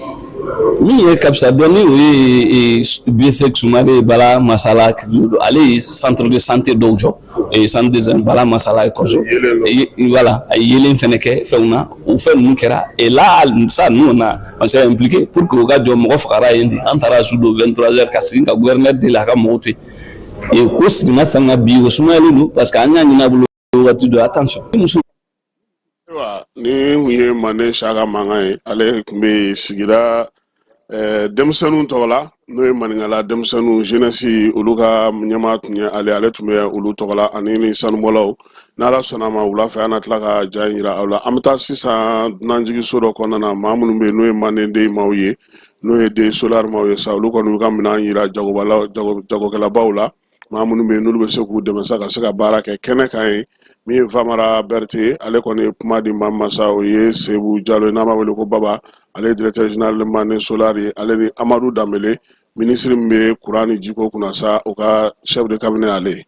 min ye kapisa dɔn ni o ye BFEC Sumare Bala Masala ale ye centre de santé dɔw jɔ centre de Bala Masala école voilà a ye yelen fɛnɛ kɛ fɛnw na o fɛn ninnu kɛra et là ça nous on s'est impliqué pour que o ka jɔ mɔgɔ fagara yen de an taara su do 23h ka segin ka gouverneur de la ka mɔgɔw to yen ko sigina fɛn ka bi o sumayalen don parce que an y'a ɲin'a bolo waati dɔ attention ni mun ye Mande Saka mankan ye ale tun bɛ sigira denmisɛnninw tɔgɔ la n'o ye maninkala denmisɛnninw jeunesse olu ka ɲɛmaa tun ye ale tun bɛ olu tɔgɔ la ani ni sanubɔlaw n'Ala sɔnna ma wula fɛ an na tila ka ja in jira aw la an bɛ taa sisan dunanjigiso dɔ kɔnɔna na maa minnu bɛ yen n'o ye Mandenden maaw ye n'o ye Den Solar maaw ye sa olu kɔni y'u ka minɛn jira jagokɛlabaw la maa minnu bɛ yen n'olu bɛ se k'u dɛmɛ sa ka se ka baara kɛ kɛnɛ kan ye min ye Famara Berete ale kɔni ye kuma di maa ma sa o ye Sebu Jalo n'a b'a wele ko Baba ale directeur général de Manden Solar ye ale ni Amadu Dambele ministre min bɛ courant ni jiko kunna sa o ka chef de cabinet ale ye.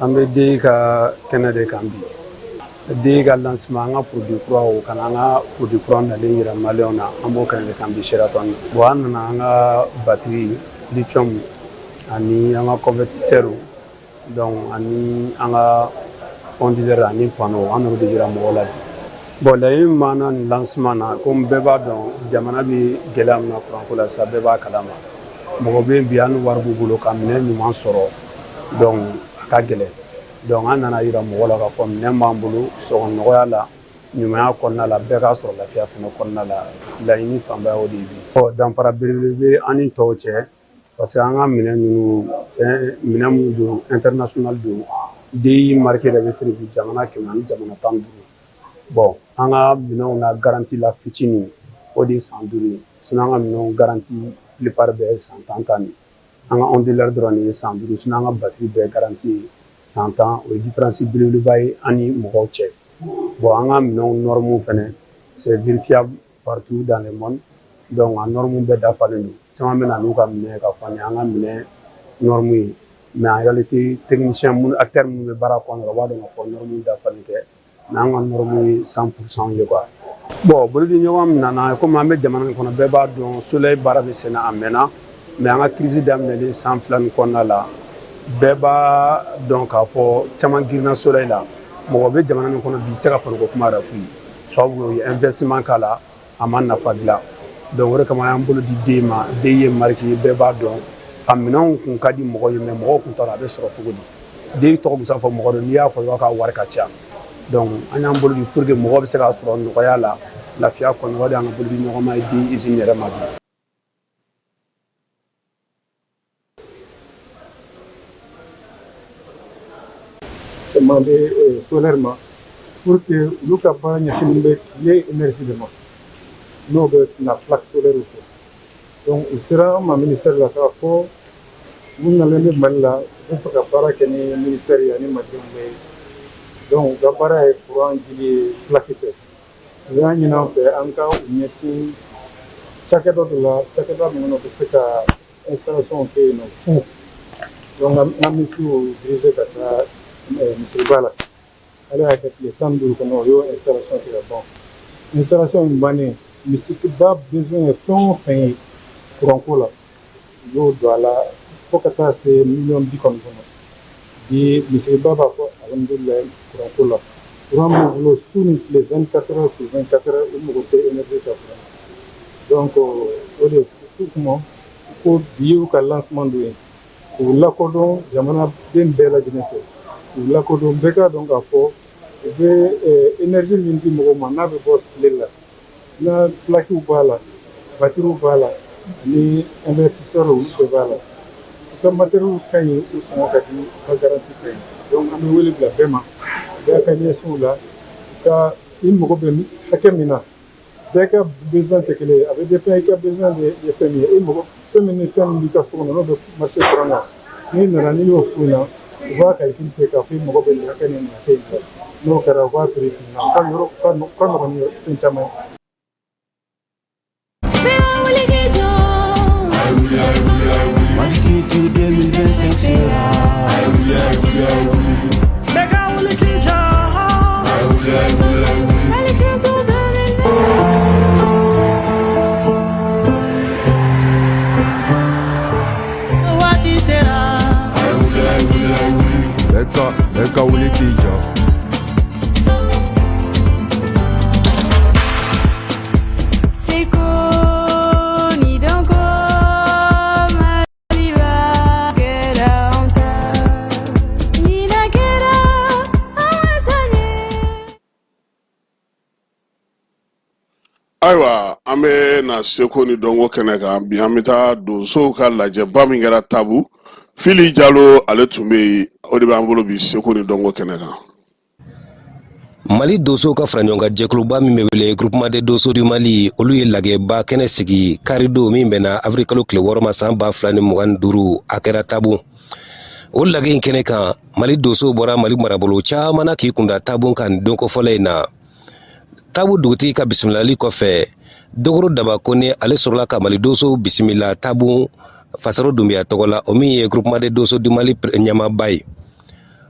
An bɛ den ka kɛnɛ de kan bi de ka lancement an ka produit kura o kana an ka produit kura nalen yira maliyɛnw na an b'o kɛnɛ de kan bi Sheraton bon an nana an ka batterie lithium ani an ka convertisseur donc ani an ka fondiseur ani panneau an n'o de yira mɔgɔw la bi bon laɲini m'an ni lancement na komi bɛɛ b'a dɔn jamana bɛ gɛlɛya min na kuranko la sisan bɛɛ b'a kalama mɔgɔ bɛ yen bi hali ni wari b'u bolo ka minɛn ɲuman sɔrɔ donc a ka gɛlɛn donc an nana yira mɔgɔw la k'a fɔ minɛn b'an bolo sɔngɔ nɔgɔya la ɲumanya kɔnɔna la bɛɛ k'a sɔrɔ lafiya fana kɔnɔna la laɲini fanba y'o de ye bi danfara belebele an ni tɔw cɛ parce que an ka minɛn ninnu minɛn minnu don international don DI marqué de bɛ feere bi jamana 100 ani jamana 15 bon an ka minɛnw na garantie la fitinin o de ye san 5 ye sinon an ka minɛnw garantie plupart bɛɛ ye san 10 ni an ka onduleur dɔrɔn de ye san 5 sinon an ka batterie bɛɛ garantie ye san 10 o ye différence belebeleba ye an ni mɔgɔw cɛ bon an ka minɛnw normes fɛnɛ c'est vérifiable partout dans le monde donc a normes bɛɛ dafalen don caman bɛ na n'u ka minɛn k'a fɔ an ye an ka minɛn normes ye mais en réalité technicien minnu acteur minnu bɛ baara kɔnɔna la u b'a dɔn k'a fɔ normes dafalen tɛ mais an ka normes ye 100% ye quoi bon bolodi ɲɔgɔn min nana komi an bɛ jamana min kɔnɔ bɛɛ b'a dɔn soleil baara bɛ senna a mɛnna mais an ka crise daminɛlen san 2 nin kɔnɔna la bɛɛ b'a dɔn k'a fɔ caman girinna soleil la mɔgɔ bɛ jamana min kɔnɔ bi se ka fɔ ko kuma yɛrɛ f'u ye sababu u ye investissement k'a la a ma nafa dilan donc o de kama an bolo di den ma den ye marque ye bɛɛ b'a dɔn a minɛnw kun ka di mɔgɔ ye mais mɔgɔw kun t'a dɔn a bɛ sɔrɔ cogo di den tɔgɔ bɛ se ka fɔ mɔgɔ dɔ n'i y'a fɔ i b'a ka wari ka ca donc an y'an bolo di pour que mɔgɔ bɛ se ka sɔrɔ nɔgɔya la lafiya kɔnɔ o de y'an ka bolo di ɲɔgɔnma ye di usine yɛrɛ ma bi. Demandé solairement pour que olu ka baara ɲɛsinnen bɛ tile énergie de ma n'o bɛ na plaque solaire fɛ donc u sera an ma ministère la k'a fɔ u nalen bɛ Mali la u bɛ fɛ ka baara kɛ ni ministère ye ani maliɲɛnw bɛɛ ye donc u ka baara ye courant jili ye plaque fɛ u y'a ɲini an fɛ an ka u ɲɛsin cakɛda dɔ la cakɛda min bɛ se ka installation kɛ yen nɔ fu donc an bɛ s'u diriger ka taa misiriba la ale y'a kɛ tile 15 kɔnɔ o y'o installation kɛ bon installation in bannen misiriba besoin ye fɛn o fɛn ye courant ko la u y'o don a la fo ka taa se million 90 ma bi misiriba b'a fɔ alhamdulilayi courant ko la courant b'u bolo su ni tile 24 heures sur 24 heures u mago tɛ énergie ka courant donc o de tout kuma ko bi y'u ka lancement dɔ ye k'u lakodɔn jamanaden bɛɛ lajɛlen fɛ k'u lakodɔn bɛɛ k'a dɔn k'a fɔ u bɛ énergie min di mɔgɔw ma n'a bɛ bɔ tile la na plaquew b'a la batteriw b'a la ani investisseurs olu bɛɛ b'a la u ka matériel ka ɲi u sɔngɔ ka di u ka garantie ka ɲi donc an bɛ wele bila bɛɛ ma bɛɛ ka ɲɛsin u la u ka i mago bɛ hakɛ min na bɛɛ ka besoin tɛ kelen ye a bɛ dépend i ka besoin de fɛn min ye i mago fɛn min ni fɛn min b'i ka so kɔnɔ n'o bɛ marché courant na n'i nana n'i y'o f'u ɲɛna u b'a calcul kɛ k'a fɔ i mago bɛ nin hakɛ ni nin hakɛ in na n'o kɛra u b'a prix f'i ɲɛna u ka nɔgɔn ni fɛn caman ye. Eka wuli k'i jɔ. Ayiwa an bɛ na seko ni dɔnko kɛnɛ kan bi an bɛ taa donsow ka lajɛba min kɛra Tabu Fili Jalo ale tun bɛ yen o de b'an bolo bi seko ni dɔnko kɛnɛ kan. Mali doso ka fara ɲɔgɔn kan jɛkuluba min bɛ wele Groupement des Dosos du Mali olu ye lagɛba kɛnɛ sigi karido min bɛnna avril kalo tile 6 ma san 2025 a kɛra Tabu. O lagɛ in kɛnɛ kan Mali doso bɔra Mali marabolo caman na k'i kunda Tabu kan don kofɔlɔ in na. Tabu dugutigi ka bisimilali kɔfɛ Dogoro Daba Kone ale sɔrɔla ka Mali doso bisimila Tabu Fasaro Dumbuya tɔgɔ la o min ye Groupement des Dosos du Mali ɲɛmaaba ye.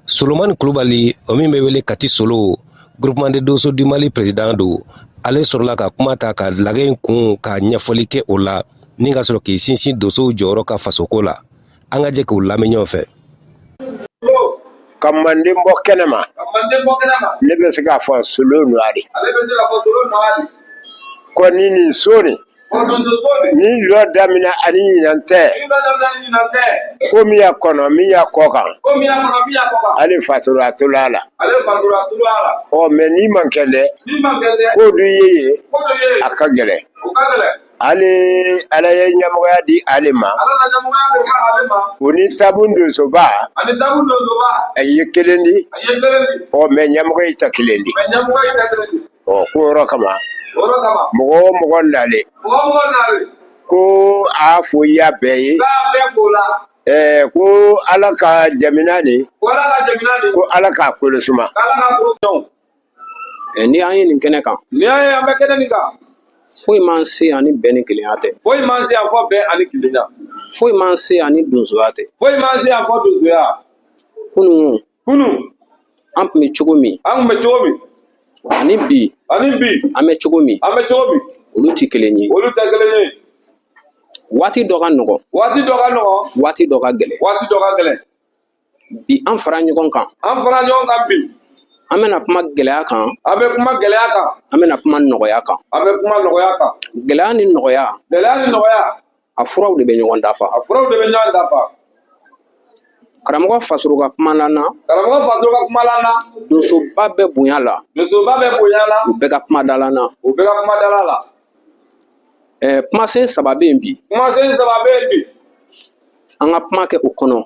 Solomani Kulubali o min bɛ wele Kati Solo Groupement de Dosso du Mali président do ale sɔrɔla ka kuma ta ka lagɛ kun ka ɲɛfɔli kɛ o la ni ka sɔrɔ k'i sinsin Dosso jɔyɔrɔ ka fasoko la an ka jɛ k'u lamɛn ɲɔgɔn fɛ. Ka Manden bɔ kɛnɛma ne bɛ se k'a fɔ Solo Noiri ko ni nin so nin ni lɔ daminɛ ani ɲinan tɛ ko min y'a kɔnɔ min y'a kɔ kan ale fasoro a tola a la mais ni man kɛ dɛ ko du ye a ka gɛlɛn ale ala ye ɲɛmɔgɔya di ale ma o ni Tabun Donsoba a ye kelen di mais ɲɛmɔgɔ ta kelen di ko yɔrɔ kama mɔgɔ o mɔgɔ nale ko a fo ya bɛɛ ye ko ala ka jamana ni ko ala ka kolosuma ni an ye nin kɛnɛ kan foyi man se ani bɛn ni kelenya tɛ foyi man se a fɔ bɛn ani kelenya foyi man se ani donsoya tɛ foyi man se a fɔ donsoya kunu an tun bɛ cogo min ani bi an bɛ cogo min olu tɛ kelen ye waati dɔ ka nɔgɔ waati dɔ ka gɛlɛn bi an fara ɲɔgɔn kan bi an bɛna kuma gɛlɛya kan an bɛna kuma nɔgɔya kan gɛlɛya ni nɔgɔya a furaw de bɛ ɲɔgɔn dafa karamɔgɔ fasoro ka kuma lana donsoba bɛ bonya la u bɛɛ ka kuma dala na kumasen saba bɛ yen bi an ka kuma kɛ o kɔnɔ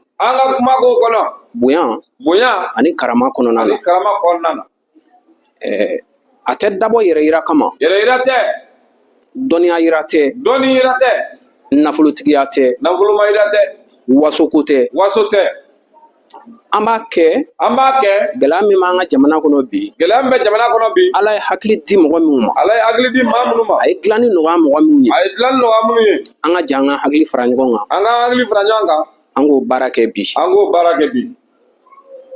bonya ani karama kɔnɔna na a tɛ dabɔ yɛrɛ yira kama dɔnniya yira tɛ nafolotigiya tɛ wasoko tɛ an b'a kɛ gɛlɛya min b'an ka jamana kɔnɔ bi ala ye hakili di mɔgɔ minnu ma a ye dilanni nɔgɔya mɔgɔ minnu ye an ka jɛ an ka hakili fara ɲɔgɔn kan an k'o baara kɛ bi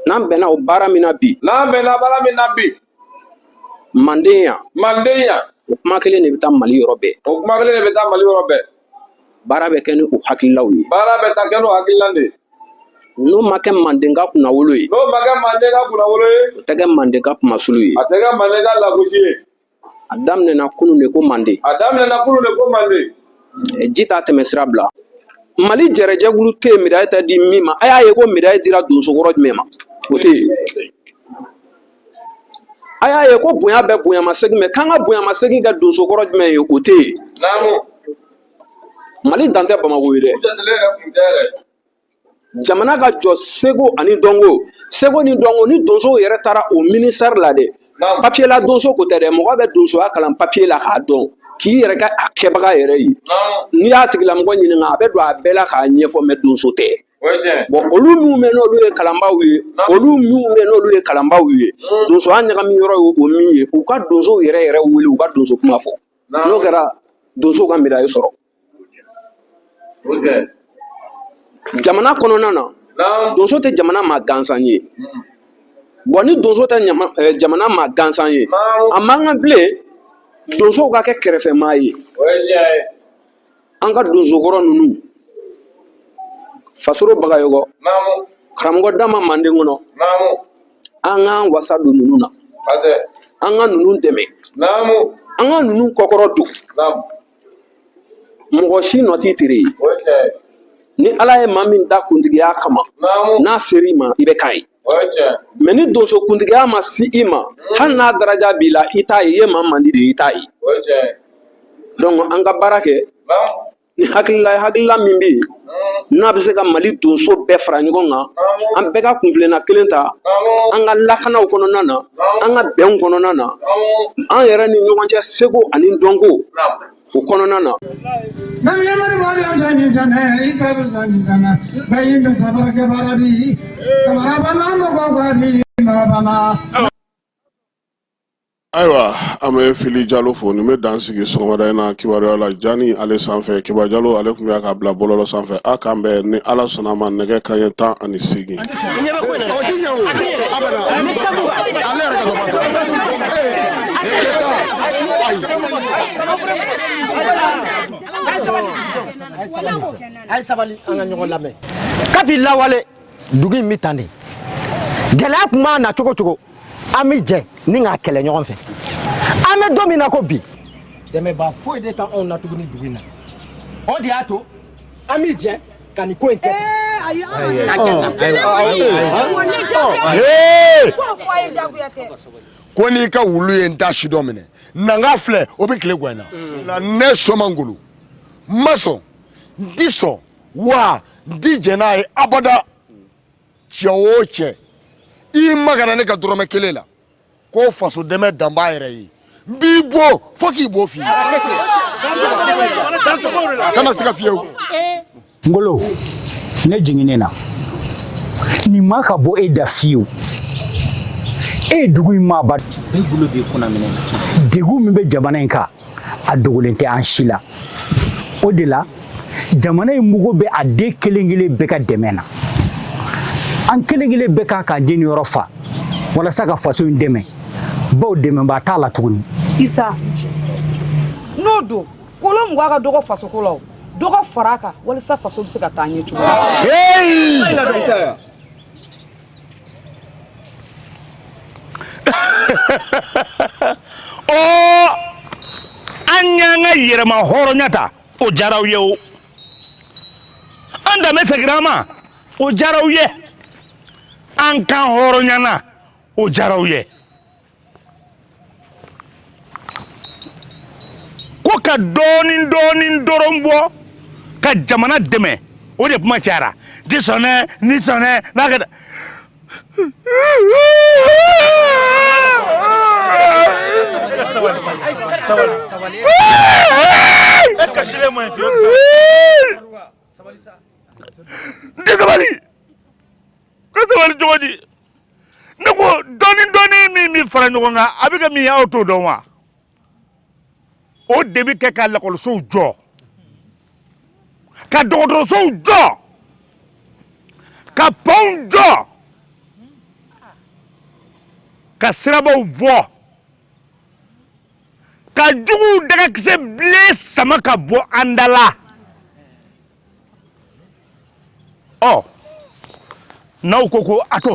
n'an bɛnna o baara min na bi Manden yan o kuma kelen de bɛ taa Mali yɔrɔ bɛɛ baara bɛ kɛ ni o hakililaw ye n'o ma kɛ Mandenka kunnawolo ye o tɛ kɛ Mandenka kumasulu ye a daminɛna kunun de ko Manden ji t'a tɛmɛ sira bila Mali jɛrɛjɛkulu tɛ yen médaille tɛ di min ma a y'a ye ko médaille dira donsokɔrɔ jumɛn ma o tɛ yen a y'a ye ko bonya bɛ bonyamasegin mɛ k'an ka bonyamasegin kɛ donsokɔrɔ jumɛn ye o tɛ yen Mali dan tɛ Bamako ye dɛ jamana ka jɔ seko ani dɔnko ni donsow yɛrɛ taara o ministère la dɛ papier la donso ko tɛ dɛ mɔgɔ bɛ donsoya kalan papier la k'a dɔn k'i yɛrɛ kɛ a kɛbaga yɛrɛ ye n'i y'a tigilamɔgɔ ɲininka a bɛ don a bɛɛ la k'a ɲɛfɔ mɛ donso tɛ olu minnu bɛ n'olu ye kalanbaaw ye donsoya ɲagami yɔrɔ ye o min ye u ka donsow yɛrɛ wele u ka donso kuma fɔ n'o kɛra donsow ka médaille sɔrɔ jamana kɔnɔna na donso tɛ jamana maa gansan ye ni donso tɛ jamana maa gansan ye a man kan bilen donsow ka kɛ kɛrɛfɛmaa ye an ka donsokɔrɔ ninnu Fasoro Bagayoko karamɔgɔ Dama Manden kɔnɔ an k'an wasa don ninnu na an ka ninnu dɛmɛ an ka ninnu kɔkɔrɔ don mɔgɔ si nɔ t'i tere ye ni ala ye maa min da kuntigiya kama n'a sera i ma i bɛ k'a ye mɛ ni donso kuntigiya ma si i ma hali n'a daraja b'i la i t'a ye i ye maa mandi de i t'a ye donc an ka baara kɛ ni hakilila min bɛ yen n'a bɛ se ka Mali donso bɛɛ fara ɲɔgɔn kan an bɛɛ ka kunfilenna kelen ta an ka lakanaw kɔnɔna na an ka bɛnw kɔnɔna na an yɛrɛ ni ɲɔgɔn cɛ seko ani dɔnko o kɔnɔna na ayiwa an bɛ Fili Jalo fo nin bɛ dan sigi sɔgɔmada in na kibaruya la Jani ale sanfɛ Kiba Jalo ale tun bɛ ka bila bɔlɔlɔ sanfɛ a k'an bɛn ni ala sɔnna a ma nɛgɛ kanɲɛ 18 ay sabali an ka ɲɔgɔn lamɛn kapi lawale dugu in mi tan de gɛlɛya kun b'a na cogo cogo an mi jɛ ni k'a kɛlɛ ɲɔgɔn fɛ an bɛ don min na ko bi dɛmɛba foyi de t'anw na tuguni dugu in na o de y'a to an mi jɛ ka nin ko in kɛ ko n'i ka wulu ye n ta si dɔ minɛ nanga filɛ o bɛ tile gɛn na ne sɔmangolo ma sɔn n ti sɔn wa n ti jɛn n'a ye abada cɛ o cɛ i magana ne ka dɔrɔmɛ kelen la ko faso dɛmɛ dan b'a yɛrɛ ye n b'i bɔ fo k'i bɔ f'i ye kana se ka fiyɛ o. Ngolo ne jiginne na ni ma ka bɔ e da fiyewu e dugu in ma ba e bolo b'i kunna minɛ degun min bɛ jamana in kan a dogolen tɛ an si la o de la jamana in mugu bɛ a den kelen kelen bɛɛ ka dɛmɛ na an kelen kelen bɛɛ kan k'a den yɔrɔ fa walasa ka faso in dɛmɛ baw dɛmɛba t'a la tuguni. Isa n'o don kolon mugan ka dɔgɔ faso ko la o dɔgɔ fara a kan walasa faso bɛ se ka taa ɲɛ cogo an y'an ka yɛrɛma hɔrɔnya ta o diyara aw ye o an danbe seginna an ma o diyara aw ye an kan hɔrɔnyana o diyara aw ye ko ka dɔɔnin dɔɔnin dɔrɔn bɔ ka jamana dɛmɛ o de kuma cayara ti sɔnɛ ni sɔnɛ n'a kɛ sabali cogo di ne ko dɔɔnin min fara ɲɔgɔn kan a bɛ kɛ min ye aw t'o dɔn wa o de bɛ kɛ ka lakɔlisow jɔ ka dɔgɔtɔrɔsow jɔ ka pɔnw jɔ ka sirabaw bɔ ka juguw dagakisɛ bilen sama ka bɔ an da la ɔ n'aw ko a t'o